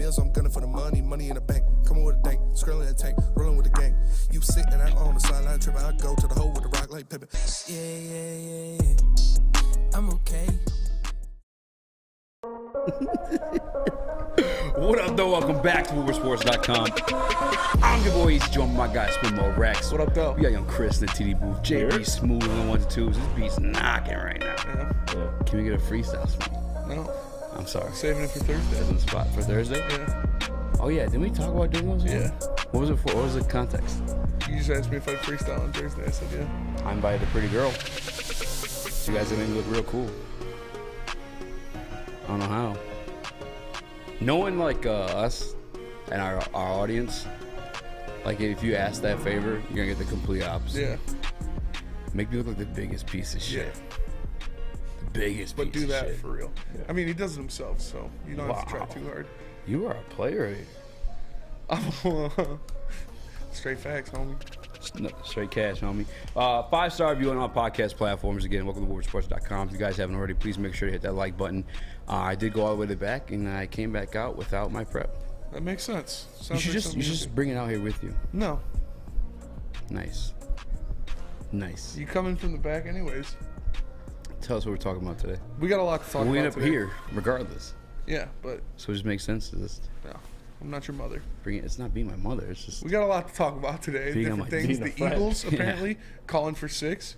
meals, I'm gunning for the money, money in the bank. Coming with a dank, scrolling in the tank, rolling with the gang. You sit and I on the sideline tripping, I go to the hole with the rock like Pippin. Yeah. I'm okay. What up, though? Welcome back to WoodwardSports.com. I'm your boy Eazy, joined by my guy Spinmo Rex. What up, though? We got young Chris in the TD booth. JB smooth on the 1s and 2s. This beat's knocking right now. Yeah. Can we get a freestyle smooth? No. I'm sorry. Saving it for Thursday. That's on the spot for Thursday? Yeah. Oh, yeah. Didn't we talk about doing those? Yeah. What was it for? What was the context? You just asked me if I'd freestyle on Thursday. I said, yeah. I invited a pretty girl. You guys have made me look real cool. I don't know how. Knowing like us and our audience, like if you ask that favor, you're gonna get the complete opposite. Yeah. Make me look like the biggest piece of shit. Yeah. The biggest But piece do of that shit. for real. Yeah. I mean, he does it himself, so you don't have to try too hard. You are a player. Straight facts, homie. Straight cash, homie. 5-star review on all podcast platforms. Again, welcome to WoodwardSports.com. If you guys haven't already, please make sure to hit that like button. I did go all the way to the back, and I came back out without my prep. That makes sense. You should just bring it out here with you. No. Nice. You coming from the back anyways. Tell us what we're talking about today. We got a lot to talk about We end up today. here, regardless. Yeah, but So it just makes sense to just no, I'm not your mother. bring it. It's not being my mother. It's just We got a lot to talk about today. Being on Different my things. Dina The friend. Eagles, Yeah. apparently, calling for 6.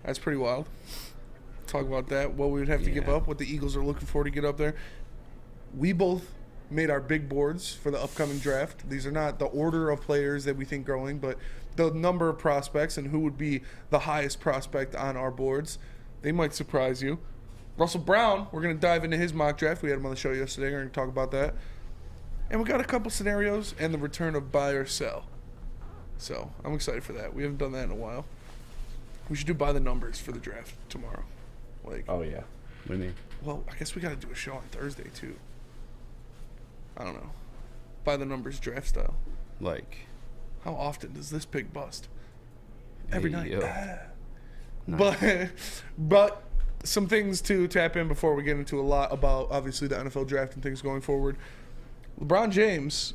That's pretty wild. Talk about that, what we would have to give Yeah. up, what the Eagles are looking for to get up there. We both made our big boards for the upcoming draft. These are not the order of players that we think growing, but the number of prospects and who would be the highest prospect on our boards. They might surprise you. Russell Brown, we're going to dive into his mock draft. We had him on the show yesterday. We're going to talk about that. And we got a couple scenarios and the return of buy or sell. So I'm excited for that. We haven't done that in a while. We should do by the numbers for the draft tomorrow. Like, oh yeah. What do you mean? well, I guess we got to do a show on Thursday too. I don't know. By the numbers draft style. Like How often does this pig bust? Every Hey, night. yo. Nice. But some things to tap in before we get into a lot about obviously the NFL draft and things going forward. LeBron James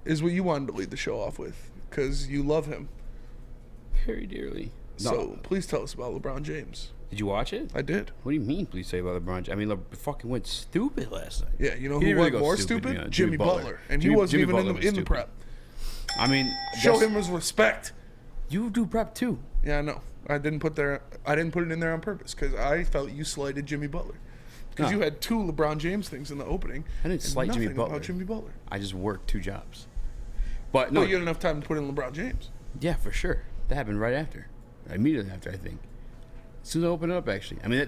is what you wanted to lead the show off with because you love him. very dearly. So please tell us about LeBron James. Did you watch it? I did. What do you mean? Please say about LeBron. I mean, fucking went stupid last night. Yeah, you know He who didn't really went go more stupid, stupid? yeah, Jimmy Butler. And he wasn't Jimmy even Butler in was the stupid. prep. I mean, Show him his respect. You do prep too. Yeah, I know. I didn't put it in there on purpose because I felt you slighted Jimmy Butler. Because No. you had 2 LeBron James things in the opening. I didn't and slight Jimmy nothing Butler. about Jimmy Butler. I just worked 2 jobs. But no, No, you had enough time to put in LeBron James. yeah, for sure. That happened right after, immediately after, I think. As soon as I opened it up, actually. I mean,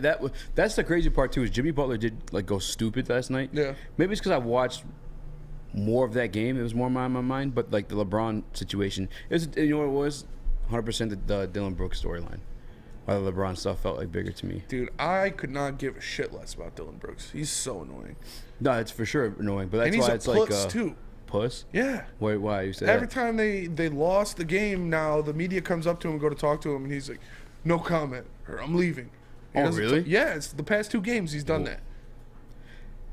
that's the crazy part too. Is Jimmy Butler did like go stupid last night? Yeah. Maybe it's because I watched more of that game. It was more on my mind. But like the LeBron situation, it was, you know what it was? 100% the Dylan Brooks storyline. While the LeBron stuff felt like bigger to me. Dude, I could not give a shit less about Dylan Brooks. He's so annoying. No, it's for sure annoying. But that's And he's why a it's like puss, too. Puss. Yeah. Wait, why you say Every that? time they lost the game, now the media comes up to him and go to talk to him, and he's like, no comment, or I'm leaving. He Oh, doesn't really? Yeah, it's the past 2 games he's done that.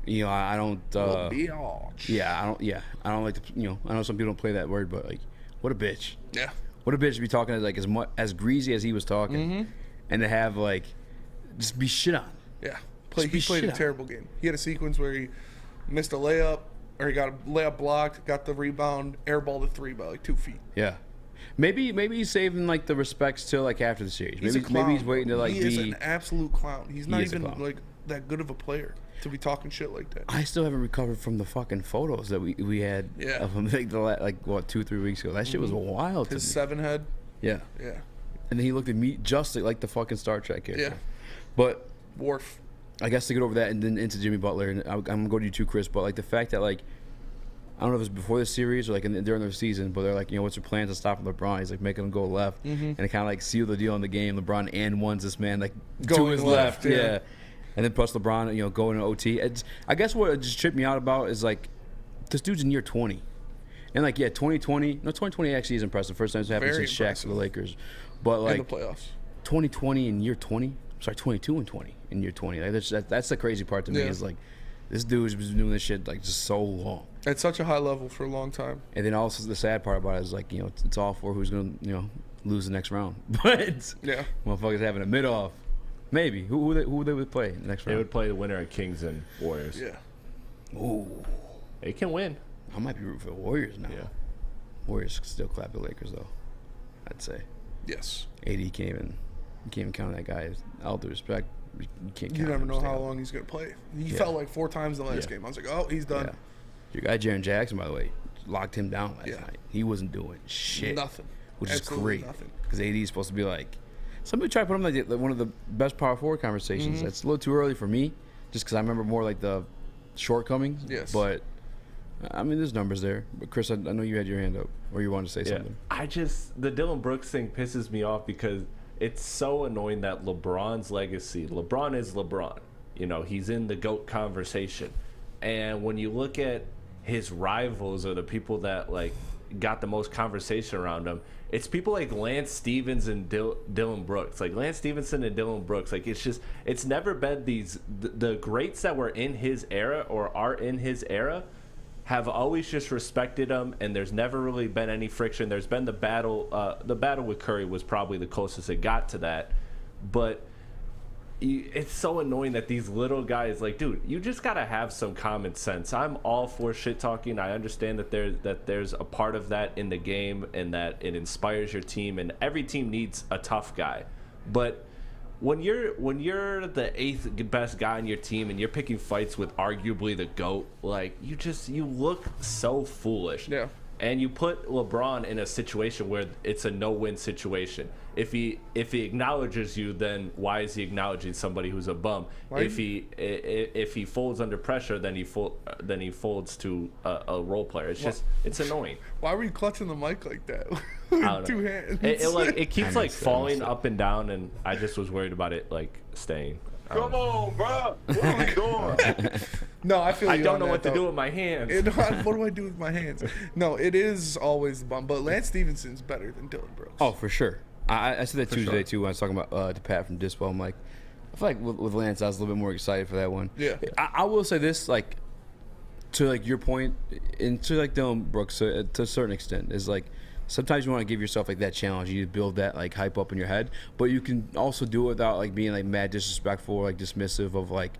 You know, I don't. Biatch. Yeah, I don't like to. You know, I know some people don't play that word, but like, what a bitch. Yeah. What a bitch to be talking like as greasy as he was talking, and to have like just be shit on. Yeah. Just He be played shit a on. terrible game. He had a sequence where he missed a layup, or he got a layup blocked, got the rebound, airballed a 3 by like 2 feet. Yeah, maybe he's saving like the respects till like after the series. He's a Maybe clown. he's waiting to like he be. is an absolute clown. He's not is a even clown. like that good of a player to be talking shit like that. I still haven't recovered from the fucking photos that we had Yeah. of him like what 2-3 weeks ago. That shit was wild. His to me. 7 head. Yeah, Yeah. and then he looked at me just like the fucking Star Trek character. Yeah. But Worf. I guess to get over that and then into Jimmy Butler, and I'm gonna go to you too, Chris. But like the fact that like I don't know if it was before the series or like during the season, but they're like, you know, what's your plan to stop LeBron? He's like making him go left, and it kind of like sealed the deal in the game. LeBron and ones this man like to Going his left, left, yeah. yeah. And then plus LeBron, you know, going to OT. I guess what it just tripped me out about is like this dude's in year 20. And like, yeah, 2020 actually is impressive. First time it's happened Very since Shaq for the Lakers. But In like the playoffs. 2020 in year 20, sorry, 22 and 20 in year 20. Like that's the crazy part to me Yeah. is like this dude's been doing this shit like just so long. At such a high level for a long time. And then also the sad part about it is like, it's all for who's going to, lose the next round. But Yeah. motherfuckers having a mid-off. Maybe. Who they would play in the next round? They would play the winner of Kings and Warriors. Yeah. Ooh. They can win. I might be rooting for the Warriors now. Yeah. Warriors still clap the Lakers, though. I'd say. Yes. AD can't even count that guy. All due respect, you can't count You never him know still. how long he's going to play. He Yeah. fell like 4 times the last Yeah. game. I was like, oh, he's done. Yeah. Your guy Jaren Jackson, by the way, locked him down last Yeah. night. He wasn't doing shit. Nothing. Which Absolutely is great. nothing. Because AD is supposed to be like, somebody try to put him like one of the best power forward conversations. Mm-hmm. That's a little too early for me, just because I remember more like the shortcomings. Yes. But I mean, there's numbers there. But Chris, I know you had your hand up, or you wanted to say something. The Dylan Brooks thing pisses me off because it's so annoying that LeBron's legacy. LeBron is LeBron. He's in the GOAT conversation, and when you look at his rivals or the people that like got the most conversation around him, it's people like Lance Stevens and Dylan Brooks. Like Lance Stevenson and Dylan Brooks. Like it's never been the greats that were in his era or are in his era have always just respected him, and there's never really been any friction. There's been the battle with Curry was probably the closest it got to that, but it's so annoying that these little guys, like, dude, you just gotta have some common sense. I'm all for shit talking. I understand that there's a part of that in the game and that it inspires your team, and every team needs a tough guy. But when you're the 8th best guy on your team and you're picking fights with arguably the GOAT, like, you look so foolish. Yeah. And you put LeBron in a situation where it's a no-win situation. If he acknowledges you, then why is he acknowledging somebody who's a bum? Why? If he folds under pressure, then he folds to a role player. It's annoying. Why were you clutching the mic like that? I don't With 2 know. hands. It keeps like missed it. falling up and down, and I just was worried about it like staying. Come on, bro. What are we doing? No, I feel I you don't on know that, what to though. do with my hands. What do I do with my hands? No, it is always the bum. But Lance Stevenson's better than Dylan Brooks. Oh, for sure. I said that Tuesday sure. too when I was talking about to Pat from Dispo. I'm like, I feel like with Lance, I was a little bit more excited for that one. Yeah. I will say this, like, to like your point, and to like Dylan Brooks to a certain extent, is like sometimes you want to give yourself like that challenge. You need to build that like hype up in your head, but you can also do it without like being like mad disrespectful or like dismissive of like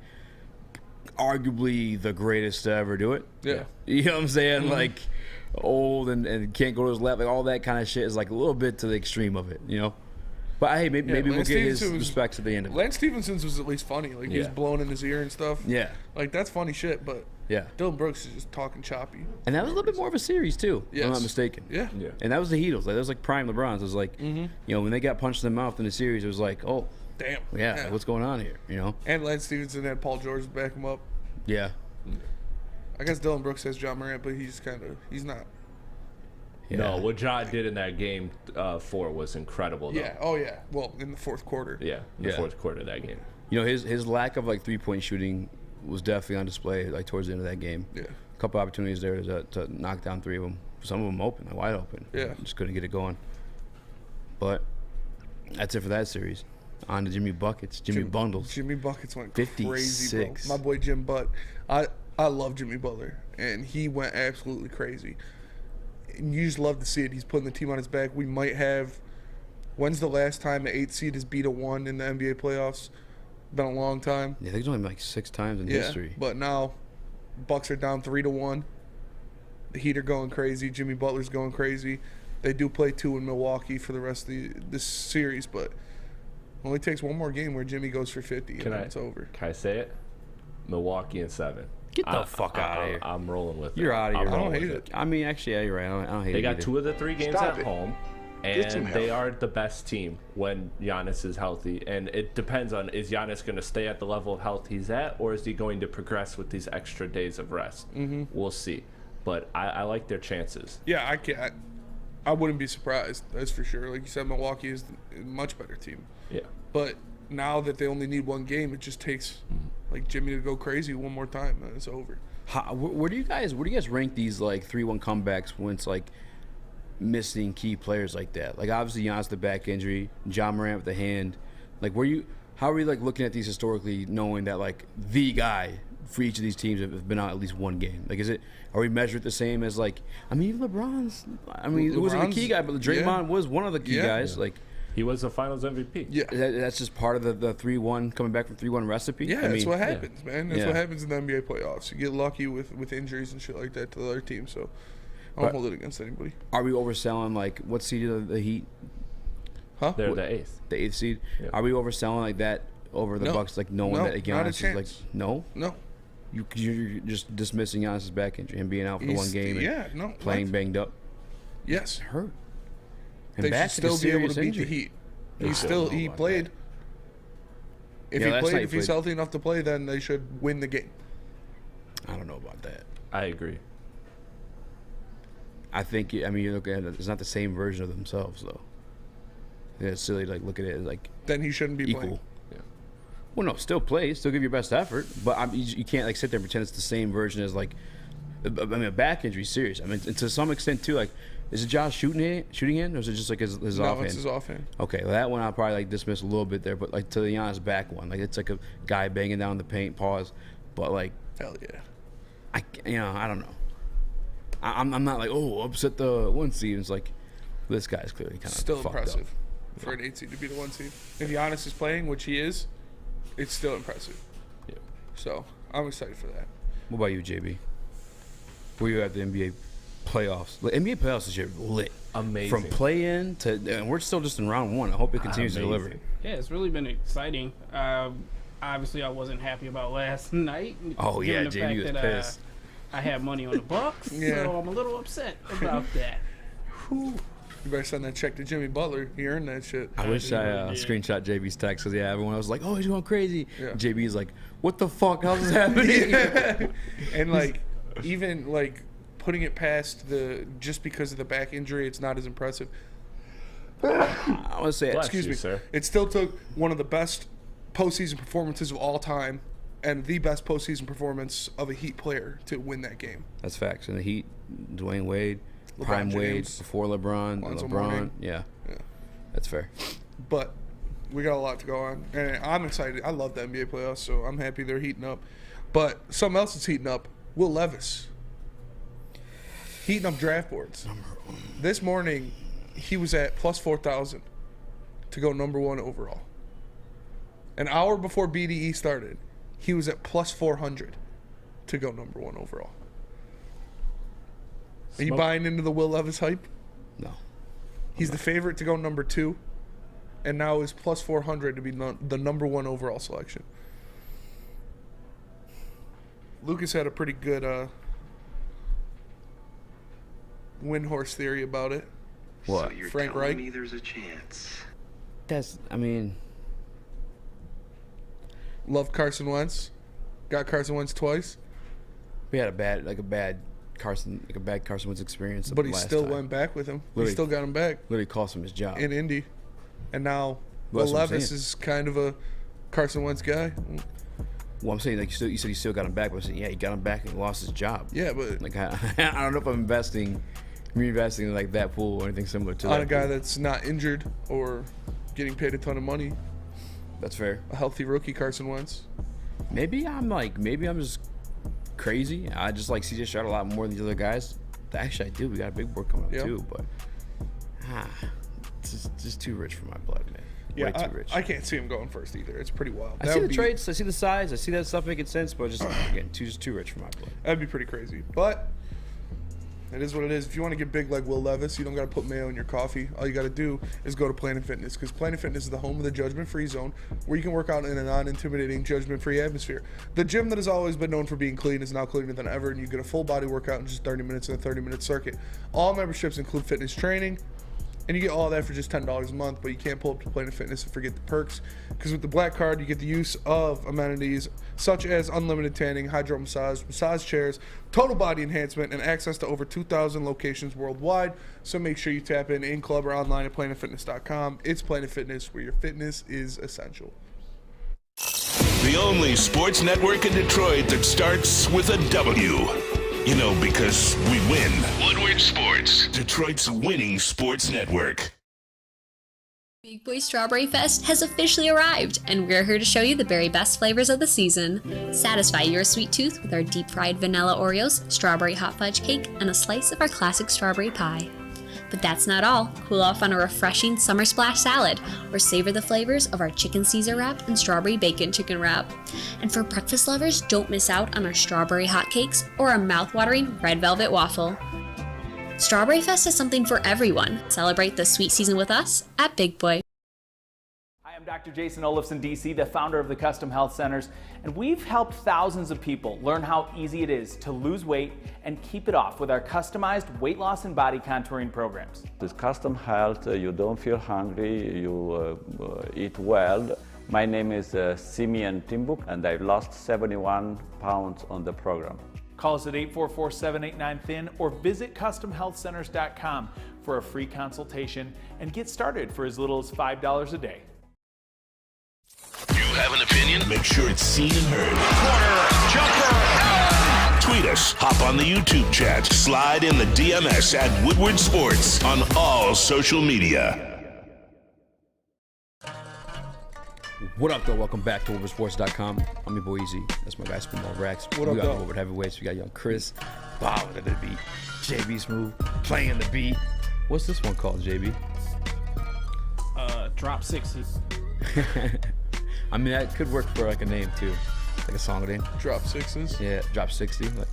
arguably the greatest to ever do it. Yeah. You know what I'm saying? Like old and can't go to his left, like all that kind of shit is like a little bit to the extreme of it, But hey, maybe we'll Lance get his Stevenson was- respects at the end of it. Lance Stevenson's was at least funny. Like, he was Yeah. blowing in his ear and stuff. Yeah, Like, that's funny shit, but yeah. Dylan Brooks is just talking choppy. And that was a little bit more of a series too, if I'm Yes. not mistaken. Yeah. Yeah. And that was the Heatles. Like, that was like prime LeBron's. It was like, when they got punched in the mouth in the series, it was like, oh, Damn. yeah, like, what's going on here? And Lance Stevenson had Paul George to back him up. Yeah. I guess Dylan Brooks has John Morant, but he's not. Yeah. No, what Ja did in that game 4 was incredible, though. Yeah. Oh, yeah. Well, in the fourth quarter. Yeah, the Yeah. fourth quarter of that game. His lack of like 3-point shooting was definitely on display like towards the end of that game. Yeah. A couple opportunities there to knock down 3 of them. Some of them open, like wide open. Yeah. Just couldn't get it going. But that's it for that series. On to Jimmy Buckets, Jimmy Bundles. Jimmy Buckets went 56. crazy, bro. My boy Jim Butt. I love Jimmy Butler, and he went absolutely crazy. And you just love to see it. He's putting the team on his back. We might have. When's the last time an 8 seed has beat a 1 in the NBA playoffs? Been a long time. Yeah, I think it's only been like 6 times in Yeah, history. but now Bucks are down 3-1. The Heat are going crazy. Jimmy Butler's going crazy. They do play 2 in Milwaukee for the rest of this series, but it only takes one more game where Jimmy goes for 50 and then it's over. Can I say it? Milwaukee in 7. Get the fuck out of here. I'm rolling with it. You're out of here. I'm I don't rolling hate with it. I mean, actually, yeah, you're right. I don't hate They it got either. 2 of the 3 games Stop at it. home, Get some and help. they are the best team when Giannis is healthy. And it depends on, is Giannis going to stay at the level of health he's at, or is he going to progress with these extra days of rest? We'll see. But I like their chances. Yeah, I wouldn't be surprised. That's for sure. Like you said, Milwaukee is a much better team. Yeah. But now that they only need one game, it just takes like Jimmy to go crazy one more time, and it's over. Where do you guys rank these like 3-1 comebacks when it's like missing key players like that? Like obviously Giannis the back injury, John Morant with the hand. Like how are you like looking at these historically, knowing that like the guy for each of these teams have been out at least one game? Like, are we measured the same as like? I mean, LeBron's. I mean, he wasn't the key guy, but Draymond was one of the key guys. Like, he was the Finals MVP. Yeah, that's just part of the 3-1 coming back from 3-1 recipe. Yeah, that's what happens, man. That's Yeah. what happens in the NBA playoffs. You get lucky with injuries and shit like that to the other team. So I don't hold it against anybody. Are we overselling like what seed are the Heat? Huh? They're the 8th. The 8th seed. Yeah. Are we overselling like that over the No. Bucks? Like knowing No, that not a Giannis is chance. like no. You're just dismissing Giannis's back injury and being out for the one game. And playing banged up. Yes. Hurt. And They back should to the still be able to serious beat injury. the Heat. They still don't know He about played. that. If Yeah, he last played, night if he he's played. healthy enough to play, then they should win the game. I don't know about that. I agree. I think you look at it, it's not the same version of themselves though. Yeah, it's silly to like look at it as like Then he shouldn't be equal. playing. Yeah. Well, no, still play, still give your best effort, but you can't like sit there and pretend it's the same version as like. I mean, a back injury, serious. I mean, to some extent too. Like, is it Josh shooting in, or is it just like his No, offhand? it's his offhand. Okay, well, that one I'll probably like dismiss a little bit there, but like to the Giannis back one, like it's like a guy banging down the paint, pause, but like Hell yeah. I don't know. I'm not like upset the 1 seed. It's like this guy's clearly kind of Still fucked impressive up. for an 8 seed to be the 1 seed. If Giannis is playing, which he is, it's still impressive. Yeah. So I'm excited for that. What about you, JB? Where you at the NBA playoffs? The NBA playoffs this year lit. Amazing. From play-in to, and we're still just in round 1. I hope it continues to deliver. Amazing. Yeah, it's really been exciting. Obviously, I wasn't happy about last night. Oh, yeah, given the JB was fact that, pissed. I had money on the Bucks, Yeah. so I'm a little upset about that. You better send that check to Jimmy Butler. He earned that shit. I wish I Yeah. screenshot JB's text because everyone was like, "Oh, he's going crazy." Yeah. JB's like, "What the fuck? How's this happening?" And like, even like putting it past just because of the back injury, it's not as impressive. I want to say, Bless Excuse you, me. sir. It still took one of the best postseason performances of all time and the best postseason performance of a Heat player to win that game. that's facts. And the Heat, Dwayne Wade, LeBron Prime Wade James, before LeBron, Lonzo LeBron. Mourning. Yeah, Yeah. that's fair. But we got a lot to go on, and I'm excited. I love the NBA playoffs, so I'm happy they're heating up. But something else that's heating up: Will Levis heating up draft boards. This morning, he was at plus 4,000 to go number 1 overall. An hour before BDE started, he was at plus 400 to go number 1 overall. Are you Smoke. buying into the Will Levis hype? No, He's the favorite to go number 2, and now is plus 400 to be the number 1 overall selection. Lucas had a pretty good windhorse theory about it. what? So you're Frank telling Reich? me there's a chance. That's. I mean, Loved Carson Wentz. Got Carson Wentz twice, we had a bad Carson Wentz experience. but he last still time. went back with him. Literally. He still got him back Literally cost him his job. in Indy. And now Well, Will that's what I'm Levis saying. is kind of a Carson Wentz guy. Well, I'm saying like you said he still got him back, but I'm saying yeah, he got him back and he lost his job. Yeah, but Like I don't know if I'm reinvesting in like that pool or anything similar to on that. a guy pool. that's not injured or getting paid a ton of money. That's fair. A healthy rookie Carson Wentz. Maybe I'm just crazy. I just like CJ Stroud a lot more than the other guys. Actually, I do. We got a big board coming up Yeah. too, but it's just too rich for my blood, man. Yeah, Way too rich. I can't see him going first either. It's pretty wild. I see the traits, I see the size, I see that stuff making sense, but just again, too rich for my blood. That'd be pretty crazy. But it is what it is. If you want to get big like Will Levis, you don't got to put mayo in your coffee. All you got to do is go to Planet Fitness, because Planet Fitness is the home of the judgment-free zone, where you can work out in a non-intimidating, judgment-free atmosphere. The gym that has always been known for being clean is now cleaner than ever, and you get a full body workout in just 30 minutes in a 30-minute circuit. All memberships include fitness training, and you get all that for just $10 a month, but you can't pull up to Planet Fitness and forget the perks, because with the Black Card, you get the use of amenities such as unlimited tanning, hydro massage chairs, total body enhancement, and access to over 2,000 locations worldwide. So make sure you tap in club or online at planetfitness.com. It's Planet Fitness, where your fitness is essential. The only sports network in Detroit that starts with a W. You know, because we win. Woodward Sports, Detroit's winning sports network. Big Boy Strawberry Fest has officially arrived, and we're here to show you the very best flavors of the season. Satisfy your sweet tooth with our deep-fried vanilla Oreos, strawberry hot fudge cake, and a slice of our classic strawberry pie. But that's not all. Cool off on a refreshing summer splash salad, or savor the flavors of our chicken Caesar wrap and strawberry bacon chicken wrap. And for breakfast lovers, don't miss out on our strawberry hotcakes or our mouth-watering red velvet waffle. Strawberry Fest is something for everyone. Celebrate the sweet season with us at Big Boy. Hi, I'm Dr. Jason Olafson, DC, the founder of the Custom Health Centers, and we've helped thousands of people learn how easy it is to lose weight and keep it off with our customized weight loss and body contouring programs. With Custom Health, you don't feel hungry, you eat well. My name is Simeon Timbuk, and I've lost 71 pounds on the program. Call us at 844-789-THIN or visit CustomHealthCenters.com for a free consultation and get started for as little as $5 a day. You have an opinion? Make sure it's seen and heard. Corner, jumper, tweet us, hop on the YouTube chat, slide in the DMS at Woodward Sports on all social media. What up, though? Welcome back to WoodwardSports.com. I'm your boy Eazy. That's my guy, Spinball Rex. What up, we got though? Woodward Heavyweights. We got young Chris, bobbing to the beat. JB Smooth, playing the beat. What's this one called, JB? Drop 60. I mean, that could work for like a name too, like a song name. Drop sixes. Yeah, Drop 60. Like,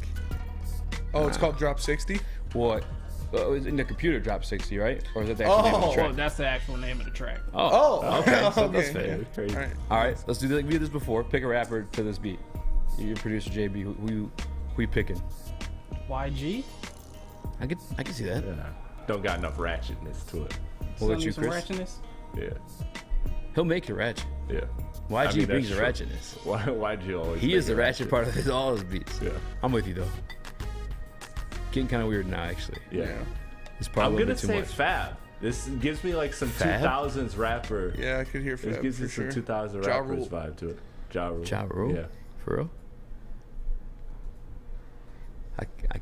Oh, it's called Drop 60? what? In the computer, Drop 60, right? Or is it the actual name of the Oh, track? that's the actual name of the track. Oh, okay. So okay. that's fair. All right. All right, let's do this. We did this before. Pick a rapper to this beat. Your producer JB, who you picking? YG? I can see that. Yeah. Don't got enough ratchetness to it. What about Some you, Chris? ratchetness? Yeah. He'll make you ratchet. Yeah. YG I mean, brings the that's true. ratchetness. Why'd you always He make is the it ratchet part of all his beats. Yeah. I'm with you though. Getting kind of weird now, actually. Yeah. It's probably I'm a little gonna bit too say much. Fab. This gives me like some Fab? 2000s rapper. Yeah, I could hear This Fab gives for me some sure. 2000 Ja rappers Rule. vibe to it. Ja Rule. Ja Rule? Yeah. For real?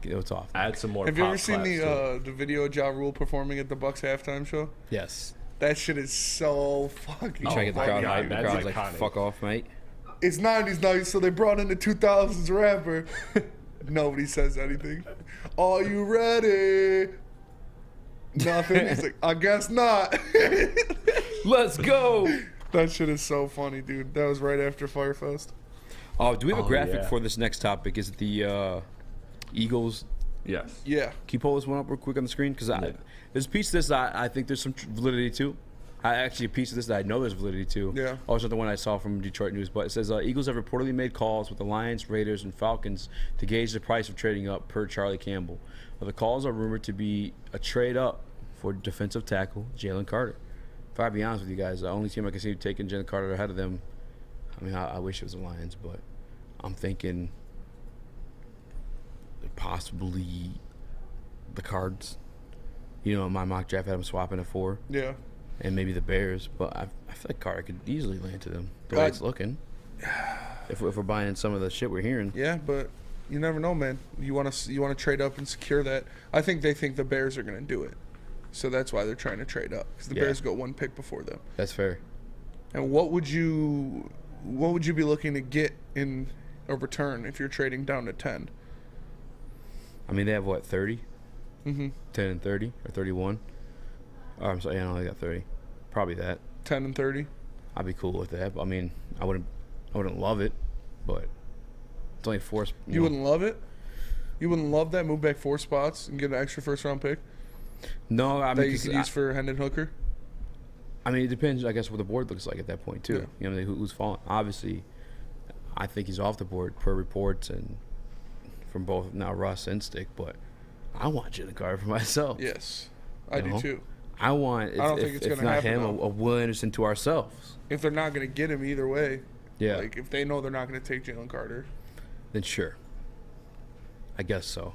It's off. Add some more. Have you pop ever seen claps to it. the video of Ja Rule performing at the Bucks halftime show? Yes. That shit is so fucking. You trying to get the crowd God, hyped. The that's crowd's like, iconic. fuck off, mate. It's 90s now, so they brought in the 2000s rapper. Nobody says anything. Are you ready? Nothing. He's like, I guess not. Let's go. That shit is so funny, dude. That was right after Firefest. Oh, do we have a graphic yeah. for this next topic? Is it the Eagles? Yes. Yeah. Can you pull this one up real quick on the screen? Because there's a piece of this I think there's some validity to. A piece of this that I know there's validity to. Yeah. Also, the one I saw from Detroit News, but it says Eagles have reportedly made calls with the Lions, Raiders, and Falcons to gauge the price of trading up, per Charlie Campbell. The calls are rumored to be a trade up for defensive tackle Jalen Carter. If I be honest with you guys, the only team I can see taking Jalen Carter ahead of them, I mean, I wish it was the Lions, but I'm thinking possibly the Cards. You know, my mock draft had them swapping at 4. Yeah. And maybe the Bears, but I feel like Carter could easily land to them the way it's looking. If we're buying some of the shit we're hearing. Yeah, but you never know, man. You want to trade up and secure that. I think they think the Bears are going to do it. So that's why they're trying to trade up, because the Bears go one pick before them. That's fair. And what would you be looking to get in a return if you're trading down to 10? I mean, they have what, 30? Mm-hmm. 10 and 30 or 31? Oh, I'm sorry, yeah, no, they got 30. Probably that. 10 and 30. I'd be cool with that. I mean, I wouldn't love it, but it's only 4. You wouldn't love it? You wouldn't love that? Move back 4 spots and get an extra first-round pick No, I mean, that you could use for Hendon Hooker? I mean, it depends, I guess, what the board looks like at that point, too. Yeah. You know, who's falling. Obviously, I think he's off the board per reports and from both now Russ and Stick, but I want Jalen Carter for myself. Yes, I You do know? too. I want, I don't think it's if gonna not happen, him, though. a Will Anderson to ourselves. If they're not going to get him either way, Yeah. like if they know they're not going to take Jalen Carter. Then sure. I guess so.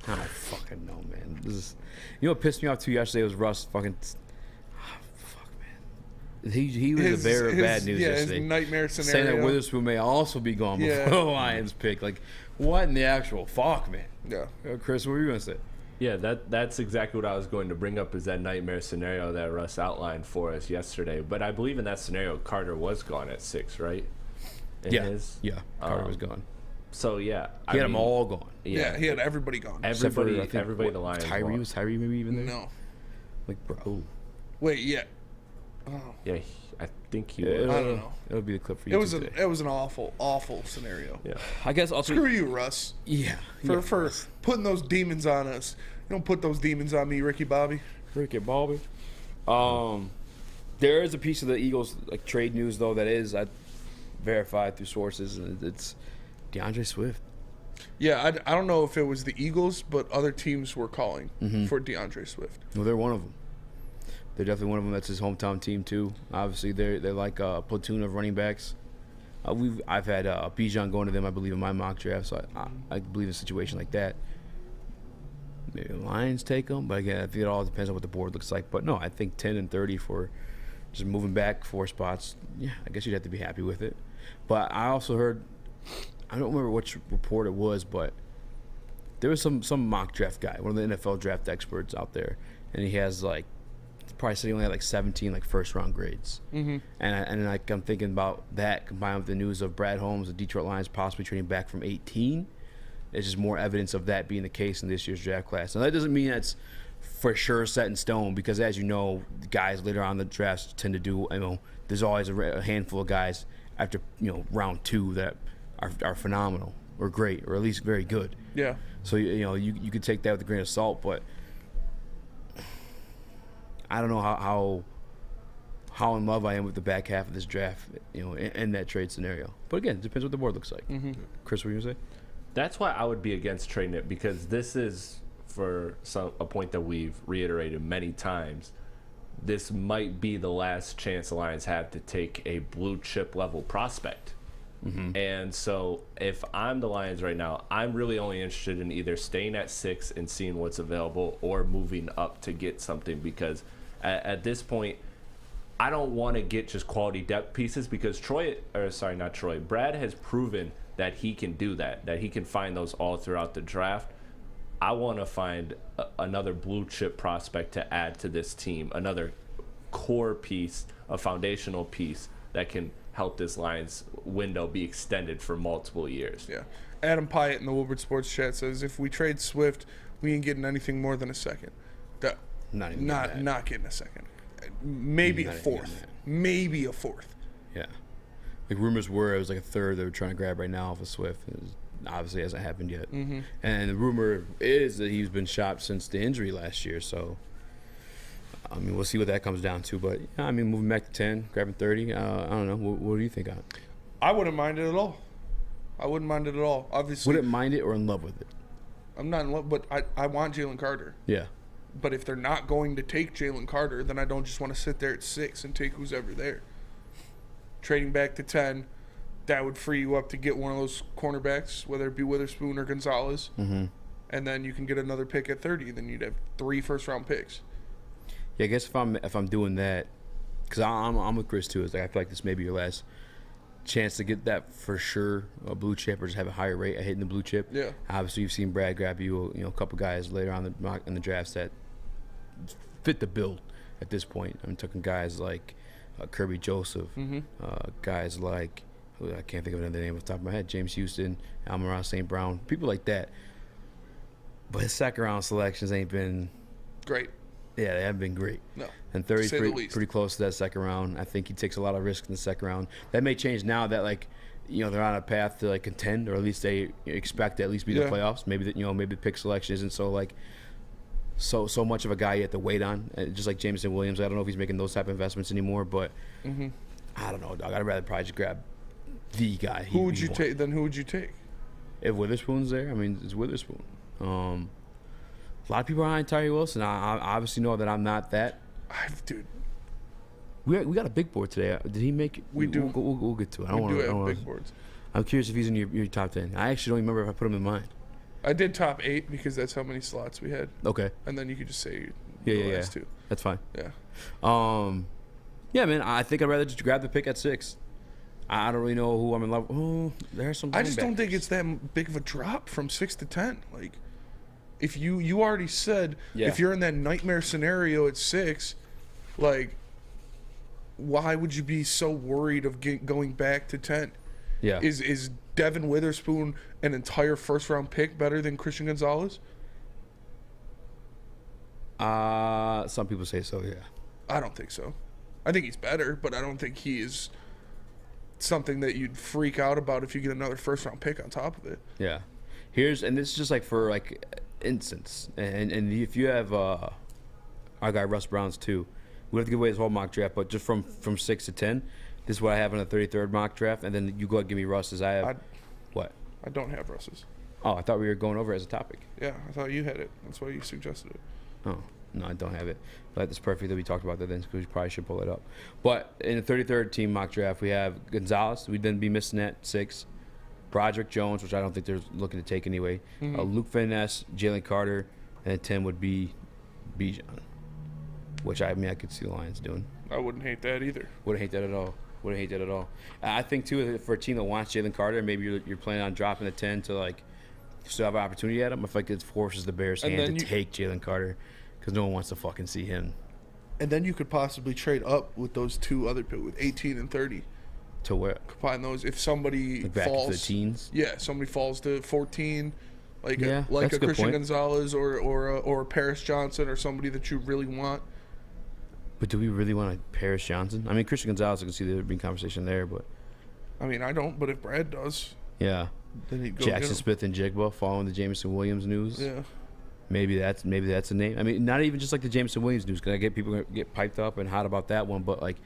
I don't fucking know, man. This is, you know what pissed me off too yesterday was Russ fucking. Fuck, man. He was the bearer of bad news yesterday. His nightmare scenario. Saying that Witherspoon may also be gone before the Lions pick. Like, what in the actual fuck, man? Yeah. Chris, what were you gonna say? Yeah, that's exactly what I was going to bring up, is that nightmare scenario that Russ outlined for us yesterday. But I believe in that scenario, Carter was gone at 6, right? Yeah, Carter was gone. So yeah, He had them all gone. Yeah, he had everybody gone. Everybody the Lions. Was Tyree maybe even there? No. Like, bro. Wait, yeah. Oh. Yeah, I think he I was. don't know. It'll be the clip for you. It was an awful scenario. Yeah. I guess I'll Screw you, Russ. Yeah. For putting those demons on us. You don't put those demons on me, Ricky Bobby. Ricky Bobby. There is a piece of the Eagles like trade news though that is verified through sources, and it's DeAndre Swift. Yeah, I don't know if it was the Eagles, but other teams were calling for DeAndre Swift. Well, they're one of them. They're definitely one of them. That's his hometown team too. Obviously, they're like a platoon of running backs. I've had Bijan going to them, I believe, in my mock draft. So I believe in a situation like that. Maybe the Lions take them, but again, I think it all depends on what the board looks like. But no, I think 10 and 30 for just moving back 4 spots. Yeah, I guess you'd have to be happy with it. But I also heard, I don't remember which report it was, but there was some mock draft guy, one of the NFL draft experts out there, and he has like probably said he only had like 17 like first round grades. And I'm thinking about that combined with the news of Brad Holmes, the Detroit Lions possibly trading back from 18. It's just more evidence of that being the case in this year's draft class. Now that doesn't mean that's for sure set in stone, because as you know, guys later on in the drafts tend to do, there's always a handful of guys after round 2 that are phenomenal or great or at least very good. Yeah. So you could take that with a grain of salt, but I don't know how in love I am with the back half of this draft, in that trade scenario. But again, it depends what the board looks like. Chris, what were you gonna say? That's why I would be against trading it, because this is, for a point that we've reiterated many times, this might be the last chance the Lions have to take a blue chip level prospect. And so if I'm the Lions right now, I'm really only interested in either staying at 6 and seeing what's available or moving up to get something, because at this point, I don't want to get just quality depth pieces, because Brad has proven that he can do that he can find those all throughout the draft. I want to find another blue chip prospect to add to this team, another core piece, a foundational piece that can help this Lions window be extended for multiple years. Yeah. Adam Pyatt in the Woodward Sports Chat says, if we trade Swift, we ain't getting anything more than a second. Not getting a second. Maybe a fourth. Maybe a fourth. Yeah. Like rumors were it was like a third they were trying to grab right now off of Swift. It obviously hasn't happened yet. And the rumor is that he's been shopped since the injury last year. So, we'll see what that comes down to. But, moving back to 10, grabbing 30, I don't know. What do you think on it? I wouldn't mind it at all. Obviously. Wouldn't mind it or in love with it? I'm not in love, but I want Jalen Carter. Yeah. But if they're not going to take Jalen Carter, then I don't just want to sit there at 6 and take who's ever there. Trading back to 10, that would free you up to get one of those cornerbacks, whether it be Witherspoon or Gonzalez. And then you can get another pick at 30. Then you'd have 3 first-round picks. Yeah, I guess if I'm doing that, because I'm with Chris too. It's like I feel like this may be your last chance to get that for sure, a blue chip, or just have a higher rate at hitting the blue chip. Yeah. Obviously, you've seen Brad grab you, a couple guys later on in the drafts that fit the bill at this point. I'm talking guys like Kirby Joseph, guys like, I can't think of another name off the top of my head, James Houston, Amon-Ra St. Brown, people like that. But his second round selections ain't been great. Yeah, they haven't been great. No. And 30 is pretty close to that second round. I think he takes a lot of risks in the second round. That may change now that they're on a path to contend, or at least they expect to at least be the playoffs. Maybe maybe the pick selection isn't so much of a guy you have to wait on. Just like Jameson Williams, I don't know if he's making those type of investments anymore, but I don't know, dog. I'd rather probably just grab the guy. Who would you take? Then who would you take? If Witherspoon's there, it's Witherspoon. A lot of people are on Tyree Wilson. I obviously know that I'm not that. Dude. We got a big board today. Did he make it? We do. We'll get to it. We do have big boards. I'm curious if he's in your top 10. I actually don't remember if I put him in mine. I did top 8 because that's how many slots we had. Okay. And then you could just say the last 2. That's fine. Yeah. Yeah, man. I think I'd rather just grab the pick at 6. I don't really know who I'm in love with. Oh, there's some. I just don't think it's that big of a drop from 6 to 10. If you already said if you're in that nightmare scenario at 6, like, why would you be so worried of going back to 10? Yeah. Is Devin Witherspoon an entire first-round pick better than Christian Gonzalez? Some people say so, yeah. I don't think so. I think he's better, but I don't think he is something that you'd freak out about if you get another first-round pick on top of it. Yeah. And this is just like for like instance, and if you have our guy Russ Brown's too, we have to give away his whole mock draft, but just from 6 to 10, this is what I have in the 33rd mock draft, and then you go ahead and give me Russ's. What? I don't have Russ's. Oh, I thought we were going over it as a topic. Yeah, I thought you had it. That's why you suggested it. Oh, no, I don't have it. But it's perfect that we talked about that then, because we probably should pull it up. But in the 33rd team mock draft, we have Gonzalez. We'd then be missing at 6. Broderick Jones, which I don't think they're looking to take anyway. Luke Van Ness, Jalen Carter, and then 10 would be Bijan, which I could see the Lions doing. I wouldn't hate that either. Wouldn't hate that at all. I think, too, for a team that wants Jalen Carter, maybe you're planning on dropping the 10 to, like, still have an opportunity at him. I feel like it forces the Bears' hand to take Jalen Carter because no one wants to fucking see him. And then you could possibly trade up with those two other people, with 18 and 30. To where? Combine those. If somebody like back falls to the teens. Yeah, somebody falls to 14, like Yeah, a that's a good Christian point. Gonzalez or a Paris Johnson or somebody that you really want. But do we really want a Paris Johnson? I mean, Christian Gonzalez, I can see there being conversation there, but I mean, I don't. But if Brad does, yeah. then he'd go Jackson get him. Smith and Jigba following the Jameson Williams news. Yeah. Maybe that's the name. I mean, not even just like the Jameson Williams news, because I get people get piped up and hot about that one, but like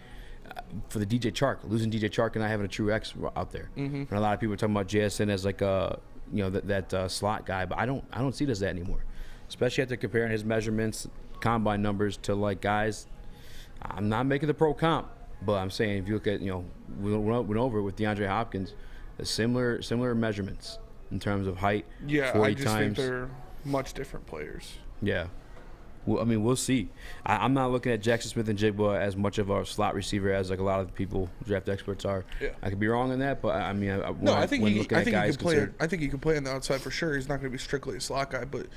for the DJ Chark, losing DJ Chark and not having a true X out there. And a lot of people are talking about JSN as like a that slot guy, but I don't see it as that anymore. Especially after comparing his measurements, combine numbers to like guys. I'm not making the pro comp, but I'm saying if you look at we went over it with DeAndre Hopkins, similar measurements in terms of height. Yeah, 40 I just times. think they're much different players. Yeah. Well, I mean, we'll see. I'm not looking at Jackson Smith and Jigba as much of a slot receiver as like a lot of the people, draft experts are. Yeah. I could be wrong on that, but I mean, I think he can play. I think he can play on the outside for sure. He's not going to be strictly a slot guy, but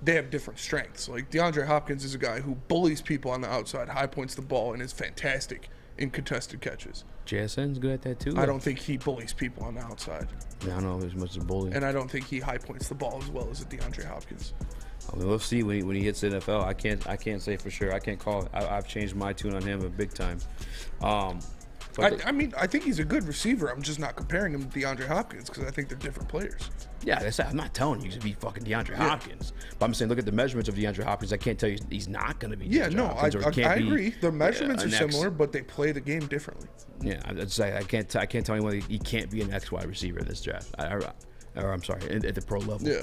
they have different strengths. Like DeAndre Hopkins is a guy who bullies people on the outside, high points the ball, and is fantastic in contested catches. JSN's good at that too. I don't think he bullies people on the outside. Yeah, I don't know as much as a bully. And I don't think he high points the ball as well as a DeAndre Hopkins. I mean, we'll see when he hits the NFL. I can't say for sure. I can't call it. I've changed my tune on him a big time. I mean, I think he's a good receiver. I'm just not comparing him to DeAndre Hopkins because I think they're different players. Yeah, like I said, I'm not telling you to be fucking DeAndre Hopkins. But I'm saying look at the measurements of DeAndre Hopkins. I can't tell you he's not going to be DeAndre Hopkins. I agree. The measurements are similar, but they play the game differently. Yeah, I can't tell anyone he can't be an XY receiver in this draft. I'm sorry, at the pro level. Yeah.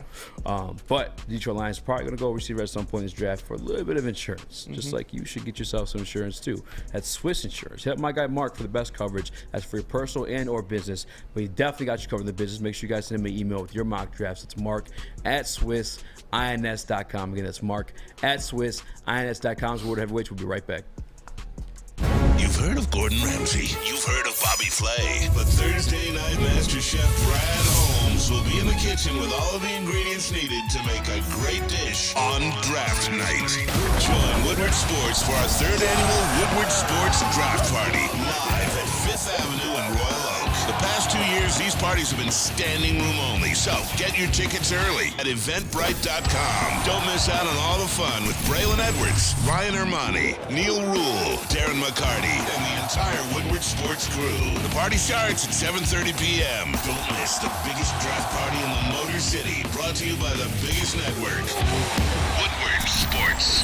But the Detroit Lions are probably going to go receiver at some point in this draft for a little bit of insurance. Just like you should get yourself some insurance too. That's Swiss Insurance. Hit up my guy Mark for the best coverage. That's for your personal and or business. But he definitely got you covered in the business. Make sure you guys send him an email with your mock drafts. It's mark@swissins.com. Again, that's mark@swissins.com. So Word Heavyweights. We'll be right back. You've heard of Gordon Ramsay. You've heard of Bobby Flay. But Thursday night Master Chef Brad Holmes will be in the kitchen with all of the ingredients needed to make a great dish on draft night. Join Woodward Sports for our 3rd annual Woodward Sports Draft Party live at 5th Avenue in Royal Oak. The past 2 years, these parties have been standing room only, so get your tickets early at eventbrite.com. Don't miss out on all the fun with Braylon Edwards, Ryan Ermanni, Neil Rule, Darren McCarty, and the entire Woodward Sports crew. The party starts at 7:30 p.m. Don't miss the biggest draft party in the Motor City, brought to you by the biggest network, Woodward Sports.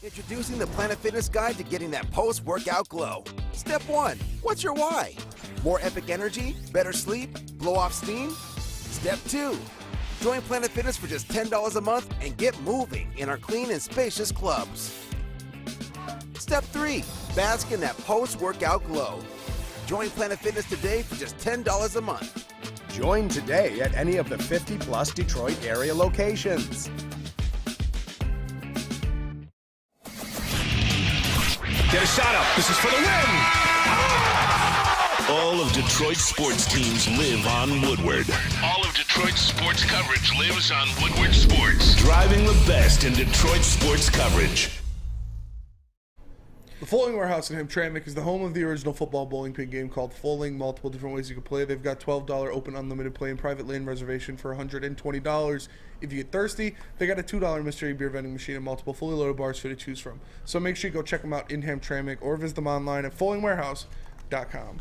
Introducing the Planet Fitness Guide to getting that post-workout glow. Step 1. What's your why? More epic energy? Better sleep? Blow off steam? Step 2. Join Planet Fitness for just $10 a month and get moving in our clean and spacious clubs. Step 3. Bask in that post-workout glow. Join Planet Fitness today for just $10 a month. Join today at any of the 50-plus Detroit area locations. Get a shot up. This is for the win. All of Detroit's sports teams live on Woodward. All of Detroit Detroit sports coverage lives on Woodward Sports, driving the best in Detroit sports coverage. The Foaling Warehouse in Hamtramck is the home of the original football bowling pin game called Foaling. Multiple different ways you can play. They've got $12 open unlimited play and private lane reservation for $120. If you get thirsty, they got a $2 mystery beer vending machine and multiple fully loaded bars for you to choose from. So make sure you go check them out in Hamtramck or visit them online at foalingwarehouse.com.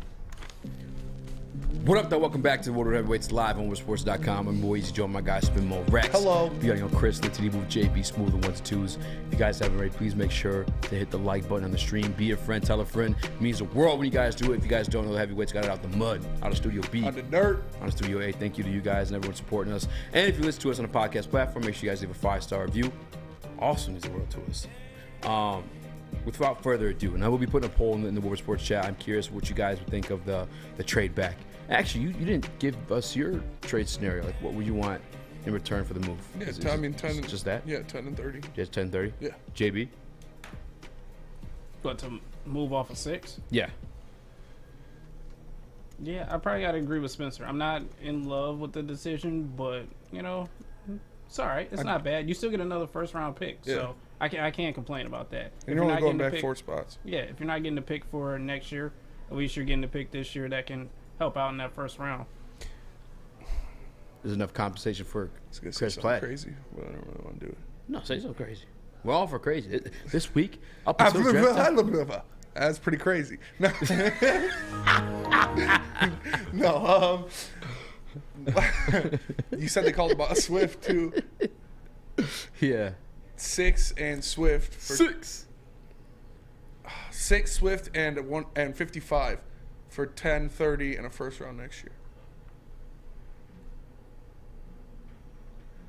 What up, though? Welcome back to the Woodward Heavyweights live on WoodSports.com. I'm boy Eazy Joe, my guy Spin Mo Rex. Hello. We got Chris, the TD Move, JB, Smooth, and 1s 2s. If you guys haven't already, please make sure to hit the like button on the stream. Be a friend, tell a friend. It means the world when you guys do it. If you guys don't know, the Heavyweights got it out the mud, out of Studio B, On the dirt. on the Studio A. Thank you to you guys and everyone supporting us. And if you listen to us on a podcast platform, make sure you guys leave a 5-star review. Awesome means the world to us. Without further ado, and I will be putting a poll in the Woodward Sports chat. I'm curious what you guys would think of the trade back. Actually, you didn't give us your trade scenario. Like, what would you want in return for the move? Yeah, Is 10 just that? Yeah, 10 and 30. Just 10-30? Yeah. JB? But to move off of 6? Yeah. Yeah, I probably got to agree with Spencer. I'm not in love with the decision, but, it's all right. It's not bad. You still get another first-round pick, so I can't complain about that. And you're only going back 4 spots. Yeah, if you're not getting the pick for next year, at least you're getting the pick this year that can help out in that first round. There's enough compensation for Chris Platt. Crazy, but I don't really want to do it. No, say something crazy. We're all for crazy. This week, up until draft time. That's pretty crazy. No, no. You said they called about Swift too. Yeah. 6 and Swift. For 6 Swift and 55 for 10, 30, and a first round next year.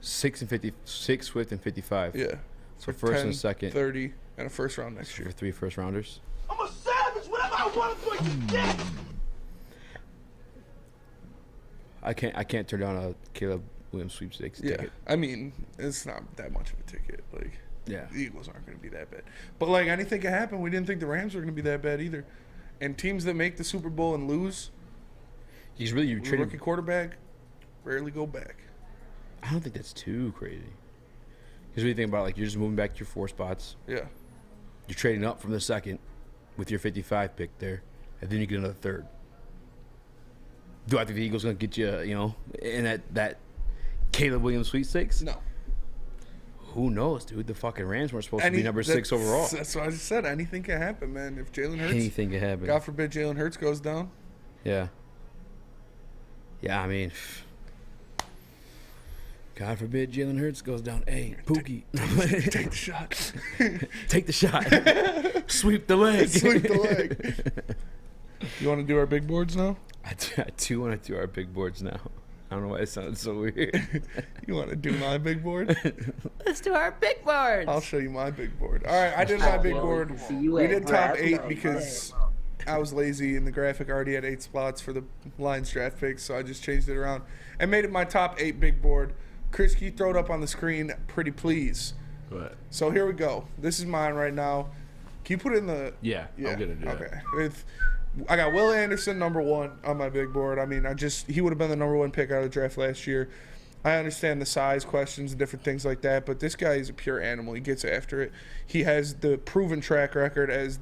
6 Swift and 55. Yeah. So For first 10, and second. 30, and a first round next year. For 3 first rounders. I'm a savage. Whatever I want to do, I can get. I can't turn down a Caleb Williams sweepstakes ticket. I mean, it's not that much of a ticket. Like, yeah, the Eagles aren't going to be that bad. But like, anything can happen. We didn't think the Rams were going to be that bad either. And teams that make the Super Bowl and lose, he's really rookie quarterback, rarely go back. I don't think that's too crazy. Because when you think about it, like, you're just moving back to your 4 spots. Yeah. You're trading up from the second with your 55 pick there, and then you get another third. Do I think the Eagles going to get you, in that Caleb Williams sweepstakes? No. Who knows, dude? The fucking Rams weren't supposed to be number 6 overall. That's what I just said. Anything can happen, man. If Jalen Hurts, anything can happen. God forbid Jalen Hurts goes down. Yeah. Yeah, I mean, God forbid Jalen Hurts goes down. Hey, Pookie. Take the shot. Take the shot. Sweep the leg. Sweep the leg. You want to do our big boards now? I do want to do our big boards now. I don't know why it sounded so weird. You want to do my big board? Let's do our big boards. I'll show you my big board. All right, I did my big board. We did top 8 because I was lazy and the graphic already had 8 spots for the Lions draft picks, so I just changed it around and made it my top 8 big board. Chris, can you throw it up on the screen, pretty please? Go ahead. So here we go. This is mine right now. Can you put it in the... Yeah, I'm going to do that. Okay. I got Will Anderson, number 1 on my big board. I mean, he would have been the number 1 pick out of the draft last year. I understand the size questions and different things like that, but this guy is a pure animal. He gets after it. He has the proven track record as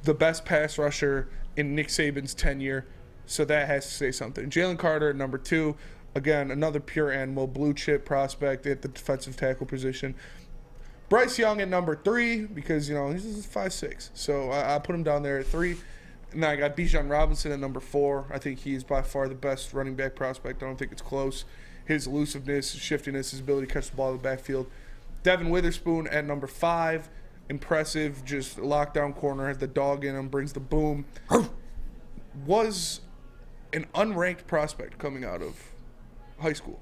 the best pass rusher in Nick Saban's tenure, so that has to say something. Jalen Carter, number 2. Again, another pure animal, blue chip prospect at the defensive tackle position. Bryce Young at number 3 because, he's 5'6". So I put him down there at 3. And I got Bijan Robinson at number 4. I think he's by far the best running back prospect. I don't think it's close. His elusiveness, his shiftiness, his ability to catch the ball in the backfield. Devin Witherspoon at number 5. Impressive, just lockdown corner, has the dog in him, brings the boom. Was an unranked prospect coming out of high school.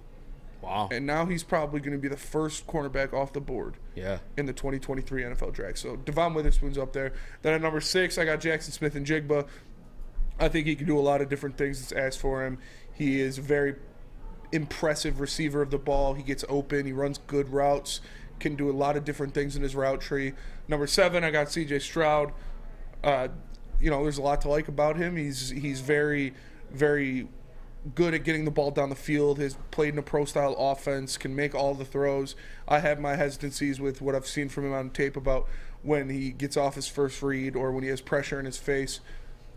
Wow. And now he's probably going to be the first cornerback off the board in the 2023 NFL draft. So Devon Witherspoon's up there. Then at number 6, I got Jackson Smith and Jigba. I think he can do a lot of different things that's asked for him. He is a very impressive receiver of the ball. He gets open. He runs good routes. Can do a lot of different things in his route tree. Number 7, I got C.J. Stroud. There's a lot to like about him. He's very, very good at getting the ball down the field, has played in a pro-style offense, can make all the throws. I have my hesitancies with what I've seen from him on tape about when he gets off his first read or when he has pressure in his face.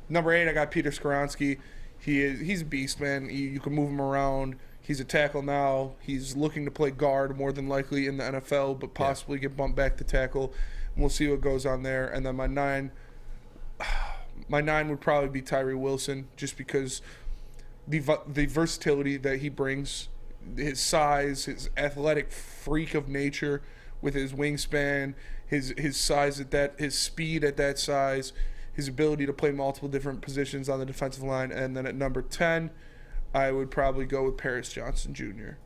Number 8, I got Peter Skoronski. He's a beast, man. You can move him around. He's a tackle now. He's looking to play guard more than likely in the NFL, but possibly get bumped back to tackle. And we'll see what goes on there. And then my 9 would probably be Tyree Wilson, just because the versatility that he brings, his size, his athletic freak of nature with his wingspan, his size at that, his speed at that size, his ability to play multiple different positions on the defensive line. And then at number 10, I would probably go with Paris Johnson Jr.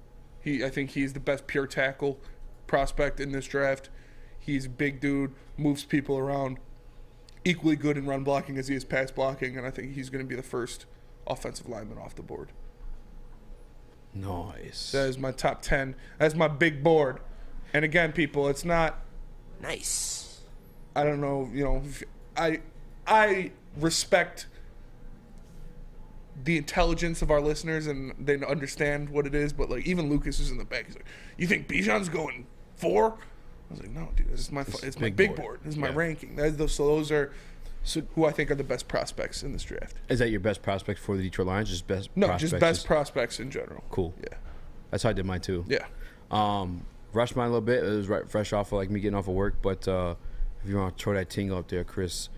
I think he's the best pure tackle prospect in this draft. He's a big dude, moves people around, equally good in run blocking as he is pass blocking, and I think he's going to be the first offensive lineman off the board. Nice. That is my top 10. That's my big board. And again, people, it's not Nice. I don't know, I respect the intelligence of our listeners and they understand what it is, but like even Lucas is in the back. He's like, "You think Bijan's going 4?" I was like, "No, dude, this is my big board. This is my ranking." Those are who I think are the best prospects in this draft. Is that your best prospect for the Detroit Lions? Just best? No, prospects? just best prospects in general. Cool. Yeah, that's how I did mine too. Yeah. Rushed mine a little bit. It was right fresh off of like me getting off of work. But if you want to throw that tingle up there, Chris,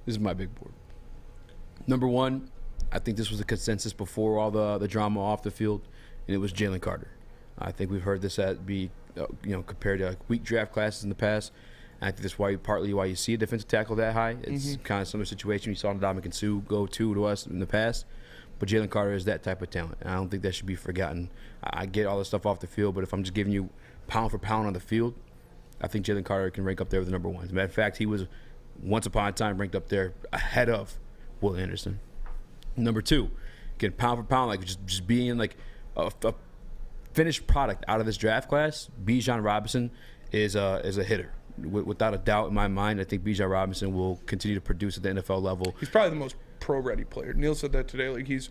this is my big board. Number 1, I think this was a consensus before all the drama off the field, and it was Jalen Carter. I think we've heard this be compared to like weak draft classes in the past. And I think that's partly why you see a defensive tackle that high. It's kind of similar situation. You saw Ndamukong Suh go to us in the past. But Jalen Carter is that type of talent, and I don't think that should be forgotten. I get all this stuff off the field, but if I'm just giving you pound for pound on the field, I think Jalen Carter can rank up there with the number 1. As a matter of fact, he was once upon a time ranked up there ahead of Will Anderson. Number 2, again, pound for pound, like just being like a finished product out of this draft class, Bijan Robinson is a hitter. Without a doubt in my mind, I think Bijan Robinson will continue to produce at the NFL level. He's probably the most pro-ready player. Neil said that today. Like, he's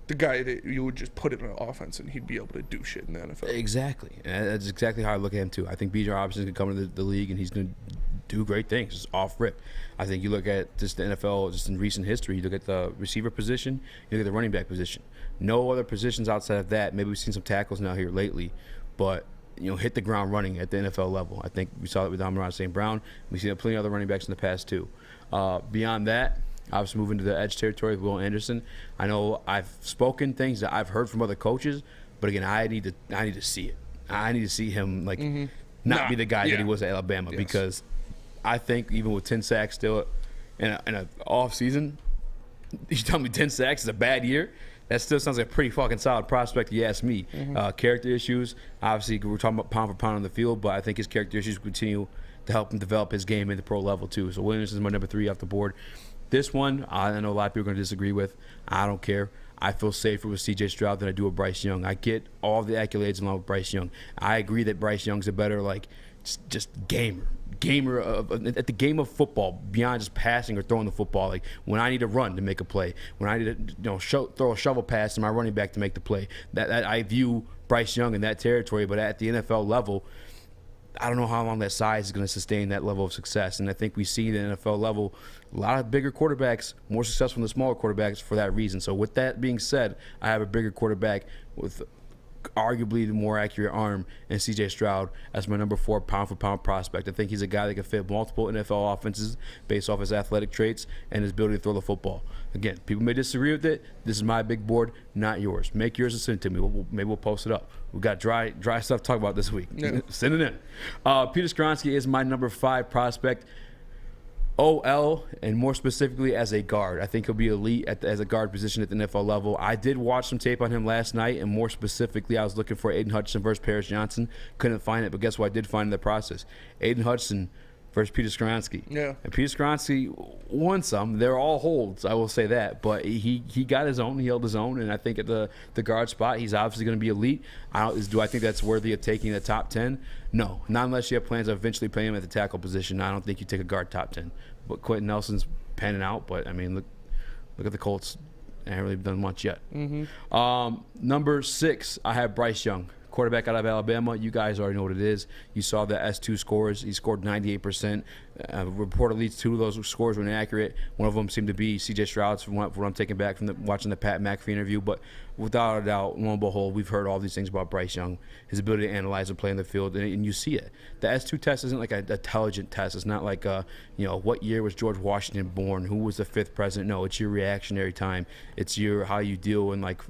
the guy that you would just put in an offense and he'd be able to do shit in the NFL. Exactly. And that's exactly how I look at him, too. I think Bijan Robinson can come into the league and he's going to do great things, just off rip. I think you look at just the NFL, just in recent history, you look at the receiver position, you look at the running back position. No other positions outside of that. Maybe we've seen some tackles now here lately, but hit the ground running at the NFL level. I think we saw it with Amon-Ra St. Brown. We've seen plenty of other running backs in the past, too. Beyond that, obviously moving to the edge territory with Will Anderson. I know I've spoken things that I've heard from other coaches, but again, I need to see it. I need to see him not be the guy that he was at Alabama, because I think even with 10 sacks still in an off season, you tell me 10 sacks is a bad year. That still sounds like a pretty fucking solid prospect, if you ask me. Character issues, obviously, we're talking about pound for pound on the field, but I think his character issues continue to help him develop his game at the pro level, too. So Williams is my number 3 off the board. This one, I know a lot of people are going to disagree with. I don't care. I feel safer with C.J. Stroud than I do with Bryce Young. I get all the accolades along with Bryce Young. I agree that Bryce Young's a better, just gamer at the game of football, beyond just passing or throwing the football. Like when I need to run to make a play, when I need to throw a shovel pass to my running back to make the play, that I view Bryce Young in that territory. But at the NFL level, I don't know how long that size is going to sustain that level of success. And I think we see the NFL level, a lot of bigger quarterbacks more successful than the smaller quarterbacks for that reason. So with that being said, I have a bigger quarterback with arguably the more accurate arm in C.J. Stroud as my number 4 pound-for-pound prospect. I think he's a guy that can fit multiple NFL offenses based off his athletic traits and his ability to throw the football. Again, people may disagree with it. This is my big board, not yours. Make yours and send it to me. Maybe we'll post it up. We've got dry stuff to talk about this week. Yeah. Send it in. Peter Skoronski is my number 5 prospect. OL, and more specifically as a guard. I think he'll be elite as a guard position at the NFL level. I did watch some tape on him last night, and more specifically, I was looking for Aiden Hutchinson versus Paris Johnson. Couldn't find it, but guess what? I did find in the process. Aiden Hutchinson versus Peter Skoronski. Yeah. And Peter Skoronski won some. They're all holds, I will say that. But he got his own. He held his own. And I think at the guard spot, he's obviously going to be elite. Do I think that's worthy of taking the top 10? No. Not unless you have plans of eventually playing him at the tackle position. I don't think you take a guard top 10. But Quentin Nelson's panning out. But, I mean, look at the Colts I haven't really done much yet. Number 6, I have Bryce Young, quarterback out of Alabama. You guys already know what it is. You saw the S2 scores. He scored 98%. Reportedly, 2 of those scores were inaccurate. One of them seemed to be C.J. Stroud's, from what I'm taking back from watching the Pat McAfee interview. But without a doubt, lo and behold, we've heard all these things about Bryce Young, his ability to analyze and play in the field, and you see it. The S2 test isn't like an intelligent test. It's not like, what year was George Washington born? Who was the 5th president? No, it's your reactionary time. It's how you deal in, like,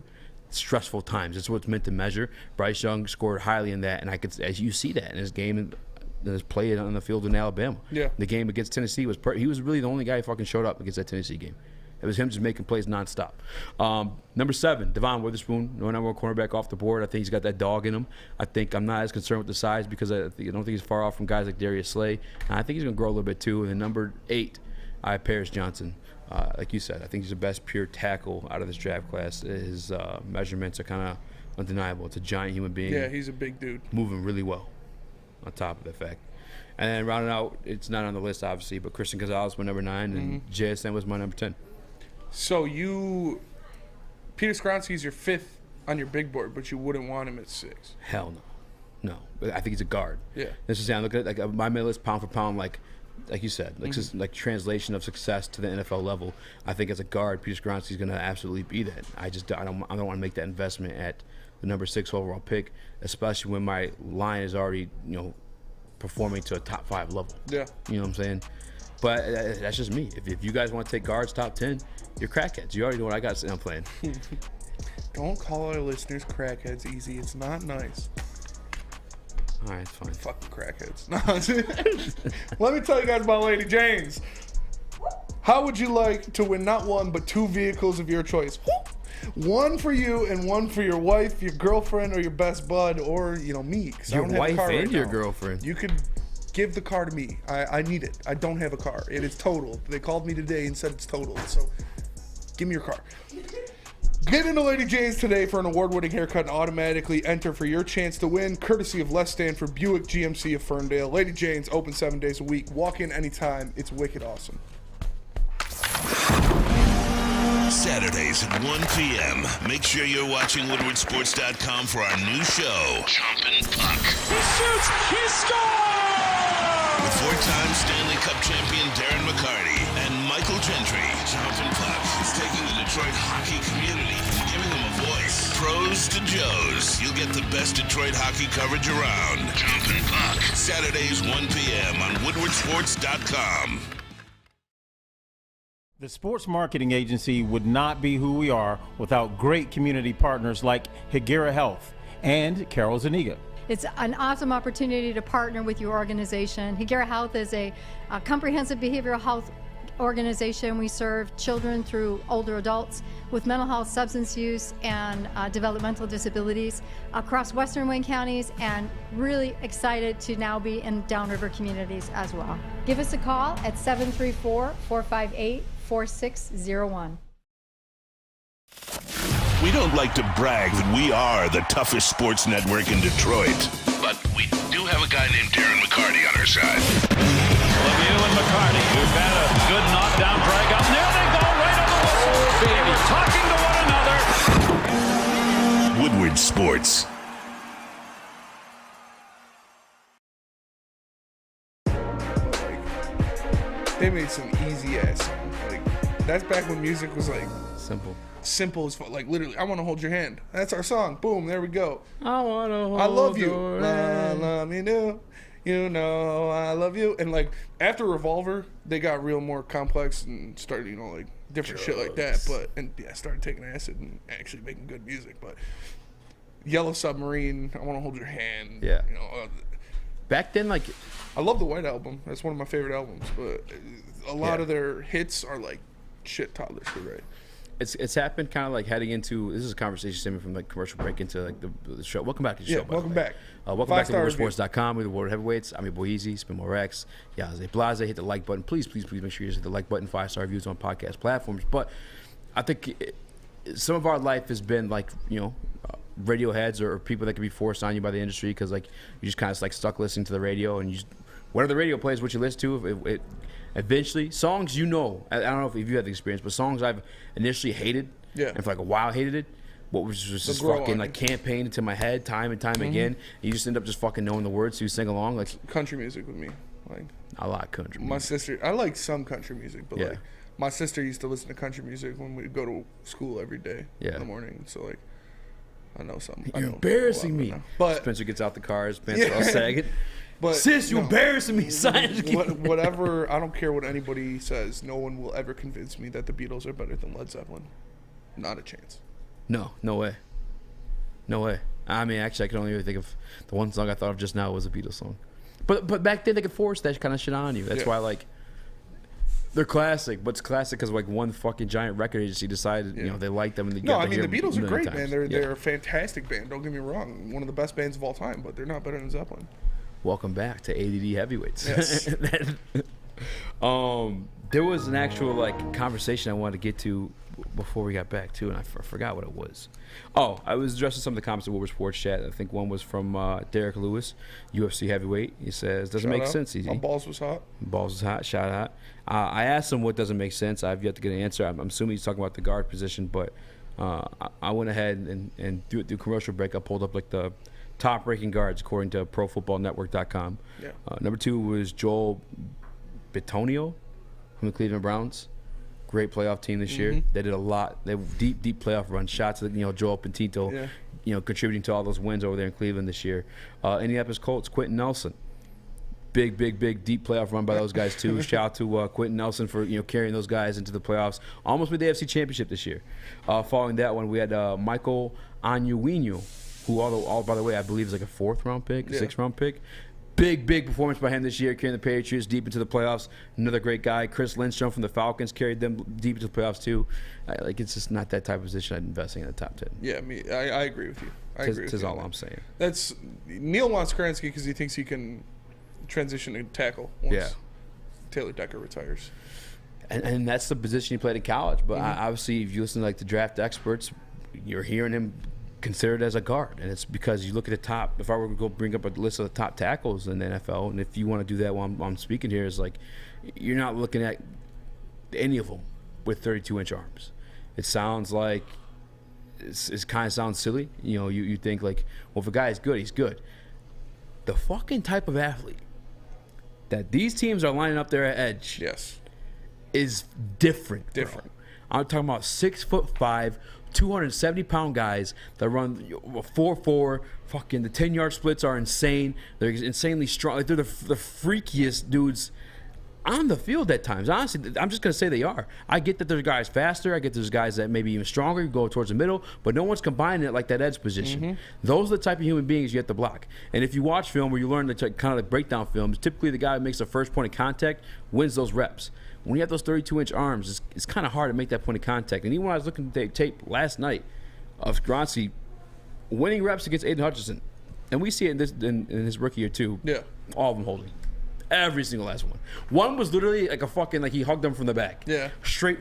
stressful times. It's what it's meant to measure. Bryce Young scored highly in that, and as you see that in his game and his play on the field in Alabama. Yeah. The game against Tennessee he was really the only guy who fucking showed up against that Tennessee game. It was him just making plays nonstop. Number 7, Devon Witherspoon, no number 1 cornerback off the board. I think he's got that dog in him. I'm not as concerned with the size because I don't think he's far off from guys like Darius Slay. And I think he's going to grow a little bit too. And then number 8, I have Paris Johnson. Like you said, I think he's the best pure tackle out of this draft class. His measurements are kind of undeniable. It's a giant human being. Yeah, he's a big dude. Moving really well, on top of the fact. And then rounding out, it's not on the list, obviously, but Christian Gonzalez was number 9, and JSN was my number 10. So Peter Skronsky's your 5th on your big board, but you wouldn't want him at 6. Hell no. I think he's a guard. Yeah. This is look at my mid list pound for pound, like you said, just like translation of success to the NFL level. I think as a guard, Peter Skronsky's going to absolutely be that. I don't want to make that investment at the number 6 overall pick, especially when my line is already performing to a top 5 level. Yeah. You know what I'm saying? But that's just me. If you guys want to take guards top 10, you're crackheads. You already know what I got sitting on playing. Don't call our listeners crackheads, Eazy. It's not nice. All right, it's fine. Fucking crackheads. Let me tell you guys about Lady Jane's. How would you like to win not 1 but 2 vehicles of your choice? 1 for you and 1 for your wife, your girlfriend, or your best bud, or me. Your wife and your girlfriend. You could give the car to me. I need it. I don't have a car. It is totaled. They called me today and said it's totaled. So give me your car. Get into Lady Jane's today for an award-winning haircut and automatically enter for your chance to win, courtesy of Les Stanford Buick GMC of Ferndale. Lady Jane's open 7 days a week. Walk in anytime. It's wicked awesome. Saturdays at 1 p.m. Make sure you're watching WoodwardSports.com for our new show, Chompin' Puck. He shoots! He scores! With 4-time Stanley Cup champion Darren McCarty and Michael Gentry, Chompin' Puck is taking the Detroit hockey community and giving them a voice. Pros to Joes. You'll get the best Detroit hockey coverage around. Chompin' Puck. Saturdays 1 p.m. on WoodwardSports.com. The Sports Marketing Agency would not be who we are without great community partners like Higuera Health and Carol Zaniga. It's an awesome opportunity to partner with your organization. Higuera Health is a comprehensive behavioral health organization. We serve children through older adults with mental health, substance use, and developmental disabilities across Western Wayne counties, and really excited to now be in downriver communities as well. Give us a call at 734-458-4601. We don't like to brag that we are the toughest sports network in Detroit, but we do have a guy named Darren McCarty on our side. Lemieux and McCarty, who've had a good knockdown drag up. There they go, right on the whistle. They were talking to one another. Woodward Sports. They made some easy ass songs. Like, that's back when music was like simple as fuck. Like, literally, I want to hold your hand. That's our song. Boom, there we go. I want to hold I love you. your Love me do. You know I love you. And like after Revolver, they got real more complex and started, like different shit like that. But started taking acid and actually making good music. But Yellow Submarine, I want to hold your hand. Yeah. Back then, like, I love the White Album. That's one of my favorite albums. But a lot of their hits are like shit toddlers to write. It's happened kind of like heading into, this is a conversation stemming from like commercial break into like the show. Welcome back to the show. Welcome back. Welcome back to WoodwardSports.com. We're the World Heavyweights. I'm your boy Eazy, Spin More Rex. Yaze Blase. Hit the like button. Please make sure you just hit the like button. 5-star reviews on podcast platforms. But I think some of our life has been like, radio heads or people that can be forced on you by the industry because like you just kind of like stuck listening to the radio and whatever the radio plays, what you listen to. Eventually, songs I don't know if you had the experience, but songs I've initially hated Yeah. And for like a while, I hated it. What was just this grow fucking on like campaign into my head time and time again. You just end up just fucking knowing the words, so you sing along. Like country music with me, like I like country music. my sister. I like some country music, but Yeah. like my sister used to listen to country music when we go to school every day Yeah. in the morning. So like, I know something. You're embarrassing me. But Spencer gets out the car, his pants are all sagging. But sis, you embarrassing me, son. Whatever. I don't care what anybody says. No one will ever convince me that the Beatles are better than Led Zeppelin. Not a chance. No way. No way. I mean, actually, I can only really think of the one song I thought of just now was a Beatles song. But back then they could force that kind of shit on you. That's why like they're classic. But it's classic because like one fucking giant record agency decided they like them and they No, got I mean the Beatles are great, times. man. They're a fantastic band. Don't get me wrong. One of the best bands of all time, but they're not better than Zeppelin. Welcome back to ADD Heavyweights. Yes. There was an actual like conversation I wanted to get to before we got back to, and I forgot what it was. Oh, I was addressing some of the comments of Woodward Sports Chat. I think one was from Derek Lewis, UFC heavyweight. He says, "Doesn't make sense, Eazy." My balls was hot. Balls was hot. Shout out. I asked him what doesn't make sense. I've yet to get an answer. I'm assuming he's talking about the guard position, but I went ahead and through commercial break, I pulled up like the top ranking guards according to ProFootballNetwork.com. Yeah. Number 2 was Joel Bitonio from the Cleveland Browns. Great playoff team this year. They did a lot. They deep playoff run. Shots at Joel Pentito, contributing to all those wins over there in Cleveland this year. Indianapolis Colts, Quentin Nelson. Big deep playoff run by those guys too. Shout out to Quentin Nelson for carrying those guys into the playoffs. Almost made the AFC Championship this year. Following that one, we had Michael Onwenu, who all by the way I believe is like a 4th round pick, 6th round pick. Big performance by him this year, carrying the Patriots deep into the playoffs. Another great guy, Chris Lindstrom from the Falcons, carried them deep into the playoffs too. Like it's just not that type of position I'd investing in the top 10. Yeah, I agree with you. I agree with you. That's all I'm saying. That's Neil wants Kransky because he thinks he can transition to tackle once Taylor Decker retires. And that's the position he played in college. But obviously, if you listen to like the draft experts, you're hearing him considered as a guard, and it's because you look at the top. If I were to go bring up a list of the top tackles in the NFL, and if you want to do that while I'm speaking here, is like you're not looking at any of them with 32-inch arms. It sounds like it kind of sounds silly. You think like, well, if a guy is good, he's good. The fucking type of athlete that these teams are lining up there at edge, is different. Bro. I'm talking about 6'5", 270-pound guys that run 4.4. Fucking the 10-yard splits are insane. They're insanely strong. Like they're the freakiest dudes on the field at times. Honestly, I'm just gonna say they are. I get that there's guys faster. I get there's guys that maybe even stronger, go towards the middle, but no one's combining it like that edge position. Those are the type of human beings you have to block. And if you watch film where you learn the kind of the breakdown films, typically the guy who makes the first point of contact wins those reps. When you have those 32-inch arms, it's kind of hard to make that point of contact. And even when I was looking at tape last night of Groncy winning reps against Aiden Hutchinson, and we see it in his rookie year too. Yeah, all of them holding, every single last one. One was literally like a fucking he hugged them from the back. Yeah, straight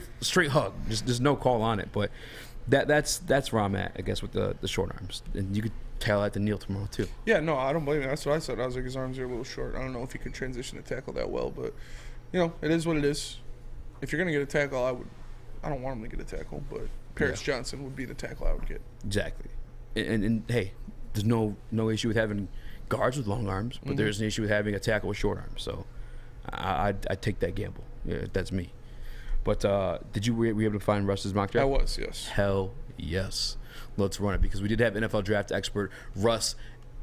hug. Just there's no call on it. But that's where I'm at, I guess, with the short arms. And you could tell that to Neil tomorrow too. Yeah, no, I don't blame you. That's what I said. I was like, his arms are a little short. I don't know if he can transition to tackle that well, but. It is what it is. If you're going to get a tackle, I don't want him to get a tackle, but Paris Johnson would be the tackle I would get. Exactly. And hey, there's no issue with having guards with long arms, but there's an issue with having a tackle with short arms. So I take that gamble. Yeah, that's me. But were you able to find Russ's mock draft? I was, yes. Hell yes. Let's run it, because we did have NFL draft expert Russ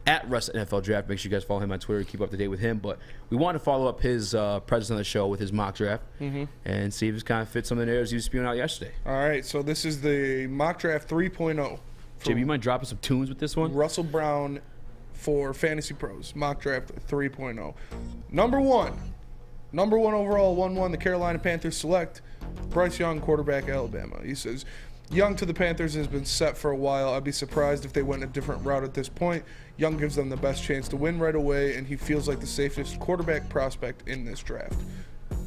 at Russ NFL Draft. Make sure you guys follow him on Twitter, keep up to date with him. But we want to follow up his presence on the show with his mock draft and see if it's kind of fits some of the narratives he was spewing out yesterday. All right, so this is the mock draft 3.0. JB, you mind dropping some tunes with this one? Russell Brown for Fantasy Pros, mock draft 3.0. Number one overall, 1-1, the Carolina Panthers select Bryce Young, quarterback, Alabama. He says, Young to the Panthers has been set for a while. I'd be surprised if they went a different route at this point. Young gives them the best chance to win right away, and he feels like the safest quarterback prospect in this draft.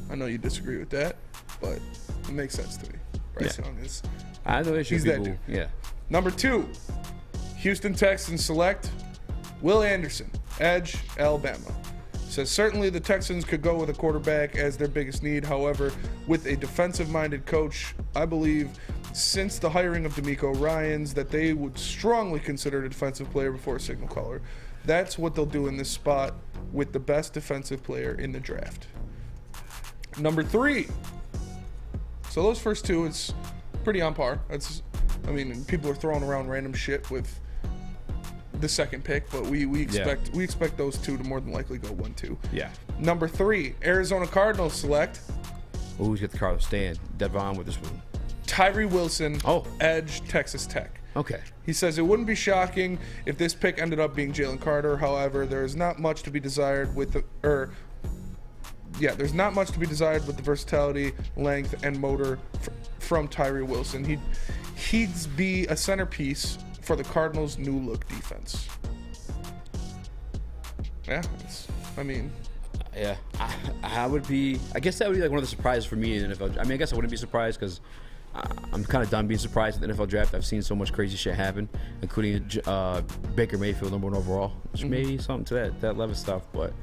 I know you disagree with that, but it makes sense to me. Bryce Young is. I know he's that dude. Yeah. Number 2, Houston Texans select Will Anderson, edge, Alabama. Says certainly the Texans could go with a quarterback as their biggest need. However, with a defensive-minded coach, I believe since the hiring of D'Amico Ryans that they would strongly consider a defensive player before a signal caller. That's what they'll do in this spot with the best defensive player in the draft. Number 3. So those first two, it's pretty on par. People are throwing around random shit with the second pick, but we expect those two to more than likely go 1-2. Yeah. Number 3, Arizona Cardinals select. Oh, who's got the Cardinals stand? Devon Witherspoon. Tyree Wilson, edge, Texas Tech. Okay. He says it wouldn't be shocking if this pick ended up being Jalen Carter. However, there is not much to be desired with the versatility, length, and motor from Tyree Wilson. He'd be a centerpiece for the Cardinals' new look defense. Yeah, Yeah, I would be. I guess that would be like one of the surprises for me in the NFL. I guess I wouldn't be surprised because I'm kind of done being surprised in the NFL draft. I've seen so much crazy shit happen, including Baker Mayfield #1 overall, which may be something to that level stuff. But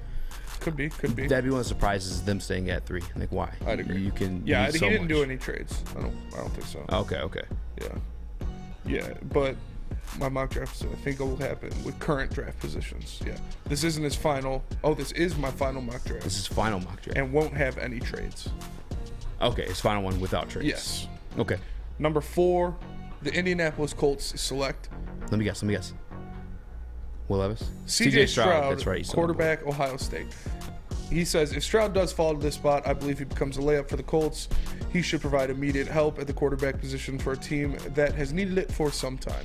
could be. That'd be one of the surprises is them staying at 3. Like, why? I'd agree. You can. Yeah, he didn't do any trades. I don't think so. Okay. Yeah, but my mock draft, I think it will happen with current draft positions. Yeah, this isn't his final. Oh, this is my final mock draft. This is final mock draft. And won't have any trades. Okay, it's final one without trades. Yes. Okay. Number 4, the Indianapolis Colts select. Let me guess. Will Levis? C.J. Stroud, that's right. Quarterback, Ohio State. He says, if Stroud does fall to this spot, I believe he becomes a layup for the Colts. He should provide immediate help at the quarterback position for a team that has needed it for some time.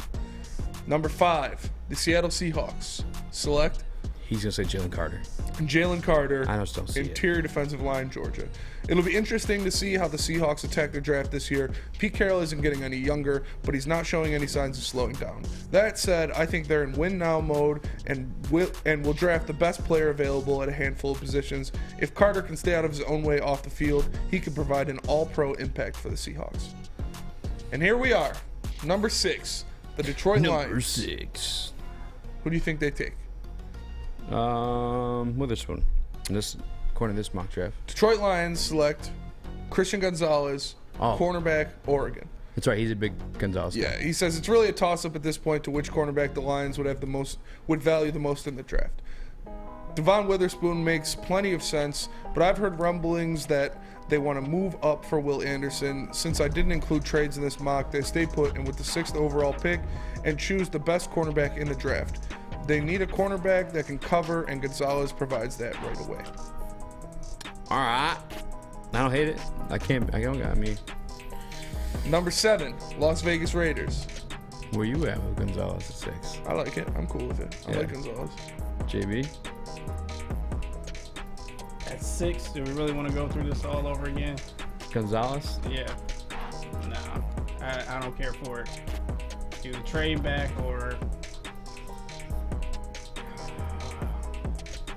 Number 5, the Seattle Seahawks select. He's going to say Jalen Carter. Jalen Carter, I just don't see interior defensive line, Georgia. It'll be interesting to see how the Seahawks attack their draft this year. Pete Carroll isn't getting any younger, but he's not showing any signs of slowing down. That said, I think they're in win-now mode and will draft the best player available at a handful of positions. If Carter can stay out of his own way off the field, he could provide an all-pro impact for the Seahawks. And here we are, number 6, the Detroit Lions. Number 6. Who do you think they take? Witherspoon. According to this mock draft. Detroit Lions select Christian Gonzalez, cornerback, Oregon. That's right. He's a big Gonzalez guy. Yeah, he says it's really a toss-up at this point to which cornerback the Lions would value the most in the draft. Devon Witherspoon makes plenty of sense, but I've heard rumblings that they want to move up for Will Anderson. Since I didn't include trades in this mock, they stay put and with the 6th overall pick and choose the best cornerback in the draft. They need a cornerback that can cover, and Gonzalez provides that right away. All right. I don't hate it. Number 7, Las Vegas Raiders. Where you at with Gonzalez at 6? I like it. I'm cool with it. I like Gonzalez. JB? At 6, do we really want to go through this all over again? Gonzalez? Yeah. Nah, I don't care for it. Do the trade back or...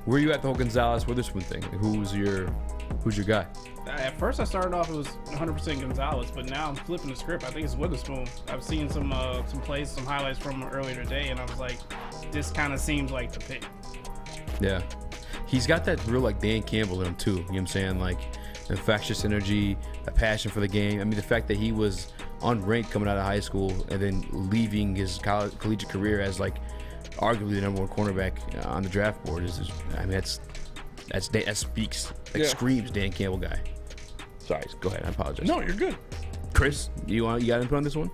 Where you at the whole Gonzalez Witherspoon thing? Who's your guy? At first, I started off, it was 100% Gonzalez, but now I'm flipping the script. I think it's Witherspoon. I've seen some plays, some highlights from him earlier today, and I was like, this kind of seems like the pick. Yeah. He's got that real, Dan Campbell in him, too. You know what I'm saying? Infectious energy, a passion for the game. I mean, the fact that he was unranked coming out of high school and then leaving his collegiate career as, arguably the #1 cornerback on the draft board that speaks, screams Dan Campbell guy. Sorry, go ahead. I apologize. No, you're good. Chris, you got input on this one?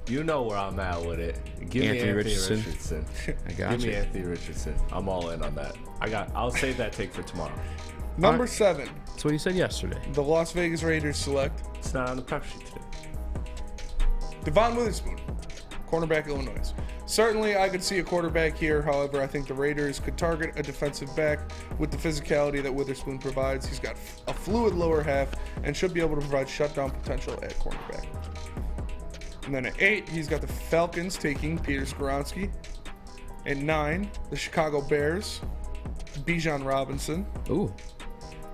You know where I'm at with it. Give me Anthony Richardson. I got Give me Anthony Richardson. I'm all in on that. I'll save that take for tomorrow. Number 7. That's what you said yesterday. The Las Vegas Raiders select. It's not on the prep sheet today. Devon Witherspoon, cornerback, Illinois. Certainly, I could see a quarterback here. However, I think the Raiders could target a defensive back with the physicality that Witherspoon provides. He's got a fluid lower half and should be able to provide shutdown potential at cornerback. And then at 8, he's got the Falcons taking Peter Skoronski. At 9, the Chicago Bears, Bijan Robinson. Ooh.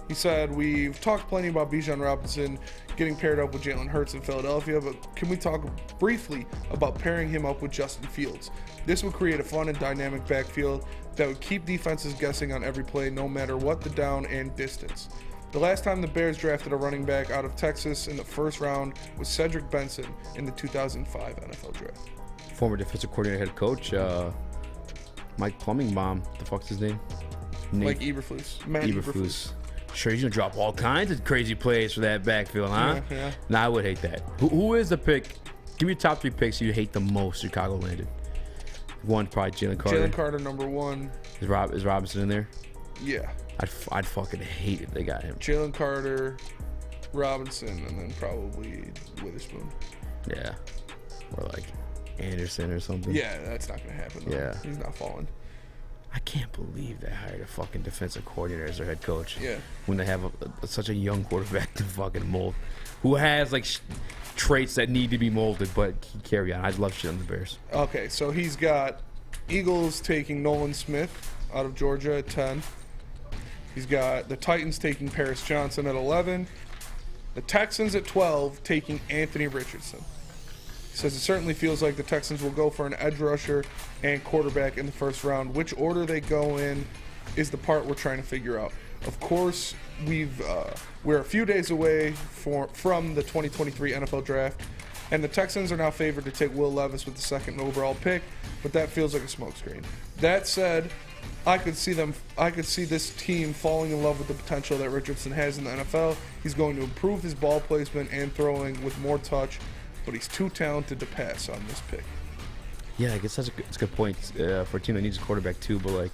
He said, we've talked plenty about Bijan Robinson getting paired up with Jalen Hurts in Philadelphia, but can we talk briefly about pairing him up with Justin Fields? This would create a fun and dynamic backfield that would keep defenses guessing on every play, no matter what the down and distance. The last time the Bears drafted a running back out of Texas in the first round was Cedric Benson in the 2005 NFL draft. Former defensive coordinator, head coach, Mike Plumbing Bomb. The fuck's his name? Mike Eberflus. Matt Eberflus. Sure, he's gonna drop all kinds of crazy plays for that backfield, huh? Yeah. Nah, I would hate that. Who is the pick? Give me your top 3 picks you hate the most Chicago landed. One, probably Jalen Carter. Jalen Carter, number 1. Is Robinson in there? Yeah. I'd fucking hate if they got him. Jalen Carter, Robinson, and then probably Witherspoon. Yeah. Or like Anderson or something. Yeah, that's not gonna happen. Though. Yeah. He's not falling. I can't believe they hired a fucking defensive coordinator as their head coach. Yeah. When they have such a young quarterback to fucking mold, who has like traits that need to be molded, but carry on. I'd love shit on the Bears. Okay, so he's got Eagles taking Nolan Smith out of Georgia at 10. He's got the Titans taking Paris Johnson at 11. The Texans at 12 taking Anthony Richardson. He says it certainly feels like the Texans will go for an edge rusher and quarterback in the first round. Which order they go in is the part we're trying to figure out. Of course, we're a few days away from the 2023 NFL Draft, and the Texans are now favored to take Will Levis with the 2nd overall pick, but that feels like a smokescreen. That said, I could see this team falling in love with the potential that Richardson has in the NFL. He's going to improve his ball placement and throwing with more touch, but he's too talented to pass on this pick. Yeah, I guess that's a good point for a team that needs a quarterback too, but like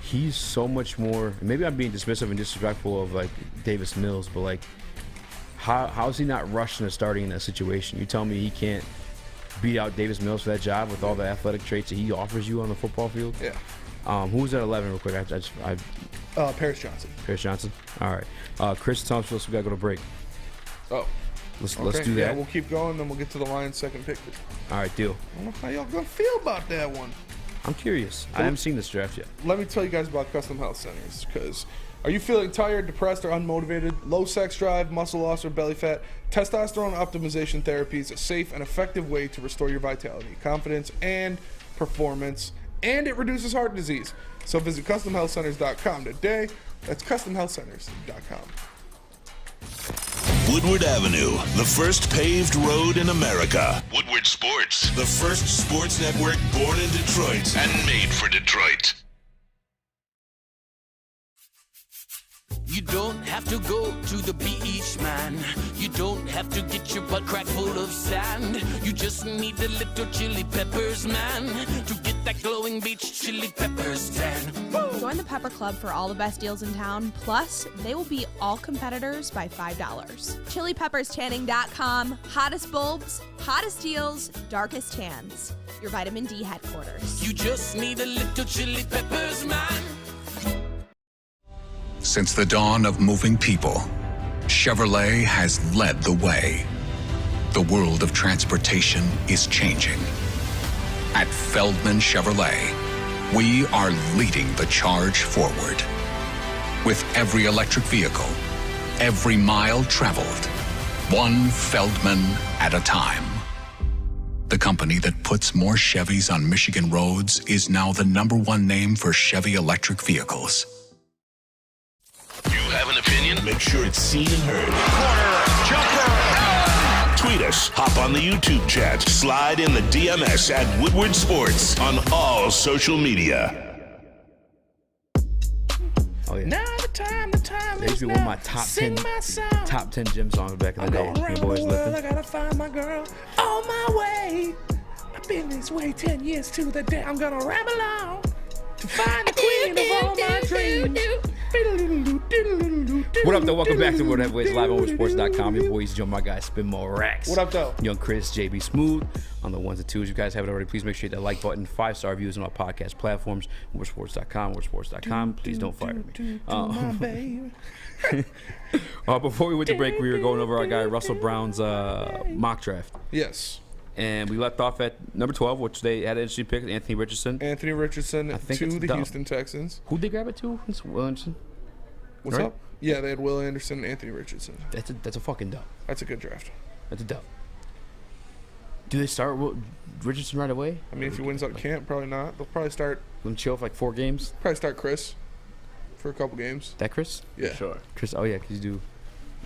he's so much more. Maybe I'm being dismissive and disrespectful of like Davis Mills, but like how is he not rushed into starting in that situation? You tell me he can't beat out Davis Mills for that job with all the athletic traits that he offers you on the football field? Yeah. Who's at 11 real quick? Paris Johnson. Paris Johnson? All right. Chris Thompson, we got to go to break. Oh. Let's do that. Yeah, we'll keep going, then we'll get to the Lions' 2nd pick. All right, deal. I don't know how y'all gonna feel about that one. I'm curious. I haven't seen this draft yet. Let me tell you guys about Custom Health Centers, because are you feeling tired, depressed, or unmotivated? Low sex drive, muscle loss, or belly fat? Testosterone optimization therapy is a safe and effective way to restore your vitality, confidence, and performance, and it reduces heart disease. So visit CustomHealthCenters.com today. That's CustomHealthCenters.com. Woodward Avenue, the first paved road in America. Woodward Sports, the first sports network born in Detroit and made for Detroit. You don't have to go to the beach, man. You don't have to get your butt crack full of sand. You just need a little chili peppers, man, to get that glowing beach chili peppers tan. Woo! Join the Pepper Club for all the best deals in town. Plus, they will beat all competitors by $5. ChiliPeppersTanning.com. Hottest bulbs, hottest deals, darkest tans. Your vitamin D headquarters. You just need a little chili peppers, man. Since the dawn of moving people, Chevrolet has led the way. The world of transportation is changing. At Feldman Chevrolet, we are leading the charge forward. With every electric vehicle, every mile traveled, one Feldman at a time. The company that puts more Chevys on Michigan roads is now the #1 name for Chevy electric vehicles. You have an opinion? Make sure it's seen and heard. Corner, jumper, tweet us, hop on the YouTube chat, slide in the DMS at Woodward Sports on all social media. Oh yeah. Now the time They used to be one of my top 10 gym songs back in the day. Around The the boys world, lifting. I gotta find my girl on my way. I've been this way 10 years to the day I'm gonna ramble on to find the queen of all my dreams. What up, though? Welcome back to World Heavyweights live on WoodSports.com. Your boys, Joe, my guy, Spin More Racks. What up, though? Young Chris, JB Smooth on the ones and twos. You guys haven't already, please make sure you hit that like button. 5-star reviews on our podcast platforms. WoodSports.com, WoodSports.com. Please don't fire me. Before we went to break, we were going over our guy Russell Brown's mock draft. Yes. And we left off at number 12, which they had an interesting pick, Anthony Richardson. Anthony Richardson I think to it's the dumb. Houston Texans. Who'd they grab it to? It's Will Anderson. What's Right? up? Yeah, they had Will Anderson and Anthony Richardson. That's a fucking dub. That's a good draft. That's a dub. Do they start Richardson right away? I mean, if he wins out camp, probably not. They'll probably start. Let him chill for like 4 games. Probably start Chris for a couple games. That Chris? Yeah. Sure. Chris, oh yeah, because you do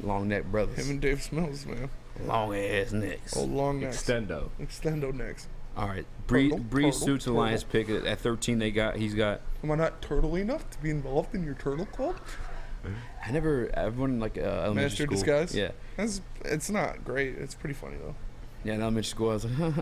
long neck brothers. Him and Dave Mills, man. Long ass necks. Oh, long necks. Extendo necks. All right. Turtle, Breeze turtle, suits the turtle. Lions pick at 13. He's got. Am I not turtle enough to be involved in your turtle club? Everyone like elementary Master school. Disguise? Yeah. It's not great. It's pretty funny, though. Yeah, in elementary school, I was like,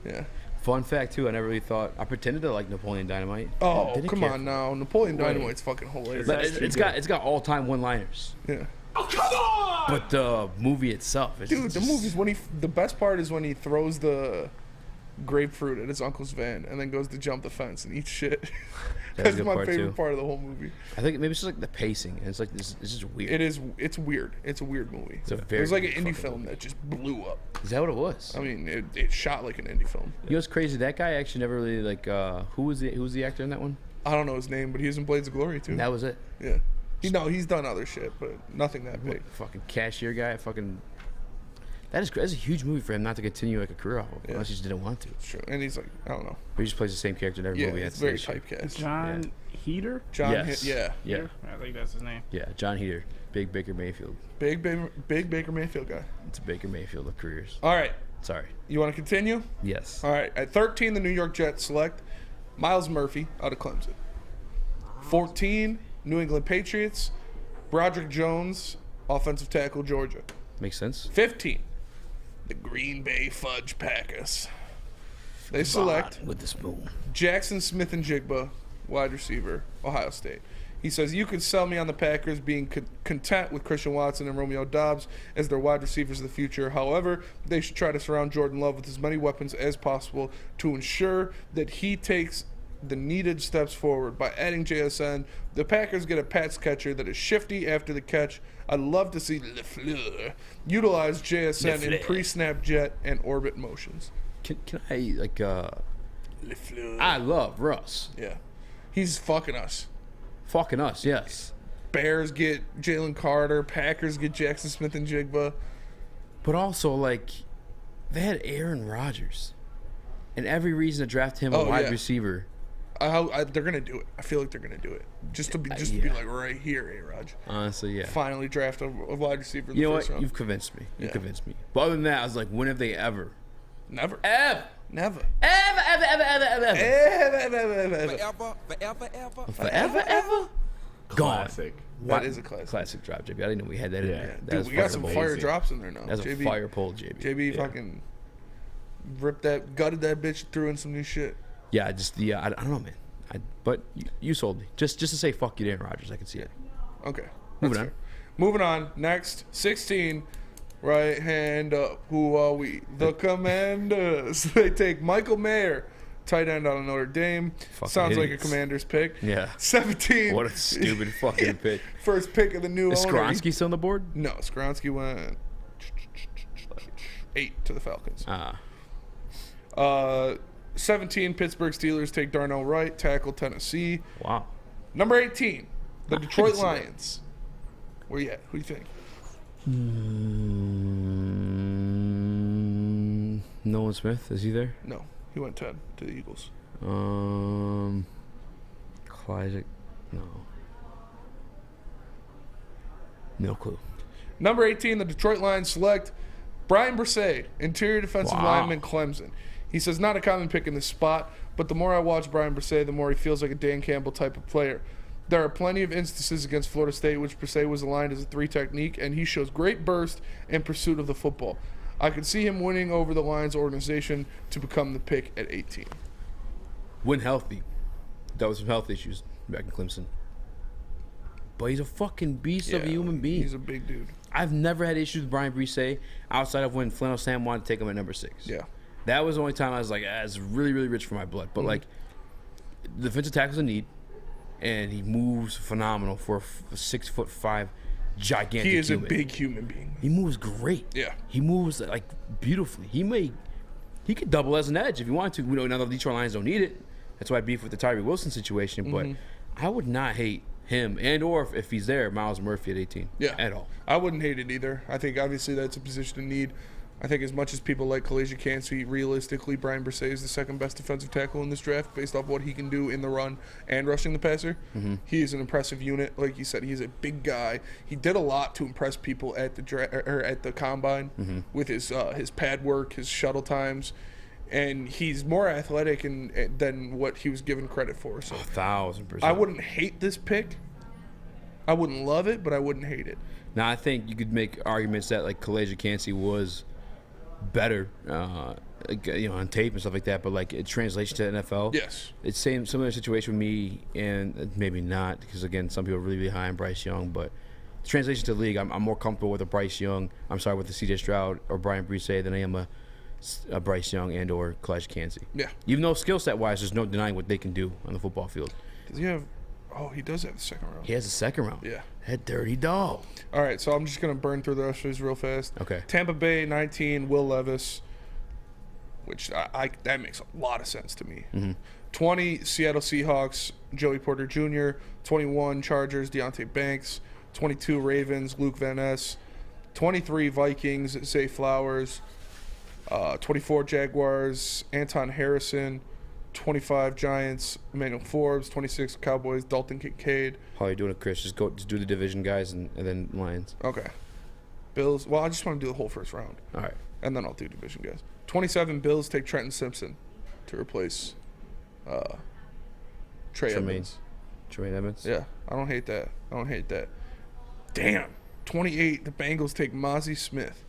yeah. Fun fact, too, I never really thought. I pretended to like Napoleon Dynamite. Oh, Didn't come care. on now. Napoleon Dynamite's fucking hilarious. But it's got all-time one-liners. Yeah. But the movie itself, is Dude, the movie's when the best part is when he throws the grapefruit at his uncle's van and then goes to jump the fence and eat shit. That's a good my part, favorite too. part of the whole movie. I think maybe it's just like the pacing. And it's like this. It's just weird. It is. It's weird. It's a weird movie. It was like an indie film that just blew up. Is that what it was? I mean, it shot like an indie film. You know what's crazy? That guy actually never really like. Who was the actor in that one? I don't know his name, but he was in Blades of Glory too. That was it. Yeah. He's done other shit, but nothing that big. Fucking cashier guy. That's a huge movie for him not to continue like a career off of, unless he just didn't want to. It's true. And he's like, I don't know. But he just plays the same character in every movie. It's That's very the issue. typecast. John Heater? Yeah. I think that's his name. Yeah, John Heater. Big Baker Mayfield. Big Baker Mayfield guy. It's a Baker Mayfield of careers. All right. Sorry. You want to continue? Yes. All right. At 13, the New York Jets select Miles Murphy out of Clemson. 14, New England Patriots, Broderick Jones, offensive tackle, Georgia. Makes sense. 15, the Green Bay Fudge Packers. They select with the spoon. Jackson Smith and Jigba, wide receiver, Ohio State. He says, you could sell me on the Packers being content with Christian Watson and Romeo Doubs as their wide receivers of the future. However, they should try to surround Jordan Love with as many weapons as possible to ensure that he takes the needed steps forward. By adding JSN, the Packers get a pass catcher that is shifty after the catch. I'd love to see LeFleur utilize JSN in pre-snap jet and orbit motions. Can I, like, LeFleur. I love Russ. Yeah. He's fucking us. Fucking us, yes. Bears get Jalen Carter. Packers get Jackson Smith and Jigba. But also, like, they had Aaron Rodgers. And every reason to draft him a wide receiver. They're going to do it. I feel like they're going to do it. Just to be like right here, A-Raj. Honestly, yeah. Finally draft a wide receiver in you the know first what? round. You've convinced me. You've convinced me. But other than that, I was like, when have they ever? Never. Ever. Never. Ever. Classic. That is a classic. Classic drop, JB. I didn't know we had that in there. Dude, we got some fire drops in there now. That's a fire pole, JB. JB fucking gutted that bitch, threw in some new shit. Yeah, I don't know, man. But you sold me. Just to say fuck you to Aaron Rodgers, I can see it. Okay. Moving on. Next, 16, right hand up. Who are we? The Commanders. They take Michael Mayer, tight end out of Notre Dame. Sounds like a Commander's pick. Yeah. 17. What a stupid fucking pick. First pick of the new Is owner. Skoronski still on the board? No, Skoronski went 8 to the Falcons. 17, Pittsburgh Steelers take Darnell Wright, tackle, Tennessee. Wow. Number 18, the Detroit Lions. Where you at? Who do you think? Nolan Smith, is he there? No, he went 10 to the Eagles. Classic. No clue. Number 18, the Detroit Lions select Brian Bresee, interior defensive lineman, Clemson. He says, not a common pick in this spot, but the more I watch Brian Bresee, the more he feels like a Dan Campbell type of player. There are plenty of instances against Florida State which Bresee was aligned as a 3 technique, and he shows great burst and pursuit of the football. I could see him winning over the Lions organization to become the pick at 18. When healthy. That was some health issues back in Clemson. But he's a fucking beast of a human being. He's a big dude. I've never had issues with Brian Bresee outside of when Flannel Sam wanted to take him at number 6. Yeah. That was the only time I was like, it's really, really rich for my blood. But, like, the defensive tackle's a need, and he moves phenomenal for a 6'5" gigantic He is human. a big human being. He moves great. Yeah. He moves, like, beautifully. He could double as an edge if he wanted to. We know none of the Detroit Lions don't need it. That's why I beef with the Tyree Wilson situation. But I would not hate him, and or if he's there, Miles Murphy at 18. Yeah. At all. I wouldn't hate it either. I think, obviously, that's a position of need. I think as much as people like Kalaji Cansey, realistically, Brian Brisset is the second best defensive tackle in this draft based off what he can do in the run and rushing the passer. He is an impressive unit. Like you said, he's a big guy. He did a lot to impress people at the combine with his pad work, his shuttle times, and he's more athletic than what he was given credit for. So 1,000%. I wouldn't hate this pick. I wouldn't love it, but I wouldn't hate it. Now I think you could make arguments that like Kalaji Cansey was better, on tape and stuff like that, but like a translation to the NFL. Yes, it's similar situation with me, and maybe not because again, some people are really high on Bryce Young, but translation to the league, I'm more comfortable with a Bryce Young. I'm sorry, with the C.J. Stroud or Brian Brisset than I am a Bryce Young and or Kalaji Cansey. Yeah, even though skill set wise, there's no denying what they can do on the football field. Does he have? Oh, he does have the second round. He has a second round. Yeah. That dirty dog. All right, so I'm just going to burn through the rest of these real fast. Okay. Tampa Bay, 19, Will Levis, which that makes a lot of sense to me. 20, Seattle Seahawks, Joey Porter Jr. 21, Chargers, Deonte Banks. 22, Ravens, Luke Van Ness. 23, Vikings, Zay Flowers. 24, Jaguars, Anton Harrison. 25 Giants, Emmanuel Forbes. 26 Cowboys, Dalton Kincaid. How are you doing it, Chris? Just do the division guys and then Lions. Okay. Bills. Well, I just want to do the whole first round. All right. And then I'll do division guys. 27 Bills take Trenton Simpson to replace Trey Evans. Tremaine Evans? Yeah. I don't hate that. Damn. 28 the Bengals take Mozzie Smith.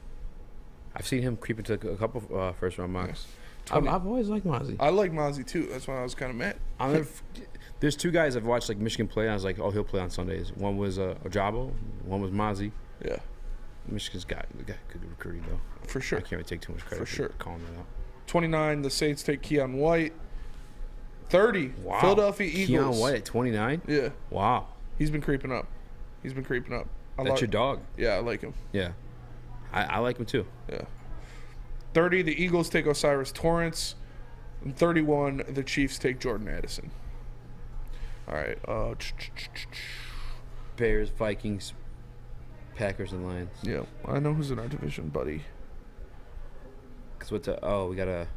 I've seen him creep into a couple first round mocks. I've always liked Mozzie. I like Mozzie too. That's why I was kind of mad. There's two guys I've watched like Michigan play, and I was like, oh, he'll play on Sundays. One was Ojabo, one was Mozzie. Yeah. Michigan's got good recruiting though. For sure. I can't really take too much credit for calling that out. 29 the Saints take Keon White. 30 Philadelphia Eagles. Keon White at 29? Yeah. Wow. He's been creeping up. That's your dog. Yeah, I like him. Yeah. I like him too. Yeah. 30 the Eagles take Osiris Torrance. And 31 the Chiefs take Jordan Addison. All right. Bears, Vikings, Packers, and Lions. Yeah, I know who's in our division, buddy. Cause we got a.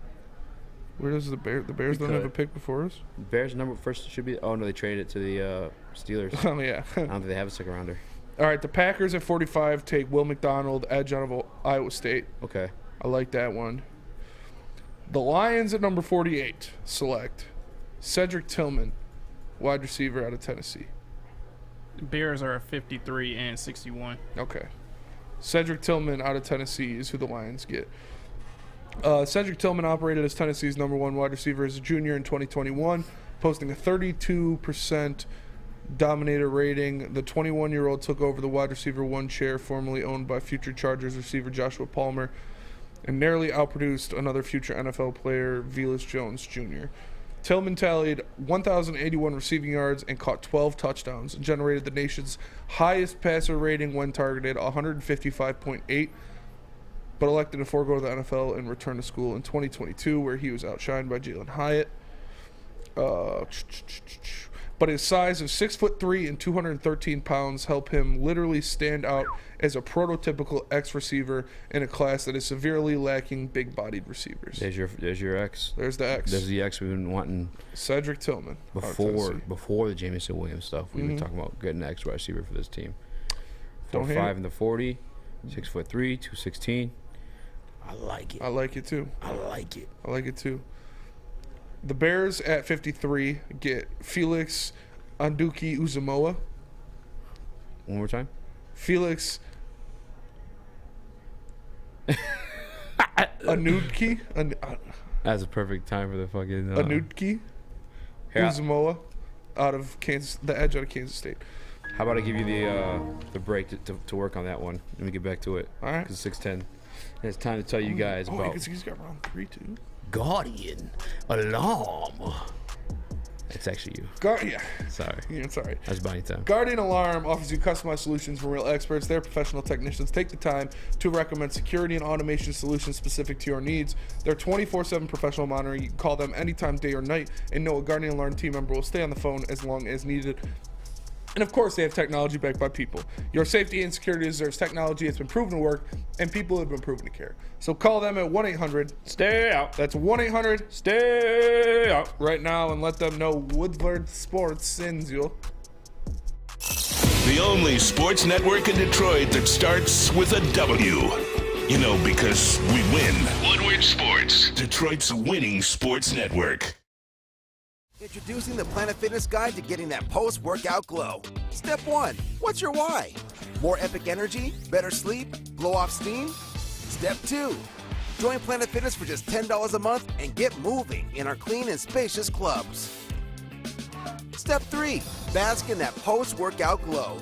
Where does the Bears don't have a pick before us? Bears number first should be. Oh no, they traded it to the Steelers. Oh yeah. I don't think they have a second rounder. All right, the Packers at 45 take Will McDonald, edge out of Iowa State. Okay. I like that one. The Lions at number 48 select Cedric Tillman, wide receiver out of Tennessee. Bears are 53 and 61. Okay. Cedric Tillman out of Tennessee is who the Lions get. Cedric Tillman operated as Tennessee's number one wide receiver as a junior in 2021, posting a 32% dominator rating. The 21-year-old took over the wide receiver one chair formerly owned by future Chargers receiver Joshua Palmer and narrowly outproduced another future NFL player, Velus Jones Jr. Tillman tallied 1,081 receiving yards and caught 12 touchdowns and generated the nation's highest passer rating when targeted, 155.8, but elected to forego the NFL and return to school in 2022, where he was outshined by Jalen Hyatt. But his size of 6'3" and 213 pounds help him literally stand out as a prototypical X receiver in a class that is severely lacking big-bodied receivers. There's your X. There's the X. There's the X we've been wanting. Cedric Tillman. Before the Jamison Williams stuff, we've been talking about getting an X wide receiver for this team. 4'5" in the 40, 6'3", 216. I like it. I like it too. I like it too. The Bears at 53 get Felix Anduki Uzamoa. One more time. Felix Anudki. That's a perfect time for the fucking Anudki Uzamoa out of Kansas, the edge out of Kansas State. How about I give you the break to work on that one? Let me get back to it. All right. Because it's 6:10. And it's time to tell you guys about. He's got round 3 too. Guardian Alarm. It's actually you. Yeah. Sorry. Yeah, it's all right. I was buying time. Guardian Alarm offers you customized solutions from real experts. Their professional technicians take the time to recommend security and automation solutions specific to your needs. They're 24/7 professional monitoring. You can call them anytime, day or night, and know a Guardian Alarm team member will stay on the phone as long as needed. And of course, they have technology backed by people. Your safety and security deserves technology. It's been proven to work, and people have been proven to care. So call them at 1-800-STAY-OUT. That's 1-800-STAY-OUT right now, and let them know Woodward Sports sends you. The only sports network in Detroit that starts with a W. You know, because we win. Woodward Sports, Detroit's winning sports network. Introducing the Planet Fitness Guide to getting that post-workout glow. Step 1. What's your why? More epic energy? Better sleep? Blow off steam? Step 2. Join Planet Fitness for just $10 a month and get moving in our clean and spacious clubs. Step 3. Bask in that post-workout glow.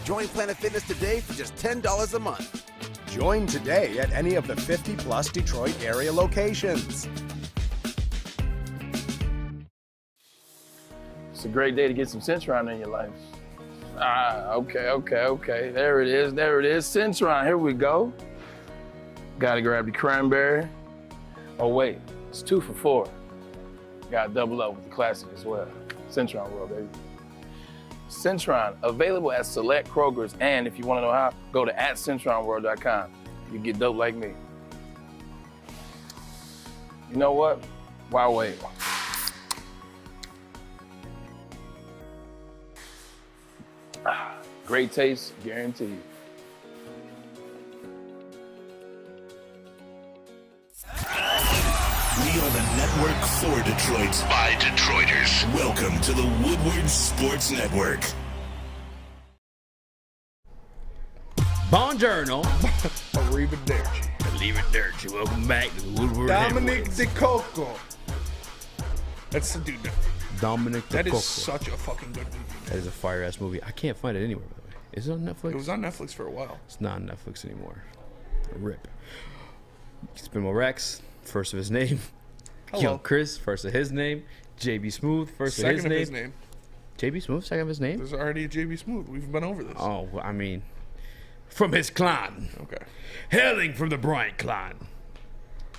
Join Planet Fitness today for just $10 a month. Join today at any of the 50-plus Detroit area locations. It's a great day to get some Centron in your life. Okay. There it is. Centron, here we go. Gotta grab the cranberry. Oh wait, it's 2 for $4. Gotta double up with the classic as well. Centron World, baby. Centron, available at select Krogers, and if you wanna know how, go to @CentronWorld.com. You get dope like me. You know what? Why wait? Great taste, guaranteed. We are the network for Detroit by Detroiters. Welcome to the Woodward Sports Network. Buongiorno. Arrivederci. Welcome back to the Woodward Dominic Heavyweights. DeCoco. That's the dude. Dominic That DeCoco. is such a fucking good movie. That is a fire-ass movie. I can't find it anywhere, by the way. Is it on Netflix? It was on Netflix for a while. It's not on Netflix anymore. Rip. Spin Rex, first of his name. Hello. Yo, Chris, first of his name. JB Smooth, first Second of of his his name. name. JB Smooth, second of his name? There's already a JB Smooth. We've been over this. Oh, well, I mean, from his clan. Okay. Hailing from the Bryant clan.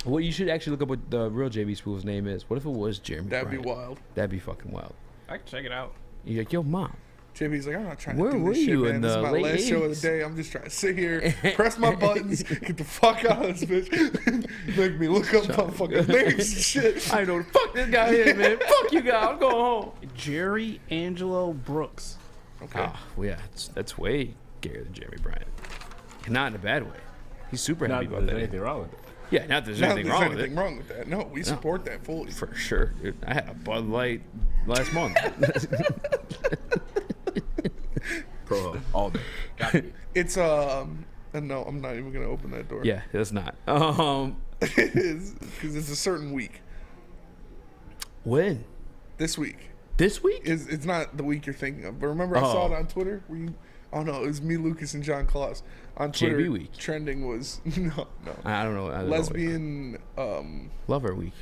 Well, you should actually look up what the real JB Smooth's name is. What if it was Jeremy That'd Bryant? be wild. That'd be fucking wild. I can check it out. You're like, yo, mom. JB's like, I'm not trying Where to do were this shit, you man. in This is the my late last show of 80s? the day. I'm just trying to sit here, press my buttons, get the fuck out of this bitch. Make me look up motherfucking names and shit. I know the fuck this guy is, man. Fuck you guys. I'm going home. Jerry Angelo Brooks. Okay. Oh, well, yeah, that's way gayer than Jeremy Bryant. Not in a bad way. He's super happy about that. There's anything wrong with it. Yeah, not that there's Not anything there's wrong anything with it. wrong with that. No, we support that fully. For sure. Dude, I had a Bud Light last month. Pro all day. It's no, I'm not even gonna open that door. Yeah, that's not. It is because it's a certain week. When? This week. This week? It's not the week you're thinking of. But remember, I saw it on Twitter. Where you? Oh no, it was me, Lucas, and John Claus on Twitter. JB week. Trending was no. I don't know. Lesbian. Lover week.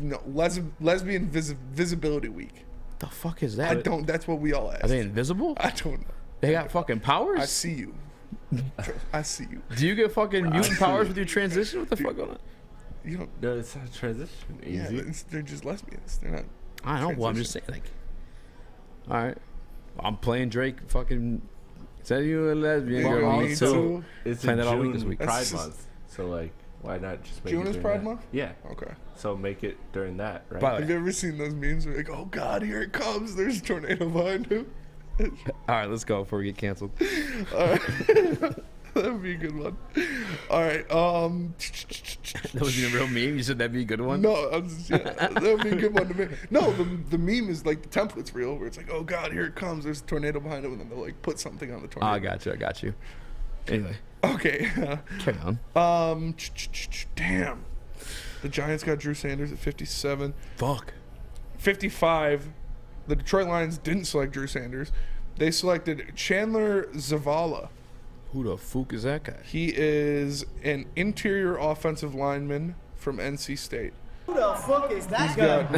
No, lesbian visibility week. The fuck is that? I don't. That's what we all asked. Are they invisible? I don't know. They got fucking powers? I see you. I see you. Do you get fucking mutant powers with your transition? What the fuck going on? You don't. No, it's not a transition. Yeah, Easy. they're just lesbians. They're not. I don't know. Well, I'm just saying, like, all right, I'm playing Drake. Fucking, said you a lesbian Yeah, girl. me So too. It's playing in that all week June this week. Pride That's just- Month. So like, why not just make June it is during Pride that? Month? Yeah. Okay. So make it during that, right? By the Have you ever seen those memes where like, oh God, here it comes. There's a tornado behind him. All right, let's go before we get canceled. All right. That would be a good one. All right. That wasn't a real meme. You said that'd be a good one. No, that would be a good one to make. No, the meme is like the template's real, where it's like, oh God, here it comes. There's a tornado behind him, and then they'll like put something on the Oh, tornado. I got you. Anyway, Okay. carry on. Damn. The Giants got Drew Sanders at 57. Fuck. 55. The Detroit Lions didn't select Drew Sanders. They selected Chandler Zavala. Who the fuck is that guy? He is an interior offensive lineman from NC State. Who the fuck is that He's guy? got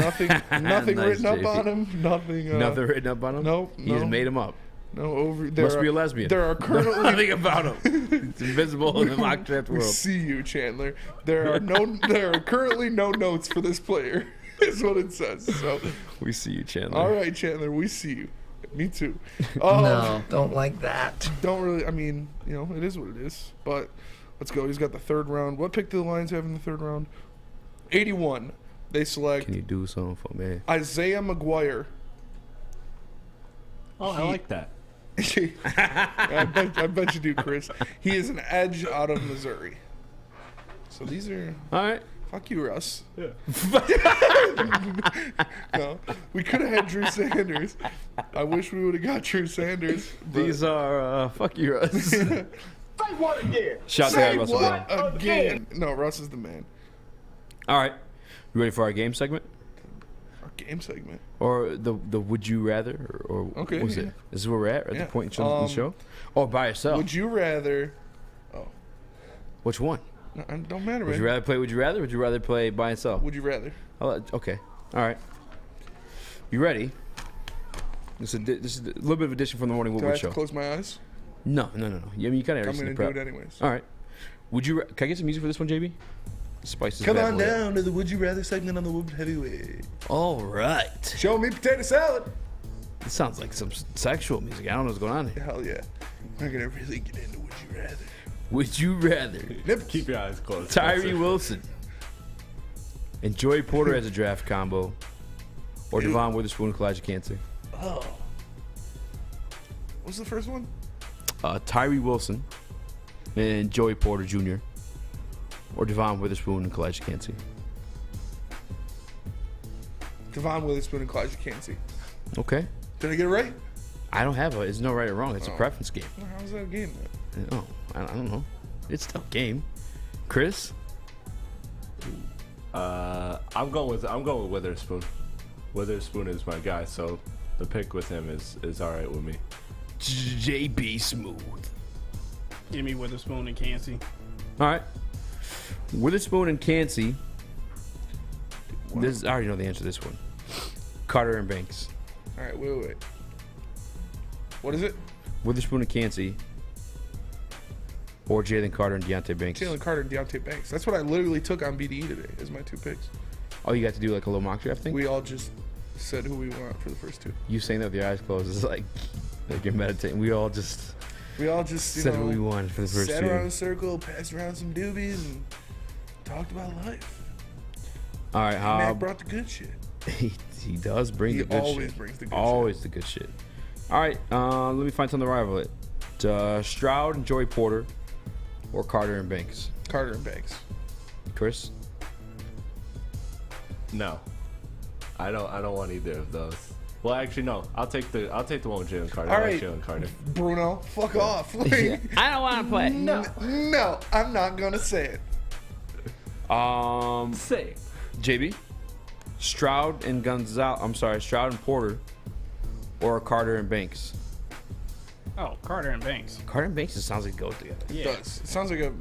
nothing Nice, written up JP. on him. Nothing. Nothing written up on him? Nope. You just made him up. No, Must be a lesbian. There are currently Nothing about him. It's invisible in the mock draft We world. see you, Chandler. There are currently no notes for this player. Is what it says. So We see you, Chandler. all right, Chandler, we see you. Me too. No, don't like that. Don't really. I mean, it is what it is. But let's go. He's got the third round. What pick do the Lions have in the third round? 81. They select. Can you do something for me? Isaiah McGuire. Oh, I like that. I bet you do, Chris. He is an edge out of Missouri. So these are all right. Fuck you, Russ. Yeah. No, we could have had Drew Sanders. I wish we would have got Drew Sanders. These are fuck you, Russ. Say what again? Shout Say out to Russ what again? No, Russ is the man. All right, you ready for our game segment? Our game segment. Or the would you rather or Okay, what was yeah. it? This is where we're at the point in the show. Or by yourself? Would you rather? Which one? No, it don't matter. Would man. you rather play Would you rather? Or would you rather play by yourself? Would you rather? Okay. All right. You ready? This is a little bit of addition from the morning Do I Woodward have show. to close my eyes? No. I mean, you kind of. I'm gonna do it anyways. All right. Can I get some music for this one, JB? Spice this Come bad on boy up. down to the Would You Rather segment on the Woodward Heavyweight. All right. Show me potato salad. This sounds like some sexual music. I don't know what's going on here. Hell yeah. We're gonna really get into Would You Rather. Would you rather Keep your eyes closed. Tyree Wilson and Joey Porter as a draft combo, or Devon Witherspoon and Elijah Cancer? Oh. What's the first one? Tyree Wilson and Joey Porter Jr. or Devon Witherspoon and Elijah Cancer? Devon Witherspoon and Elijah Cancer. Okay. Did I get it right? I don't have it's no right or wrong. It's a preference game. Well, how's that a game then? Oh, I don't know. It's still a game. Chris? I'm going with Witherspoon. Witherspoon is my guy, so the pick with him is all right with me. JB Smooth. Give me Witherspoon and Cansey. All right. Witherspoon and Cansey. I already know the answer to this one. Carter and Banks. All right, wait. What is it? Witherspoon and Cansey. Or Jalen Carter and Deontay Banks. Jalen Carter and Deontay Banks. That's what I literally took on BDE today as my two picks. Oh, you got to do like a little mock draft thing? We all just said who we want for the first two. You saying that with your eyes closed is like you're meditating. We all just said what we wanted for the first sat two. around in a circle, passed around some doobies, and talked about life. All right, Mac brought the good shit. He does bring the good shit. He always brings the good always shit. the good shit. All right, let me find something to rival it. Stroud and Joey Porter, or Carter and Banks. Carter and Banks. Chris? No, I don't want either of those. Well, actually, no. I'll take the one with Jalen Carter. All I right, like Jalen Carter. Bruno, fuck off. Like, I don't want to play. No, I'm not gonna say it. Say JB? Stroud and Stroud and Porter, or Carter and Banks. Oh, Carter and Banks. Carter and Banks, it sounds like go together. It does. It sounds like a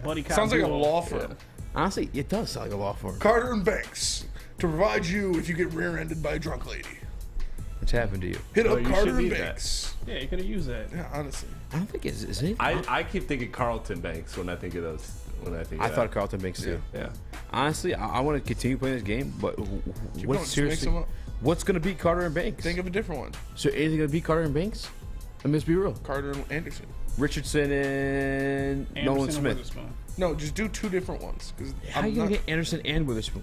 Buddy cop sounds like a duo. law firm. Yeah. Honestly, it does sound like a law firm. Carter and Banks to provide you if you get rear-ended by a drunk lady. What's happened to you? Hit Oh, up you Carter should and need Banks. Yeah, you could have used that. Yeah, honestly. I don't think it's anything. I keep thinking Carlton Banks when I think of those. I thought Carlton Banks too. Yeah. Honestly, I want to continue playing this game, but Keep going, what's just make seriously? some up. What's gonna beat Carter and Banks? Think of a different one. So anything gonna beat Carter and Banks? I mean, let's be real. Carter and Anderson. Richardson and Anderson Nolan and Smith. Witherspoon. No, just do two different ones. Cause How you gonna get Anderson and Witherspoon?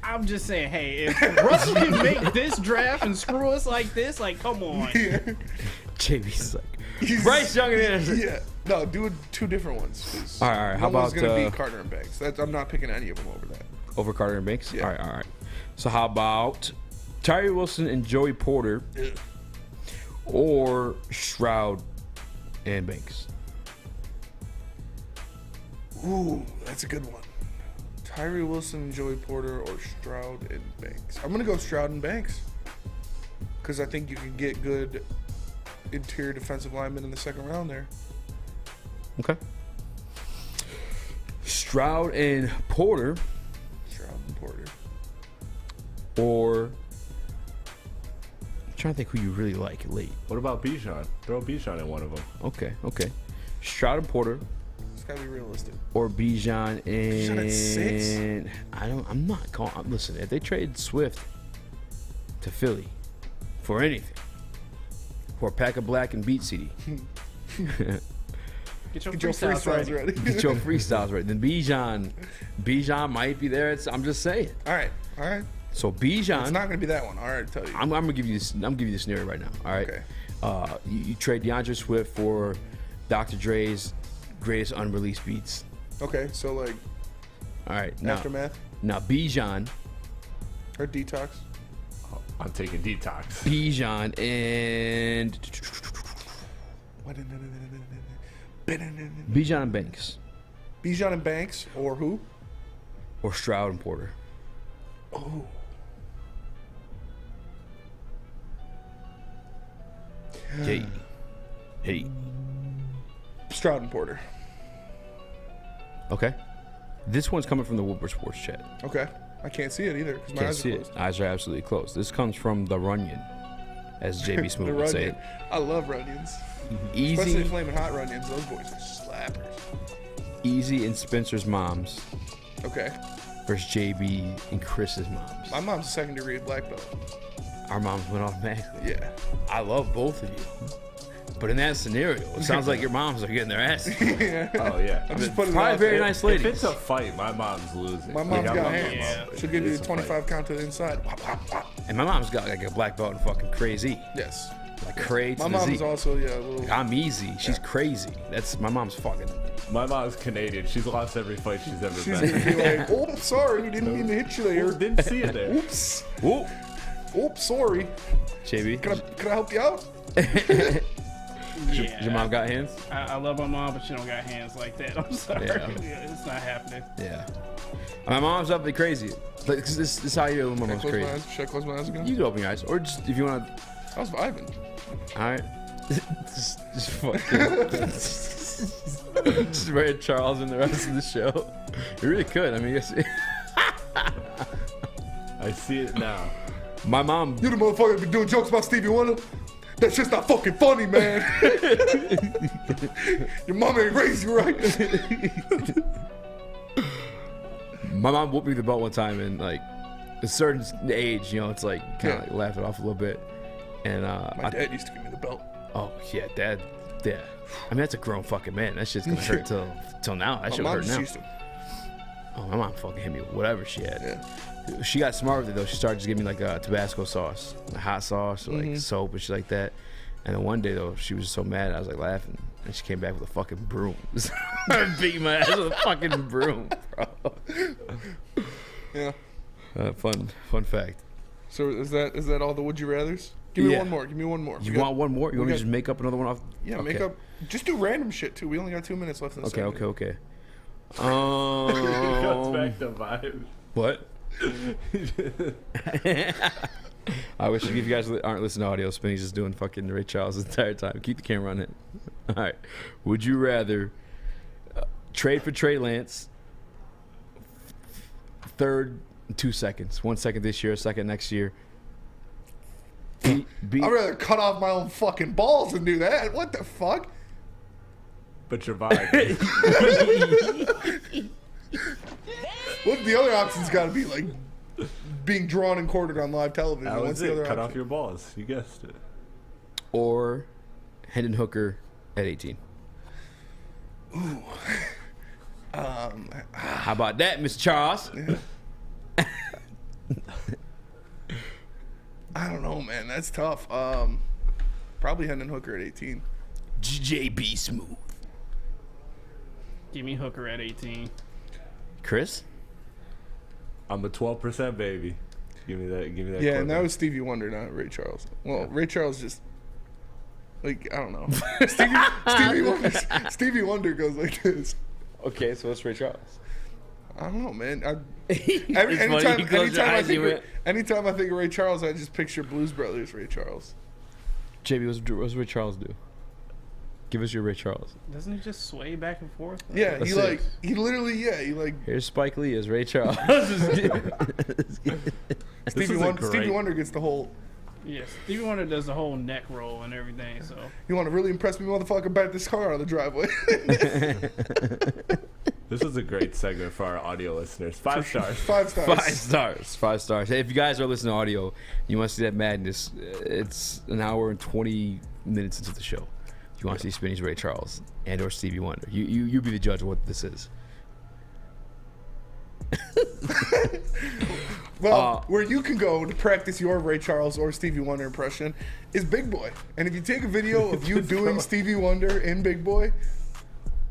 I'm just saying, hey, if Russell can make this draft and screw us like this, like, come on. JB's like Bryce Young and Anderson. Yeah. No, do two different ones. 'Cause All right. How no one's about gonna beat Carter and Banks? I'm not picking any of them over that. over Carter and Banks? Yeah. All right. So how about Tyree Wilson and Joey Porter, or Stroud and Banks? Ooh, that's a good one. Tyree Wilson and Joey Porter, or Stroud and Banks. I'm gonna go Stroud and Banks because I think you can get good interior defensive linemen in the second round there. Okay. Stroud and Porter, Stroud and Porter. or I'm trying to think who you really like late. What about Bijan? Throw Bijan in one of them. Okay. Stroud and Porter, It's gotta be realistic. or Bijan Bijan at 6? and I'm not calling. Listen, if they trade Swift to Philly for anything, or a pack of black and beat CD? Get your Get your freestyles ready. Get your freestyles right. Then Bijan might be there. I'm just saying. All right. So Bijan. It's not gonna be that one. All right, I'll tell you. I'm gonna give you this. I'm gonna give you the scenario right now. All right. Okay. You trade DeAndre Swift for Dr. Dre's greatest unreleased beats. Okay, so like. All right. Now, Aftermath. Now Bijan. Or Detox. Oh, I'm taking Detox. Bijan and Bijan and Banks. Bijan and Banks, or who? Or Stroud and Porter. Oh. Hey. Stroud and Porter. Okay. This one's coming from the Woodward Sports Chat. Okay. I can't see it either because my Can't eyes see are it. closed. Eyes are absolutely closed. This comes from the Runyon, as JB Smooth The would say Runyon. it. I love Runyons. Eazy. Especially Flaming Hot Runyons. Those boys are slappers. Eazy and Spencer's moms Okay. versus JB and Chris's moms. My mom's a second-degree black belt. Our moms went automatically. Yeah. I love both of you. But in that scenario, it sounds like your moms are getting their ass. Yeah. Oh yeah. I'm just putting it Probably out very there. nice ladies. If it's a fight, my mom's losing. My mom's Like, I got love my hands. mom, but She'll give you it's the a fight. 25 count to the inside. Wop, wop, wop. And my mom's got like a black belt and fucking crazy. Yes. Like crazy. My mom's also, yeah, a little. I'm easy. She's crazy. That's my mom's fucking. My mom's Canadian. She's lost every fight she's ever She's been gonna be in. like, oh, sorry, didn't mean to hit you there. Didn't see it there. Oops. Whoop. Oops, sorry. JB. Can I help you out? Yeah, Your mom got hands? I love my mom, but she don't got hands like that. I'm sorry. Yeah. It's not happening. Yeah. My mom's up like crazy. Like, this is how you know my mom's Should I crazy. close my eyes again? You can open your eyes. Or just, if you want to. I was vibing. Alright. just fucking. just Ray Charles in the rest of the show. You really could. I mean, I see it now. My mom. You the motherfucker that be doing jokes about Stevie Wonder? That shit's not fucking funny, man. Your mom ain't raised you right. My mom whooped me the belt one time, and like a certain age, you know, it's like kind of like laugh it off a little bit. And My dad used to give me the belt. Oh yeah, dad. Yeah. I mean, that's a grown fucking man. That shit's gonna hurt till now. That shit My mom hurt just now. used to. Oh, my mom fucking hit me with whatever she had. Yeah. She got smart with it though. She started just giving me like Tabasco sauce, like hot sauce, or like soap and shit like that. And then one day though, she was just so mad. I was like laughing, and she came back with a fucking broom. Beat my ass with a fucking broom, bro. Yeah. Fun fact. So is that all the would you rather's? Give me Yeah. one more. Give me one more. You want one more? You want me to just make up another one off? Yeah, Okay. make up. Just do random shit too. We only got 2 minutes left in the segment. Okay. Goes back to vibe. What? I wish if you guys aren't listening to audio, Spinny's just doing fucking Ray Charles the entire time. Keep the camera on it. All right. Would you rather trade for Trey Lance, third in 2 seconds, 1 second this year, a second next year? I'd rather cut off my own fucking balls than do that. What the fuck? But your vibe. What the other option's got to be like being drawn and quartered on live television. That What's was the it. other Cut option? off your balls. You guessed it. Or Hendon Hooker at 18? Ooh. How about that, Mr. Charles? I don't know, man. That's tough. Probably Hendon Hooker at 18. JB Smooth. Give me Hooker at 18. Chris? I'm a 12% baby. Give me that. Yeah, clip. and that was Stevie Wonder, not Ray Charles. Well, Ray Charles just like I don't know. Stevie Wonder goes like this. Okay, so what's Ray Charles? I don't know, man. It's Anytime funny, you close your eyes, anytime I think of Ray Charles, I just picture Blues Brothers Ray Charles. JB, what's Ray Charles do? Give us your Ray Charles. Doesn't he just sway back and forth? Yeah, That's he it. literally. Here's Spike Lee as Ray Charles. Stevie Wonder gets the whole. Yes, Stevie Wonder does the whole neck roll and everything. So You want to really impress me, motherfucker? Back this car out of the driveway. This was a great segment for our audio listeners. 5 stars. 5 stars. 5 stars. 5 stars. Hey, if you guys are listening to audio, you want to see that madness. It's an hour and 20 minutes into the show. If you want to see Spinny's Ray Charles and or Stevie Wonder, you be the judge of what this is. Well, where you can go to practice your Ray Charles or Stevie Wonder impression is Big Boy. And if you take a video of you doing Stevie Wonder in Big Boy,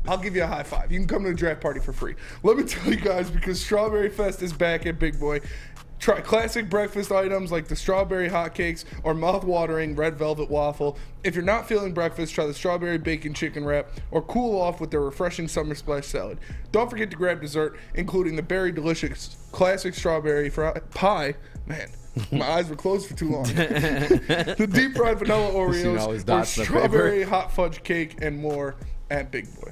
I'll give you a high five. You can come to the draft party for free. Let me tell you guys, because Strawberry Fest is back at Big Boy. Try classic breakfast items like the strawberry hotcakes or mouth-watering red velvet waffle. If you're not feeling breakfast, try the strawberry bacon chicken wrap or cool off with their refreshing summer splash salad. Don't forget to grab dessert, including the very delicious classic strawberry pie. Man, my eyes were closed for too long. The deep fried vanilla Oreos or strawberry hot fudge cake and more at Big Boy.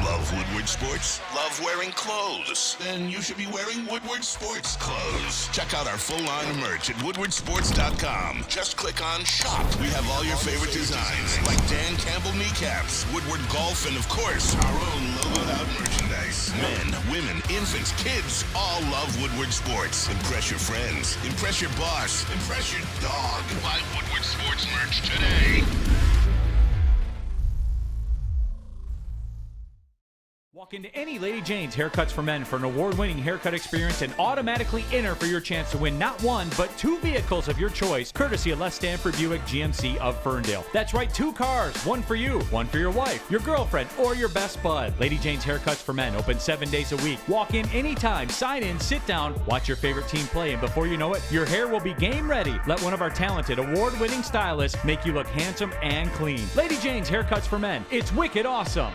Love Woodward Sports? Love wearing clothes? Then you should be wearing Woodward Sports clothes. Check out our full line of merch at woodwardsports.com. Just click on shop. We have all your favorite designs, like Dan Campbell kneecaps, Woodward golf, and of course, our own logoed out merchandise. Men, women, infants, kids all love Woodward Sports. Impress your friends. Impress your boss. Impress your dog. Buy Woodward Sports merch today. Walk into any Lady Jane's Haircuts for Men for an award-winning haircut experience and automatically enter for your chance to win not one, but 2 vehicles of your choice, courtesy of Les Stanford Buick GMC of Ferndale. That's right, 2 cars, one for you, one for your wife, your girlfriend, or your best bud. Lady Jane's Haircuts for Men, open 7 days a week. Walk in anytime, sign in, sit down, watch your favorite team play, and before you know it, your hair will be game ready. Let one of our talented, award-winning stylists make you look handsome and clean. Lady Jane's Haircuts for Men. It's wicked awesome.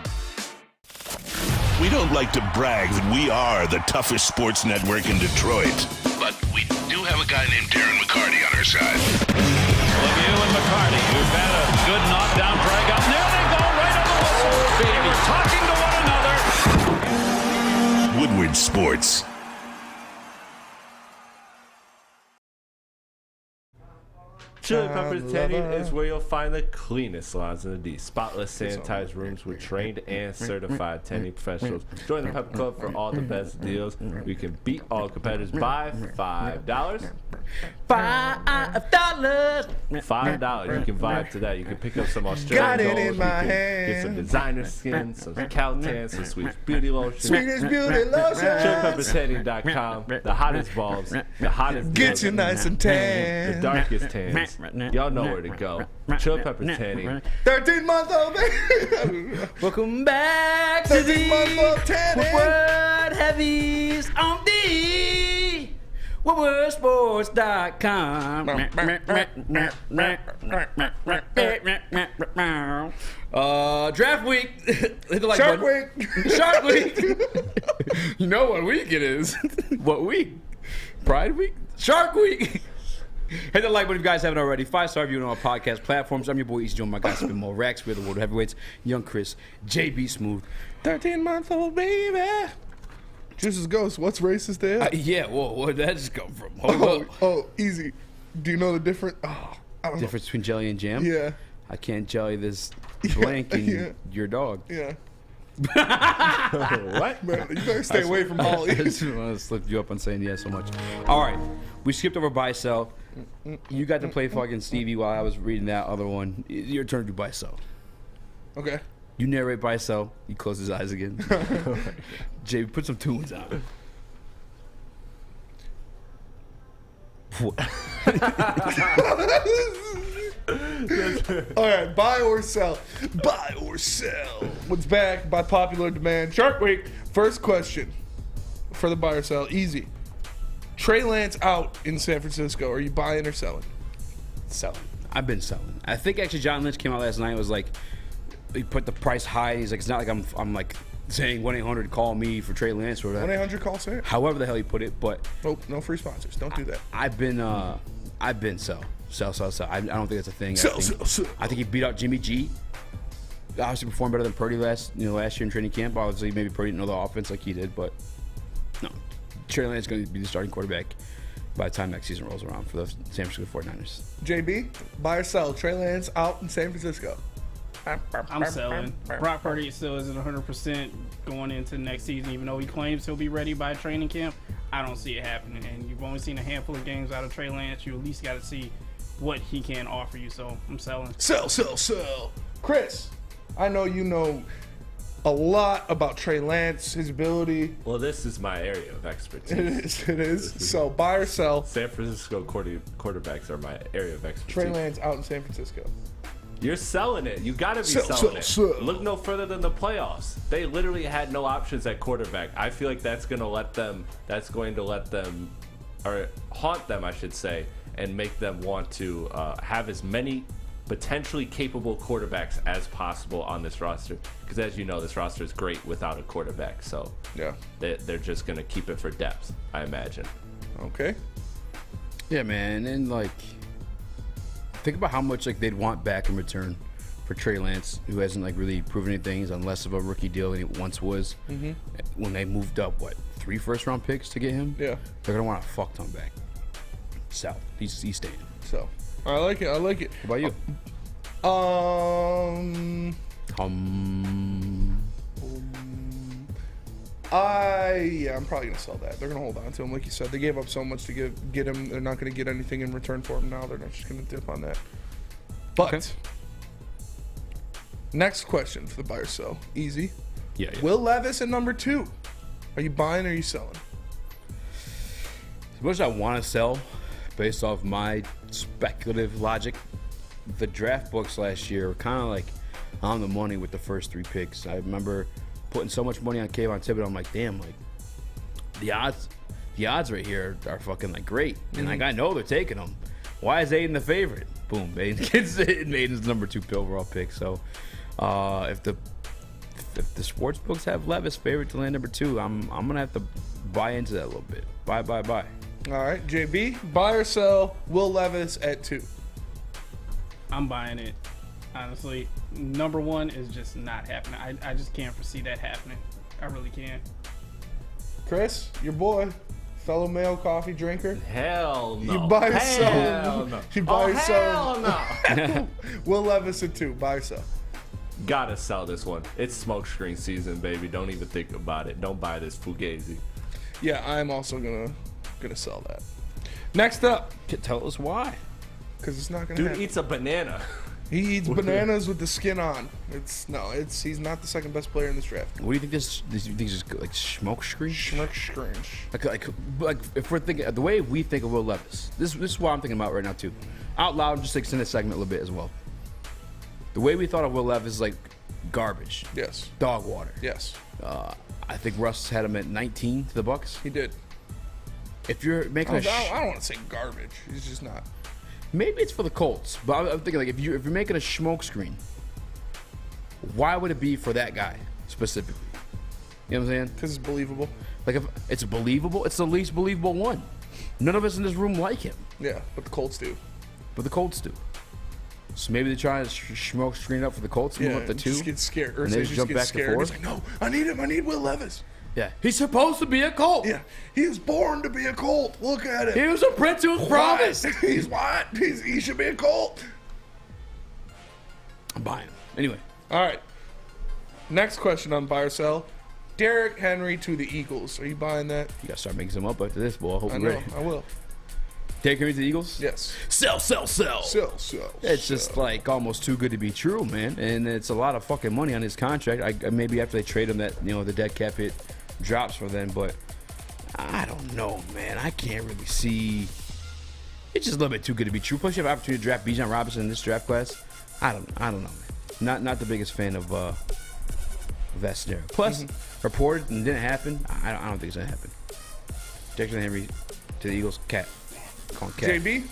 We don't like to brag that we are the toughest sports network in Detroit, but we do have a guy named Darren McCarty on our side. Lemieux and McCarty, who've had a good knockdown drag up. There they go, right on the whistle. They were talking to one another. Woodward Sports. Chili Peppers Tanning is where you'll find the cleanest salons in the D. Spotless, sanitized rooms with trained and certified tanning professionals. Join the Pepper Club for all the best deals. We can beat all competitors by $5. $5. $5. You can vibe to that. You can pick up some Australian gold. You can get some designer skin, some Caltan, some Swedish Beauty Lotion. Swedish Beauty Lotion. ChiliPeppersTanning.com. The hottest bulbs, the hottest Get you nice and tan. the darkest tans. Y'all know where to go. Chili Peppers Tanning. 13-month-old baby. Welcome back to 13-month-old tanning. Woodward Heavies on the WoodwardSports.com. Draft week. Hit the like Shark button. Week. Shark Week. You know what week it is. What week? Pride Week? Shark Week. Hit the like button if you guys haven't already. 5-star review on our podcast platforms. I'm your boy Eazy, my guy Spin More Rex. We're the World Heavyweights. Young Chris, JB Smooth. 13-month-old baby. Juice's Ghost. What's racist there? Yeah, whoa, where'd that just come from? Hold up. Oh, easy. Do you know the difference? Oh, I don't Difference between jelly and jam? Yeah. I can't jelly this blank and your dog. Yeah. What? Man, you better stay away from Holly. I just want to slip you up on saying yes so much. All right. We skipped over buy sell. You got to play fucking Stevie while I was reading that other one. Your turn to do buy sell. Okay. You narrate buy sell. He closed his eyes again. Jay, put some tunes on. All right, buy or sell. Buy or sell. What's back by popular demand? Shark Week. First question for the buy or sell. Easy. Trey Lance out in San Francisco. Are you buying or selling? Selling. I've been selling. I think actually John Lynch came out last night and was like, he put the price high. He's like, it's not like I'm like saying 1-800 call me for Trey Lance or whatever. 1-800 call Sam. However the hell he put it, but oh, no free sponsors. Don't do that. I've been sell. I don't think that's a thing. Sell. I think he beat out Jimmy G. Obviously performed better than Purdy last year in training camp. Obviously maybe Purdy didn't know the offense like he did, but no. Trey Lance is going to be the starting quarterback by the time next season rolls around for the San Francisco 49ers. JB, buy or sell. Trey Lance out in San Francisco. I'm selling. Brock Purdy still isn't 100% going into next season, even though he claims he'll be ready by training camp. I don't see it happening. And you've only seen a handful of games out of Trey Lance. You at least got to see what he can offer you. So I'm selling. Sell. Chris, I know you know a lot about Trey Lance, his ability. Well, this is my area of expertise. It is. So buy or sell. San Francisco quarterbacks are my area of expertise. Trey Lance out in San Francisco. You're selling it. You got to be selling it. Look no further than the playoffs. They literally had no options at quarterback. I feel like that's going to let them, or haunt them, I should say, and make them want to have as many potentially capable quarterbacks as possible on this roster. Because as you know, this roster is great without a quarterback. So yeah, they're just going to keep it for depth, I imagine. Okay. Yeah, man. And, like, think about how much like they'd want back in return for Trey Lance, who hasn't like really proven anything. He's on less of a rookie deal than he once was. Mm-hmm. When they moved up, 3 first-round picks to get him? Yeah. They're gonna want a fuck ton back. So he's staying. So I like it. What about you? I'm probably gonna sell that. They're gonna hold on to him, like you said. They gave up so much to get him. They're not gonna get anything in return for him now. They're not just gonna dip on that. But next question for the buy or sell. Easy. Yeah. Will Levis at number 2. Are you buying or are you selling? As much as I want to sell, based off my speculative logic, the draft books last year were kind of like on the money with the first 3 picks. I remember putting so much money on Kayvon Thibodeau. I'm like, damn, like the odds right here are fucking like great. And like I know they're taking them. Why is Aiden the favorite? Boom, Aiden's number 2 overall pick. So if the sports books have Levis favorite to land number 2, I'm gonna have to buy into that a little bit. Buy. All right, JB, buy or sell Will Levis at 2? I'm buying it. Honestly, number 1 is just not happening. I just can't foresee that happening. I really can't. Chris, your boy, fellow male coffee drinker. Hell no. You buy or sell? Hell no. You buy or sell? Hell no. Will Levis at 2. Buy or sell? Gotta sell this one. It's smokescreen season, baby. Don't even think about it. Don't buy this Fugazi. Yeah, I'm also gonna sell that. Next up, tell us why. Because it's not gonna Dude happen. eats a banana. He eats bananas with the skin on. He's not the second best player in this draft. What do you think this you think is just like smoke screen? Smoke screen. Like if we're thinking the way we think of Will Levis, this is what I'm thinking about right now too. Out loud, just like in this segment a little bit as well. The way we thought of Will Levis is like garbage. Yes. Dog water. Yes. I think Russ had him at 19 to the Bucks. He did. If you're making I don't want to say garbage. He's just not. Maybe it's for the Colts, but I'm thinking like if you're making a smoke screen, why would it be for that guy specifically? You know what I'm saying? Because it's believable. Like if it's believable, it's the least believable one. None of us in this room like him. Yeah, but the Colts do. So maybe they're trying to smoke screen up for the Colts, move up to 2. Just get scared. Or and they just jump back to 4. He's like, no, I need him. I need Will Levis. Yeah, he's supposed to be a Colt. Yeah, he was born to be a Colt. Look at him. He was a prince who was promised. He's what? He should be a Colt. I'm buying him. Anyway. All right. Next question on buy or sell. Derrick Henry to the Eagles. Are you buying that? You got to start making some up after this, boy. I hope I you're ready. I will. Derrick Henry to the Eagles? Yes. Sell. It's just like almost too good to be true, man. And it's a lot of fucking money on his contract. Maybe after they trade him, that the dead cap hit drops for them, but I don't know, man. I can't really see. It's just a little bit too good to be true. Plus, you have an opportunity to draft Bijan Robinson in this draft class. I don't know, man. Not the biggest fan of that scenario. Plus, reported and didn't happen. I don't think it's gonna happen. Jackson Henry to the Eagles. Cat. Call him Cat. JB.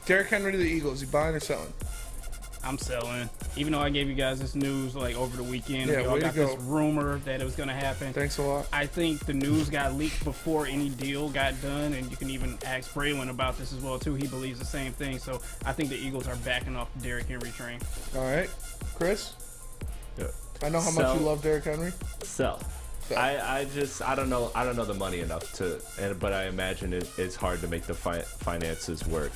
Derrick Henry to the Eagles. You buying or selling? I'm selling. Even though I gave you guys this news like over the weekend, Yeah, y'all way to got go. this rumor that it was going to happen. Thanks a lot. I think the news got leaked before any deal got done, and you can even ask Braylon about this as well too. He believes the same thing. So I think the Eagles are backing off the Derrick Henry train. All right, Chris. Yeah. I know how much you love Derrick Henry. Sell. I don't know the money enough but I imagine it's hard to make the finances work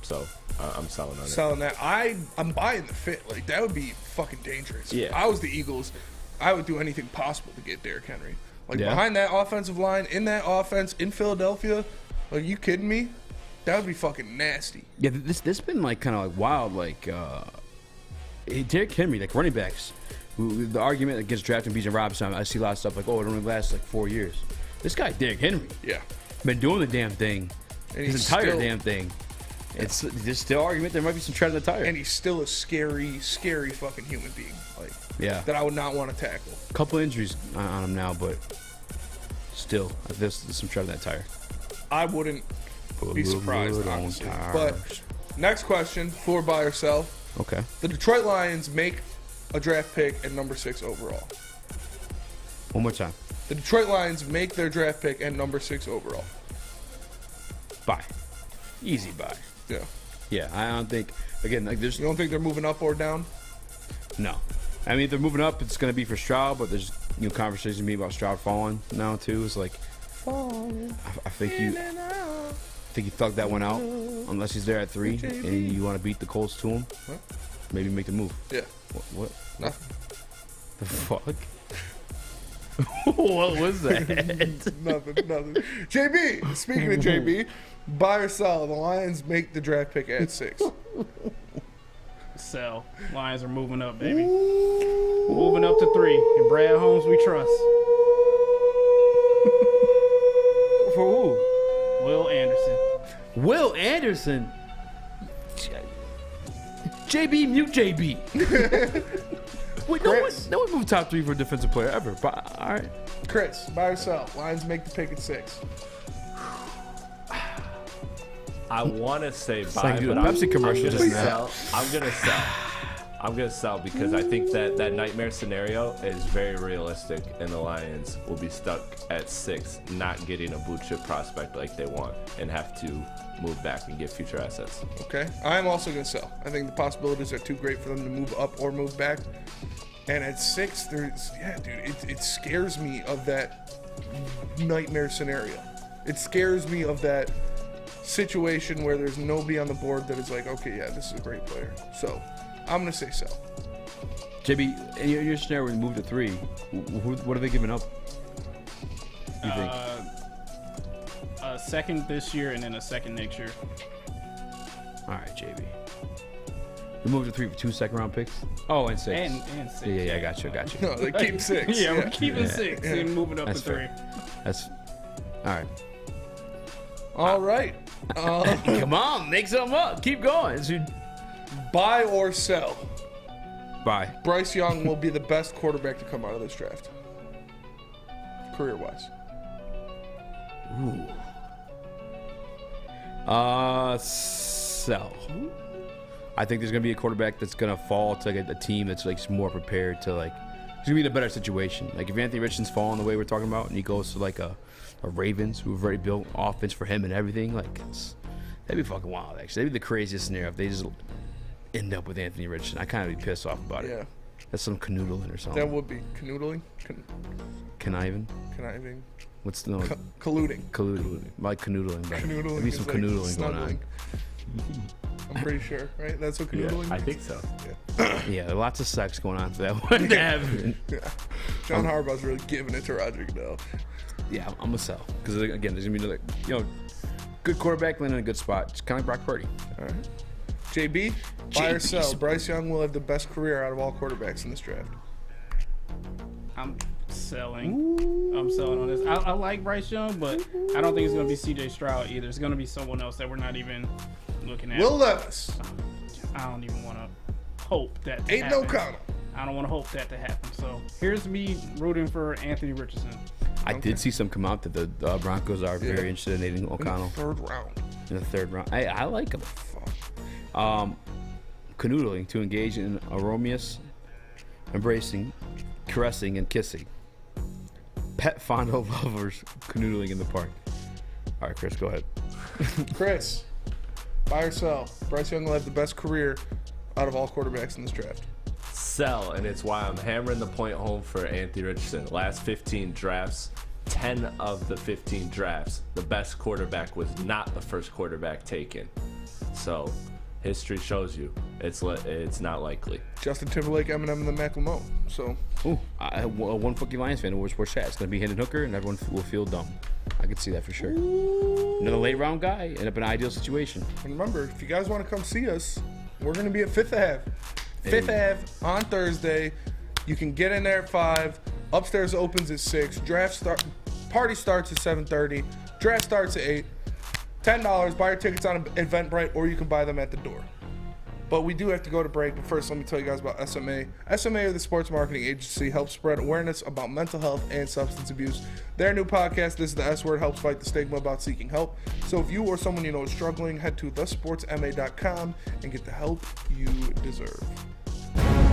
So I'm selling on it. Selling that. I'm buying the fit. Like, that would be fucking dangerous. Yeah. If I was the Eagles, I would do anything possible to get Derrick Henry. Like, Yeah. behind that offensive line, in that offense, in Philadelphia. Are you kidding me? That would be fucking nasty. Yeah, this been like kind of like wild. Like Derrick Henry, like running backs. The argument against drafting Bijan Robinson, I see a lot of stuff like, oh, it only lasts like 4 years. This guy, Derrick Henry, been doing the damn thing, And his he's entire still- damn thing. It's there's still argument there might be some tread in the tire. And he's still a scary, scary fucking human being. Like, Yeah. that I would not want to tackle. A couple injuries on him now, but still, there's some tread in that tire. I wouldn't be surprised, Put on honestly. tires. But next question, for buy or sell. Okay. The Detroit Lions make a draft pick at number 6 overall. One more time. The Detroit Lions make their draft pick at number 6 overall. Buy. Easy buy. Yeah. Yeah, I don't think, again, like there's... You don't think they're moving up or down? No. I mean, if they're moving up, it's going to be for Stroud, but there's conversations with me about Stroud falling now, too. It's like, I think you thug that one out, unless he's there at 3, and you want to beat the Colts to him. What? Maybe make the move. Yeah. What? Nothing. The fuck? What was that? Nothing. JB, speaking of JB, buy or sell, the Lions make the draft pick at 6. Sell. Lions are moving up, baby. Moving up to 3. And Brad Holmes, we trust. For who? Will Anderson. Will Anderson? JB, mute JB. Wait, no one moved top 3 for a defensive player ever. But all right. Chris, buy or sell, Lions make the pick at 6. I want to say buy, like but a Pepsi commercial just now. I'm gonna sell. I'm gonna sell because I think that nightmare scenario is very realistic, and the Lions will be stuck at 6, not getting a blue chip prospect like they want, and have to move back and get future assets. Okay, I'm also going to sell. I think the possibilities are too great for them to move up or move back. And at 6, it scares me of that nightmare scenario. It scares me of that situation where there's nobody on the board that is like, okay, yeah, this is a great player. So I'm going to say sell. JB, in your scenario, when you move to 3, what are they giving up? You think? A second this year and then a second next year. All right, JB. We moved to 3 for 2 second-round picks. Oh, and 6. And 6. Yeah, I got you. No, they keep 6. Yeah, we're keeping 6 and moving up That's to 3. fair. That's all right. All right. Come on, make something up. Keep going. Buy or sell. Buy. Bryce Young will be the best quarterback to come out of this draft, career-wise. Ooh. Sell. I think there's gonna be a quarterback that's gonna fall to like a team that's like more prepared to like. He's gonna be in a better situation. Like if Anthony Richardson's falling the way we're talking about, and he goes to like a Ravens who've already built offense for him and everything, like that'd be fucking wild. Actually, that'd be the craziest scenario if they just end up with Anthony Richardson. I kind of be pissed off about it. Yeah. That's some canoodling or something. That would be canoodling. Conniving. What's the colluding? Colluding. Like canoodling, but Canoodling there'd be some is like canoodling going on. snuggling. I'm pretty sure, right? That's what canoodling means? I think so. Yeah, lots of sex going on for that one to happen. Yeah. John Harbaugh's really giving it to Roger Goodell. Yeah, I'm gonna sell because again, there's gonna be like good quarterback landing in a good spot. It's kind of like Brock Purdy. All right. JB, buy or sell? Bryce Young will have the best career out of all quarterbacks in this draft. I'm selling. I'm selling on this. I like Bryce Young, but I don't think it's going to be C.J. Stroud either. It's going to be someone else that we're not even looking at. Will Levis. I don't even want to hope that to Ain't happen. no count. I don't want to hope that to happen. So here's me rooting for Anthony Richardson. I did see some come out that the Broncos are very interested in Aiden O'Connell. In the third round. I like him. Canoodling to engage in erroneous embracing, caressing, and kissing. Pet fondle lovers canoodling in the park. All right, Chris, go ahead. Chris, buy or sell? Bryce Young will have the best career out of all quarterbacks in this draft. Sell, and it's why I'm hammering the point home for Anthony Richardson. Last 15 drafts, 10 of the 15 drafts, the best quarterback was not the first quarterback taken. So history shows you it's not likely. Justin Timberlake, Eminem, and the Macklemore. So, one fucking Lions fan who sports chat. It's gonna be Hendon Hooker, and everyone will feel dumb. I could see that for sure. Another late round guy, end up in an ideal situation. And remember, if you guys want to come see us, we're gonna be at Fifth Ave. Fifth Ave on Thursday. You can get in there at 5. Upstairs opens at 6. Party starts at 7:30. Draft starts at 8. $10. Buy your tickets on Eventbrite, or you can buy them at the door. But we do have to go to break. But first, let me tell you guys about SMA. SMA, the sports marketing agency, helps spread awareness about mental health and substance abuse. Their new podcast, This is the S Word, helps fight the stigma about seeking help. So if you or someone you know is struggling, head to thesportsma.com and get the help you deserve.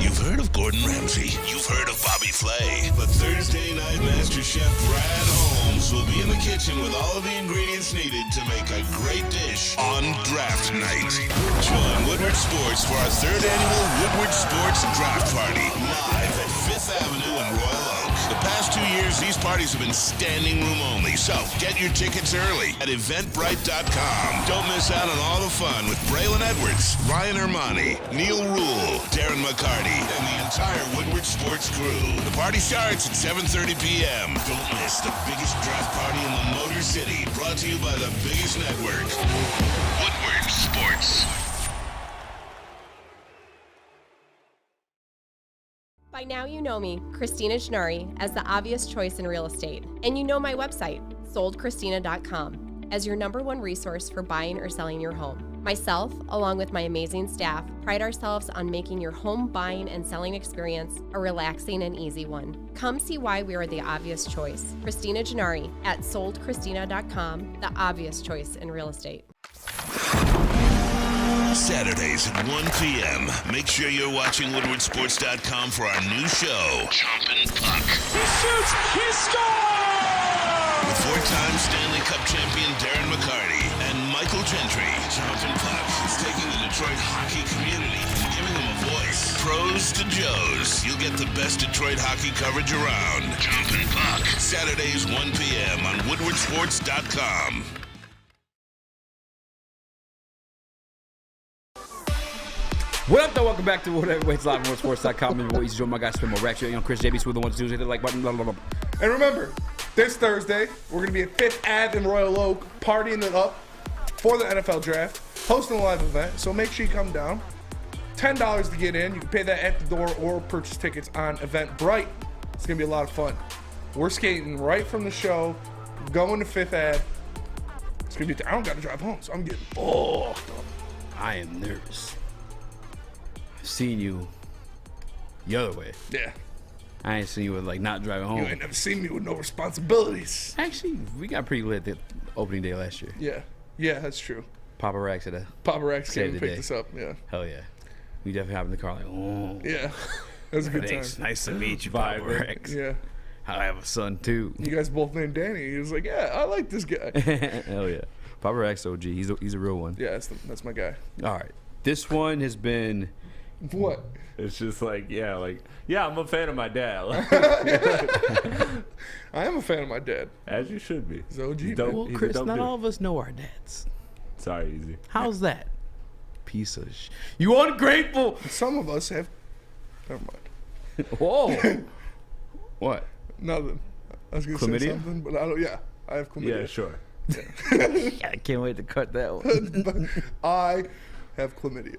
You've heard of Gordon Ramsay. You've heard of Bobby Flay. But Thursday night Master Chef Brad Holmes will be in the kitchen with all of the ingredients needed to make a great dish on draft night. Join Woodward Sports for our 3rd annual Woodward Sports Draft Party, live at 5th Avenue in Royal Oak. The past 2 years, these parties have been standing room only, so get your tickets early at eventbrite.com. Don't miss out on all the fun with Braylon Edwards, Ryan Ermanni, Neil Rule, Darren McCarty, and the entire Woodward Sports crew. The party starts at 7:30 p.m. Don't miss the biggest draft party in the Motor City, brought to you by the biggest network, Woodward Sports. By now you know me, Christina Gennari, as the obvious choice in real estate. And you know my website, soldchristina.com, as your #1 resource for buying or selling your home. Myself, along with my amazing staff, pride ourselves on making your home buying and selling experience a relaxing and easy one. Come see why we are the obvious choice. Christina Gennari at soldchristina.com, the obvious choice in real estate. Saturdays at 1 p.m. Make sure you're watching WoodwardSports.com for our new show, Chompin' Puck. He shoots! He scores! With 4-time Stanley Cup champion Darren McCarty and Michael Gentry, Chompin' Puck is taking the Detroit hockey community and giving them a voice. Pros to Joes. You'll get the best Detroit hockey coverage around. Chompin' Puck. Saturdays 1 p.m. on WoodwardSports.com. What up, though? Welcome back to Whatever Waits Live on WoodwardSports.com. Maybe what Eazy join my guy Spin Rex. I'm Chris JB Smooth, the one to do hit the like button. Blah, blah, blah. And remember, this Thursday, we're going to be at 5th Ave in Royal Oak, partying it up for the NFL Draft, hosting a live event, so make sure you come down. $10 to get in. You can pay that at the door or purchase tickets on Eventbrite. It's going to be a lot of fun. We're skating right from the show, going to 5th Ave. It's going to be, I don't got to drive home, so I'm getting I am nervous. I've seen you the other way. Yeah. I ain't seen you with, like, not driving home. You ain't never seen me with no responsibilities. Actually, we got pretty lit the opening day last year. Yeah. Yeah, that's true. Papa Rex came and picked us up, yeah. Hell yeah. We definitely hopped in the car like, oh. Yeah. That was a good time. Nice to meet you, Papa Rex. Yeah. I have a son, too. You guys both named Danny. He was like, yeah, I like this guy. Hell yeah. Papa Rex OG. He's a real one. Yeah, that's my guy. All right. This one has been... What? It's just like, yeah, I'm a fan of my dad. I am a fan of my dad. As you should be. He's OG. Well, Chris, not all of us know our dads. Sorry, Eazy. How's that? Piece of You ungrateful! Some of us have... Never mind. Whoa. What? Nothing. I was going to say something, but I don't... Yeah, I have chlamydia. Yeah, sure. Yeah. I can't wait to cut that one. I have chlamydia.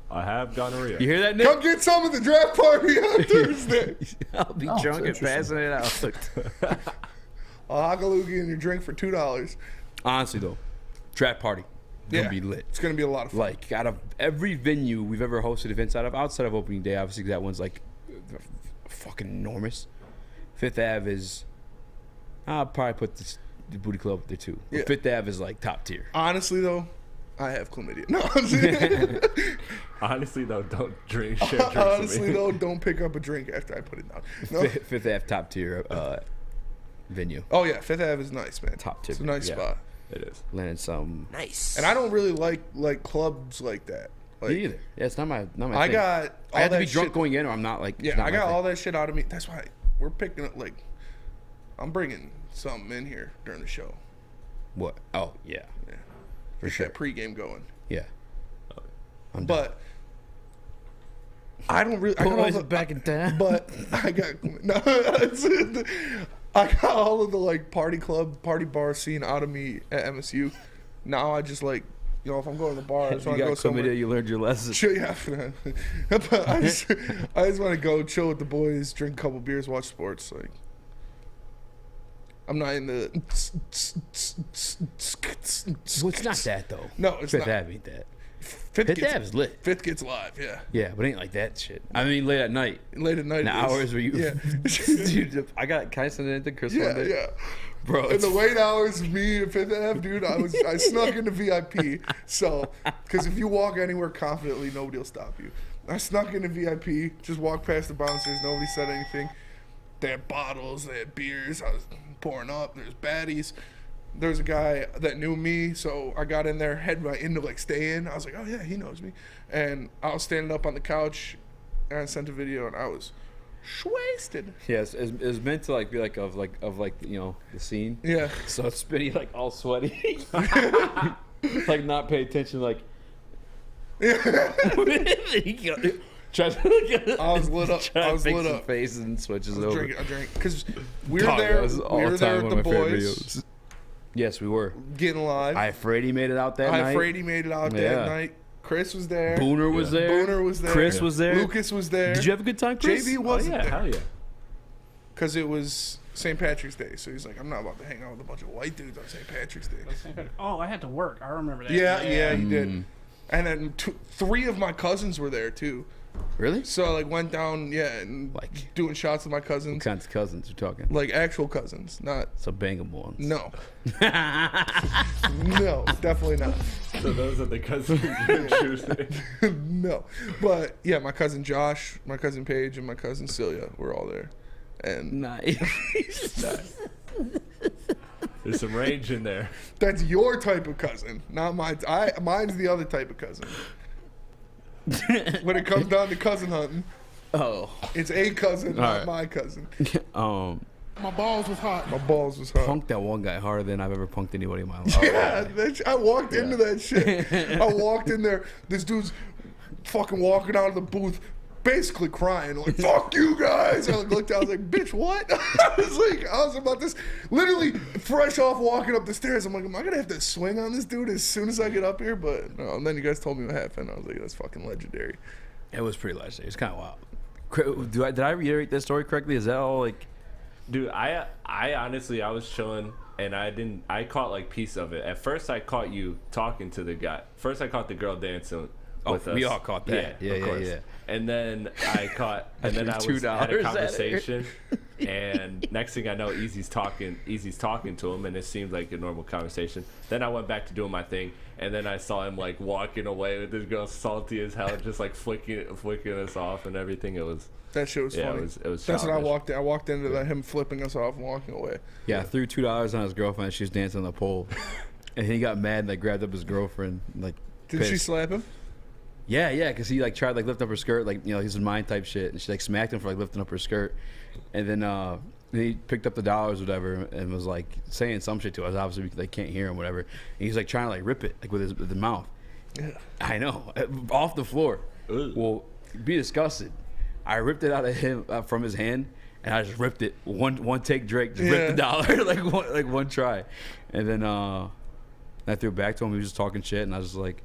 I have gonorrhea. You hear that, Nick? Come get some of the draft party on Thursday. I'll be drunk and passing it out. I'll hog a loogie in your drink for $2. Honestly, though, draft party. Gonna be lit. It's gonna be a lot of fun. Like, out of every venue we've ever hosted events outside of opening day, obviously that one's like fucking enormous. 5th Ave is, I'll probably put the Booty Club up there too. Yeah. 5th Ave is like top tier. Honestly though, I have chlamydia. No, I'm saying. Honestly though, don't share drinks. Honestly though, don't pick up a drink after I put it down. No. 5th Ave top tier venue. Oh yeah, 5th Ave is nice, man. Top tier. It's a nice spot. It is. Landed some nice. And I don't really like clubs like that. Like, me either. Yeah, it's not my thing. I have to be drunk going in, or I'm not like. Yeah, I got all that shit out of me. That's why we're picking up. Like, I'm bringing something in here during the show. What? Oh yeah, for Get sure. that pregame going. Yeah. But I don't really. Boys back in town. But I got no. I got all of the like party bar scene out of me at MSU. Now I just like, you know, if I'm going to the bar, I just want to go somewhere. You learned your lesson. Chill, yeah. But I just want to go chill with the boys, drink a couple beers, watch sports. Like, I'm not in the. Well, it's not that though. No, it's Fifth not. Ave ain't that. Fifth Ave is lit. Fifth gets live, yeah. Yeah, but it ain't like that shit. I mean, late at night. Late at night. The hours where you. Yeah. Dude, can I send it to Chris one day? Yeah. Bro, in the late hours, me and Fifth Ave, dude, I snuck into VIP. So, because if you walk anywhere confidently, nobody will stop you. I snuck into VIP, just walked past the bouncers, nobody said anything. They had bottles, they had beers. I was pouring up. There's baddies. There's a guy that knew me, so I got in there, head right into like staying. I was like, oh yeah, he knows me. And I was standing up on the couch, and I sent a video, and I was wasted. Yes, it's meant to like be like of you know the scene. Yeah. So it's Spitty like all sweaty, like not pay attention, like. Tries to I was lit up. I was lit up. Face and switches over. I drank because we were there. We were there with the boys. Yes, we were getting live. I Frady made it out that night. Frady made it out that night. Chris was there. Booner was there. Chris was there. Lucas was there. Did you have a good time, Chris? JB wasn't there. Hell yeah. Because it was St. Patrick's Day, so he's like, I'm not about to hang out with a bunch of white dudes on St. Patrick's Day. Oh, I had to work. I remember that. Yeah, you did. And then 3 of my cousins were there too. Really? So I like went down, and like doing shots with my cousins. What kinds of cousins you talking? Like actual cousins, not so bangable ones. No. No, definitely not. So those are the cousins you're choosing. No, but yeah, my cousin Josh, my cousin Paige, and my cousin Celia were all there. And nice. There's some range in there. That's your type of cousin, not mine. Mine's the other type of cousin. When it comes down to cousin hunting, it's a cousin, not my cousin. My balls was hot. My balls was hot. Punked that one guy harder than I've ever punked anybody in my life. Yeah, I walked into that shit. I walked in there. This dude's fucking walking out of the booth, basically crying, like, fuck you guys. I looked out, I was like, bitch, what? I was about this, literally fresh off walking up the stairs. I'm like, am I going to have to swing on this dude as soon as I get up here? But no, and then you guys told me what happened. I was like, that's fucking legendary. It was pretty legendary. It's kind of wild. Did I reiterate that story correctly? Is that all like... Dude, I honestly, I was chilling and I caught like piece of it. At first I caught you talking to the guy. First I caught the girl dancing with us. We all caught that. Yeah, of course. yeah. And then I caught, and then I was had a conversation, and next thing I know, Easy's talking to him, and it seemed like a normal conversation. Then I went back to doing my thing, and then I saw him like walking away with this girl, salty as hell, just like flicking us off and everything. That shit was funny. It was. That's when I walked into that, him flipping us off and walking away. Yeah, I threw $2 on his girlfriend. She was dancing on the pole, and he got mad and like grabbed up his girlfriend. Like, did she slap him? Yeah, because he like tried to like lift up her skirt, like, you know, he's in mine type shit, and she like smacked him for like lifting up her skirt, and then he picked up the dollars or whatever and was like saying some shit to us. Obviously, they can't hear him, whatever. And he's like trying to like rip it like with his mouth. Yeah, I know, off the floor. Ugh. Well, be disgusted. I ripped it out of him from his hand, and I just ripped it one take. Drake just ripped the dollar like one try, and then I threw it back to him. He was just talking shit, and I was like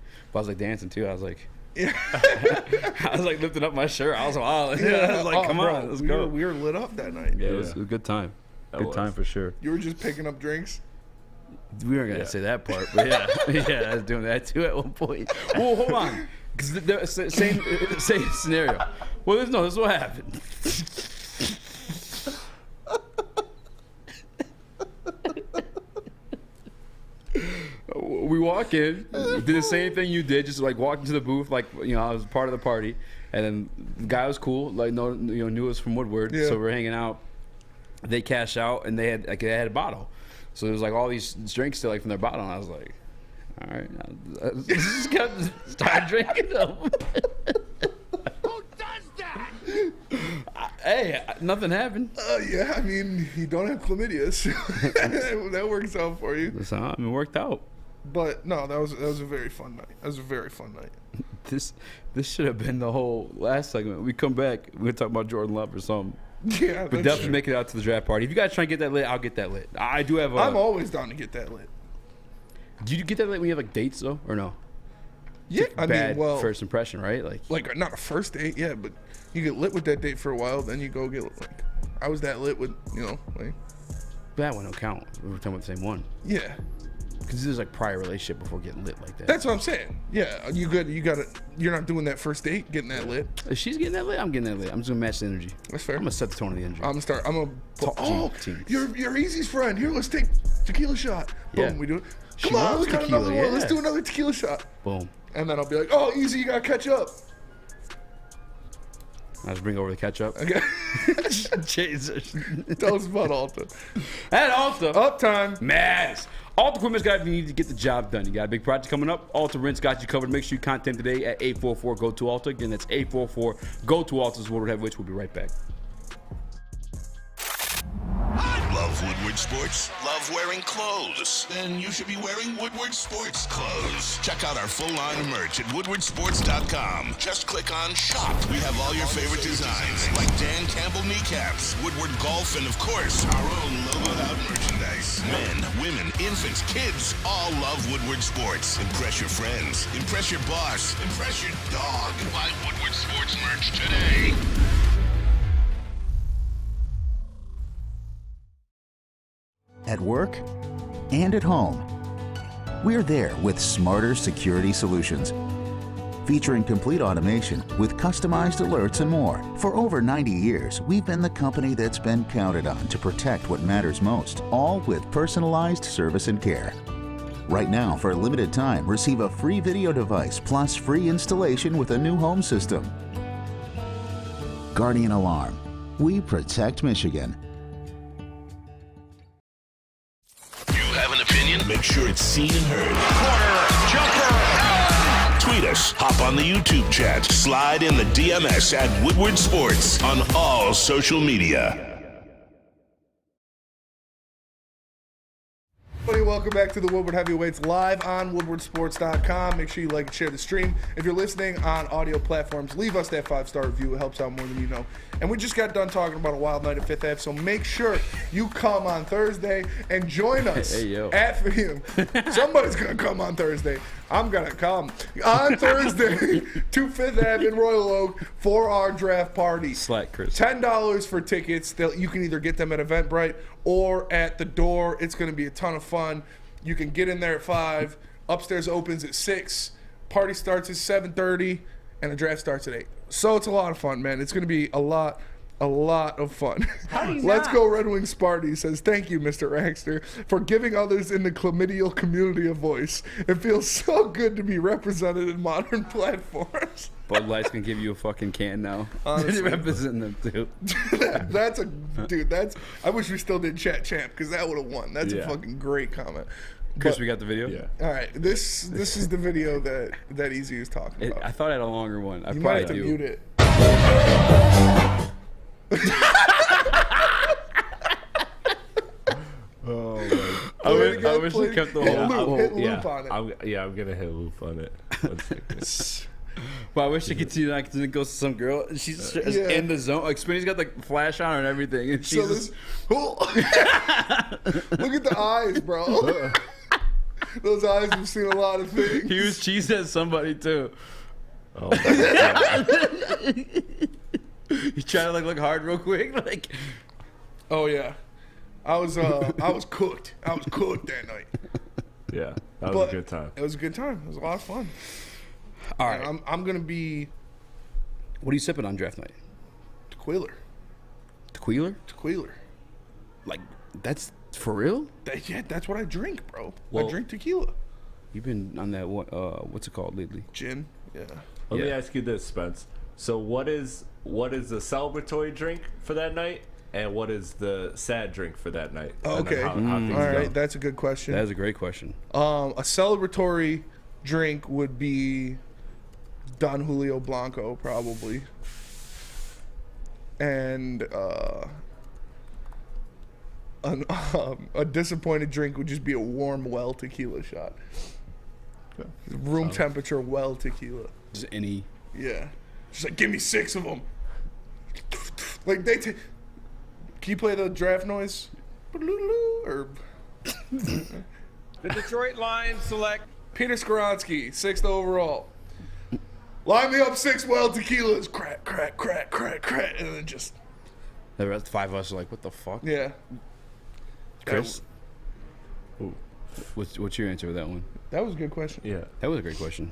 dancing too. I was like. Yeah. I was like lifting up my shirt. I was wild. Yeah. I was like, come on, let's go. We were lit up that night. Yeah, it was a good time. Good time for sure. You were just picking up drinks? We weren't going to say that part, but yeah, I was doing that too at one point. Well, hold on. Same scenario. Well, this is what happened. We walk in, did the same thing you did, just like walked into the booth, like, you know, I was part of the party, and then the guy was cool, like, knew us from Woodward, so we're hanging out. They cash out, and they had a bottle, so there was like all these drinks still like from their bottle, and I was like, all right, just gotta start drinking them. Who does that? Hey, nothing happened. Yeah, I mean, you don't have chlamydia, so that works out for you. Listen, it worked out. But no, that was a very fun night. That was a very fun night. This should have been the whole last segment. We come back, we're gonna talk about Jordan Love or something. Yeah, but definitely make it out to the draft party. If you guys try and get that lit, I'll get that lit. I do have. I'm always down to get that lit. Do you get that lit when you have like dates though, or no? Yeah, I mean, well, first impression, right? Like not a first date, yeah, but you get lit with that date for a while, then you go get like. I was that lit with, like. That one don't count. We're talking about the same one. Yeah. Because there's like prior relationship before getting lit like that. That's what I'm saying. Yeah, you good? You're not doing that first date, getting that lit. If she's getting that lit, I'm getting that lit. I'm just gonna match the energy. That's fair. I'm gonna set the tone of the energy. I'm gonna. Talk team. You're Easy's friend. Here, let's take tequila shot. Boom, Yeah. we do it. She Come on, loves we got tequila, another one. yeah. Let's do another tequila shot. Boom. And then I'll be like, oh, Eazy, you gotta catch up. I just bring over the ketchup. Okay. Jesus. Tell us about Alta. At Alta. Uptime. Mads. Alta Equipment's got if you need to get the job done. You got a big project coming up. Alta Rent's got you covered. Make sure you contact them today at 844-GO-TO-ALTA. Again, that's 844-GO-TO-ALTA's Woodward Heavyweights. We'll be right back. Love Woodward Sports? Love wearing clothes? Then you should be wearing Woodward Sports clothes. Check out our full line of merch at woodwardsports.com. Just click on shop. We have all your favorite designs, like Dan Campbell kneecaps, Woodward Golf, and of course, our own logoed out merchandise. Men, women, infants, kids, all love Woodward Sports. Impress your friends. Impress your boss. Impress your dog. Buy Woodward Sports merch today. At work and at home, we're there with smarter security solutions. Featuring complete automation with customized alerts and more. For over 90 years, we've been the company that's been counted on to protect what matters most, all with personalized service and care. Right now, for a limited time, receive a free video device plus free installation with a new home system. Guardian Alarm. We protect Michigan. Have an opinion? Make sure it's seen and heard. Corner, jumper. Tweet us, hop on the YouTube chat, slide in the DMS at Woodward Sports on all social media. Everybody, welcome back to the Woodward Heavyweights live on woodwardsports.com. Make sure you like and share the stream. If you're listening on audio platforms, leave us that 5-star review. It helps out more than you know. And we just got done talking about a wild night at 5th Ave, so make sure you come on Thursday and join us at somebody's going to come on Thursday. I'm going to come on Thursday to 5th Ave in Royal Oak for our draft party. Slack, Chris. $10 for tickets. You can either get them at Eventbrite or at the door. It's going to be a ton of fun. You can get in there at 5. Upstairs opens at 6. Party starts at 7:30, and the draft starts at 8. So it's a lot of fun, man. It's going to be a lot of fun. Let's go Red Wings Sparty says, thank you, Mr. Rackster, for giving others in the chlamydial community a voice. It feels so good to be represented in modern platforms. Bud Light's gonna give you a fucking can now. Honestly, representing them too. That's I wish we still did Chat Champ because that would have won. That's a fucking great comment. Chris, we got the video. Yeah. All right, this is the video that Eazy is talking about. I thought I had a longer one. You might have to mute it. Oh my! I wish we kept the whole. Hit loop on it. I'm gonna hit loop on it. 1 second. But I wish I could see that because it goes to some girl. She's in the zone. Like Spinny's got the flash on and everything, and she's look at the eyes, bro. Those eyes have seen a lot of things. He was cheesed at somebody too. Oh my God. He's trying to look hard real quick, like. Oh yeah, I was cooked. I was cooked that night. Yeah, that was a good time. It was a good time. It was a lot of fun. All right, I'm gonna be. What are you sipping on draft night? Tequila. Tequila. Like that's for real? That's what I drink, bro. Well, I drink tequila. You've been on that what's it called lately? Gin. Yeah. Let me ask you this, Spence. So what is the celebratory drink for that night, and what is the sad drink for that night? Okay. How things All right, go? that's a good question. That is a great question. A celebratory drink would be Don Julio Blanco, probably. and a disappointed drink would just be a warm well tequila shot. Room temperature well tequila. Just any. Yeah. Just like, give me 6 of them. Like, they take. Can you play the draft noise? Or. The Detroit Lions select Peter Skoronski, 6th overall. Line me up 6 well tequilas. Crack, crack, crack, crack, crack. And then just. The rest 5 of us are like, what the fuck? Yeah. Chris? What's your answer to that one? That was a good question. Yeah. That was a great question.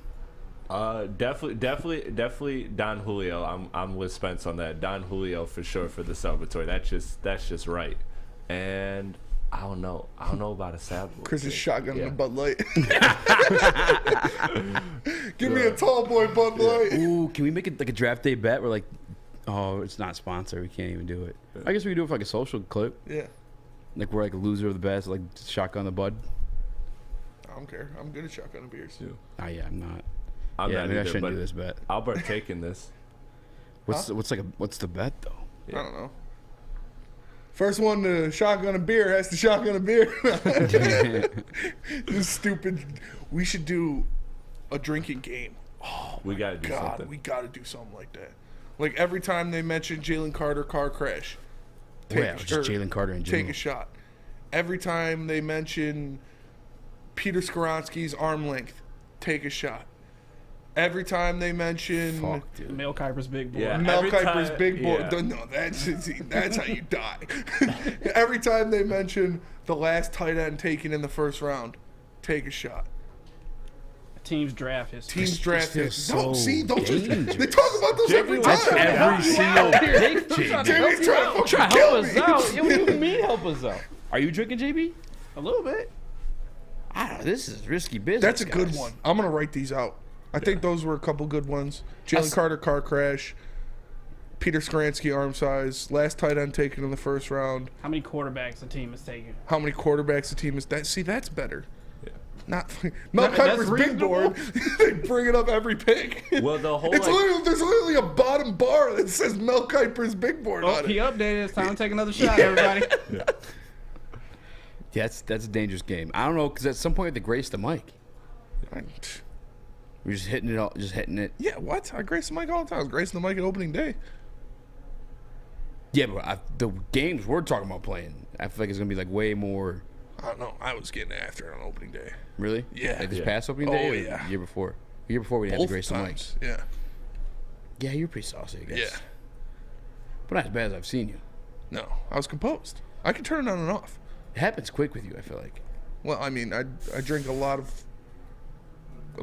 Definitely Don Julio. I'm with Spence on that. Don Julio for sure for the celebratory. That's just right. And I don't know about a Savile. Chris is shotgunning Yeah. a Bud Light. Give me a tall boy Bud Light. Ooh, can we make it like a draft day bet where like, oh, it's not sponsored, we can't even do it. I guess we could do it for like a social clip. Yeah. Like we're like a loser of the best, like shotgun the Bud. I don't care. I'm good at shotgunning beers. Oh yeah, I'm not. I'm yeah, not maybe either, I shouldn't but do this bet. I'll partake in this. What's the bet though? I don't know. First one to shotgun a beer has to shotgun a beer. This stupid. We should do a drinking game. Oh, we gotta do something. We gotta do something like that. Like every time they mention Jalen Carter car crash, Just Jalen Carter in general. take a shot. Every time they mention Peter Skoronski's arm length, take a shot. Every time they mention Mel Kiper's big board. Yeah, Mel every Kiper's time- big board. yeah. No, that's how you die. Every time they mention the last tight end taken in the first round, take a shot. Team's draft history. Team's draft feels history. No, so see, don't you? dangerous. They talk about those every That's time. every single pick, JB. Jamie's trying to Try fucking to kill help me. us out. Yeah, what do you mean help us out? Are you drinking, JB? A little bit. I don't know. This is risky business. That's a good guys. one. I'm gonna write these out. I think those were a couple good ones. Jalen Carter car crash, Peter Skoronski arm size, last tight end taken in the first round. How many quarterbacks the team is taking? How many quarterbacks the team is that? See, that's better. Yeah. Not Mel Kiper's big board. They bring it up every pick. Well, the whole It's literally, there's literally a bottom bar that says Mel Kiper's big board Oh, on he it. updated. It's time to take another shot, everybody. Yeah, that's a dangerous game. I don't know, because at some point you have to grace the mic. We're just hitting it all, just hitting it. Yeah, what? I grace the mic all the time. I was gracing the mic at opening day. Yeah, but the games we're talking about playing, I feel like it's gonna be like way more. I don't know. I was getting after it on opening day. Really? Yeah. Like this Yeah. past opening day? Oh, or yeah. The year before. The year before we didn't have to grace times. the mic. Yeah. Yeah, you're pretty saucy, I guess. Yeah. But not as bad as I've seen you. No, I was composed. I can turn it on and off. It happens quick with you, I feel like. Well, I mean, I drink a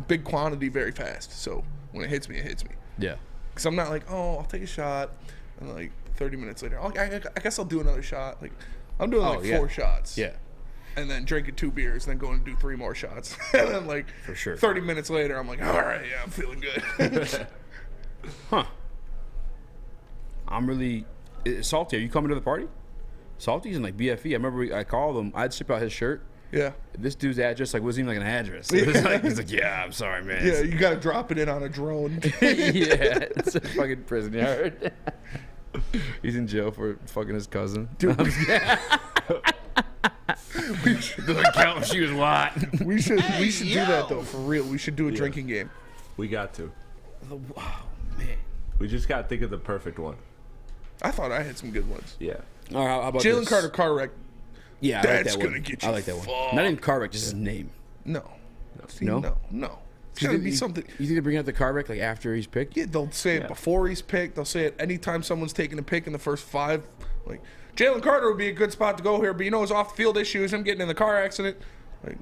big quantity very fast. So when it hits me, it hits me. Yeah. Because I'm not like, oh, I'll take a shot, and like 30 minutes later, I guess I'll do another shot. Like I'm doing like 4 shots. Yeah. And then drinking 2 beers, and then going to do 3 more shots. And then like For sure. 30 minutes later, I'm like, all right, yeah, I'm feeling good. Huh. I'm really Salty. Are you coming to the party? Salty's in like BFE. I remember I called him. I'd ship out his shirt. Yeah. This dude's address like wasn't even like an address. It was like, he's like, yeah, I'm sorry, man. Yeah, you got to drop it in on a drone. Yeah, it's a fucking prison yard. He's in jail for fucking his cousin. Dude, the count she was what? We should do that though, for real. We should do a drinking game. We got to. Wow, man. We just got to think of the perfect one. I thought I had some good ones. Yeah. All right, how about Jalen this? Carter car wreck. Yeah, That's I like that gonna one. get you I like that one. fucked. Not even car wreck, just his name. No. See, No? No. It's gotta be something. You think they bring out the car wreck like after he's picked? Yeah, they'll say it before he's picked. They'll say it anytime someone's taking a pick in the first 5. Like, Jalen Carter would be a good spot to go here, but you know his off-the-field issues, him getting in the car accident. Like,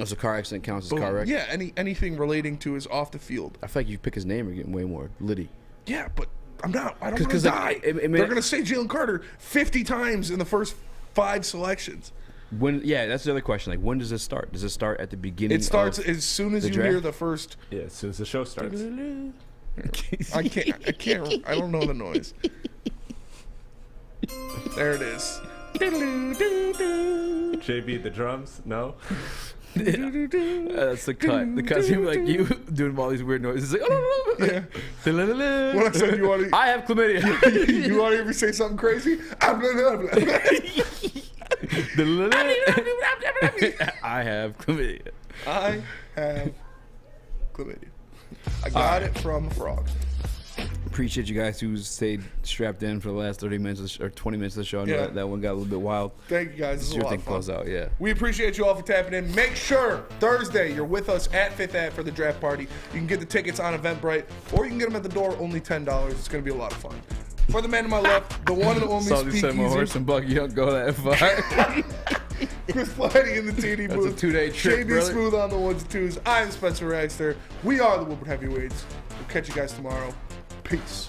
So car accident counts as boom. car wreck? Yeah, anything relating to his off-the-field. I feel like you pick his name, you're getting way more Liddy. Yeah, but I'm not. I don't want to 'Cause, die. like, They're going to say Jalen Carter 50 times in the first 5 selections. When? Yeah, that's the other question. Like, when does this start? Does it start at the beginning? It starts of as soon as the you draft? hear the first. Yeah, as soon as the show starts. I can't. I don't know the noise. There it is. JB, the drums? No? That's the cut. The cut's gonna be like you doing all these weird noises. It's like, oh, Yeah. When I said you want to, I have chlamydia. you want to ever say something crazy? I have chlamydia. I have chlamydia. I got it from a frog. Appreciate you guys who stayed strapped in for the last 30 minutes or 20 minutes of the show. I know that one got a little bit wild. Thank you guys. This is a your lot thing of fun. close out, yeah. We appreciate you all for tapping in. Make sure Thursday you're with us at Fifth Ave for the draft party. You can get the tickets on Eventbrite, or you can get them at the door, only $10. It's going to be a lot of fun. For the man to my left, the one and only Somebody said my horse Speakeasy. and buggy don't go that far. Chris Flighty in the TD That's booth. a 2-day trip, Shady brother. Smooth on the ones and twos. I'm Spencer Ragster. We are the Woodward Heavyweights. We'll catch you guys tomorrow. Peace.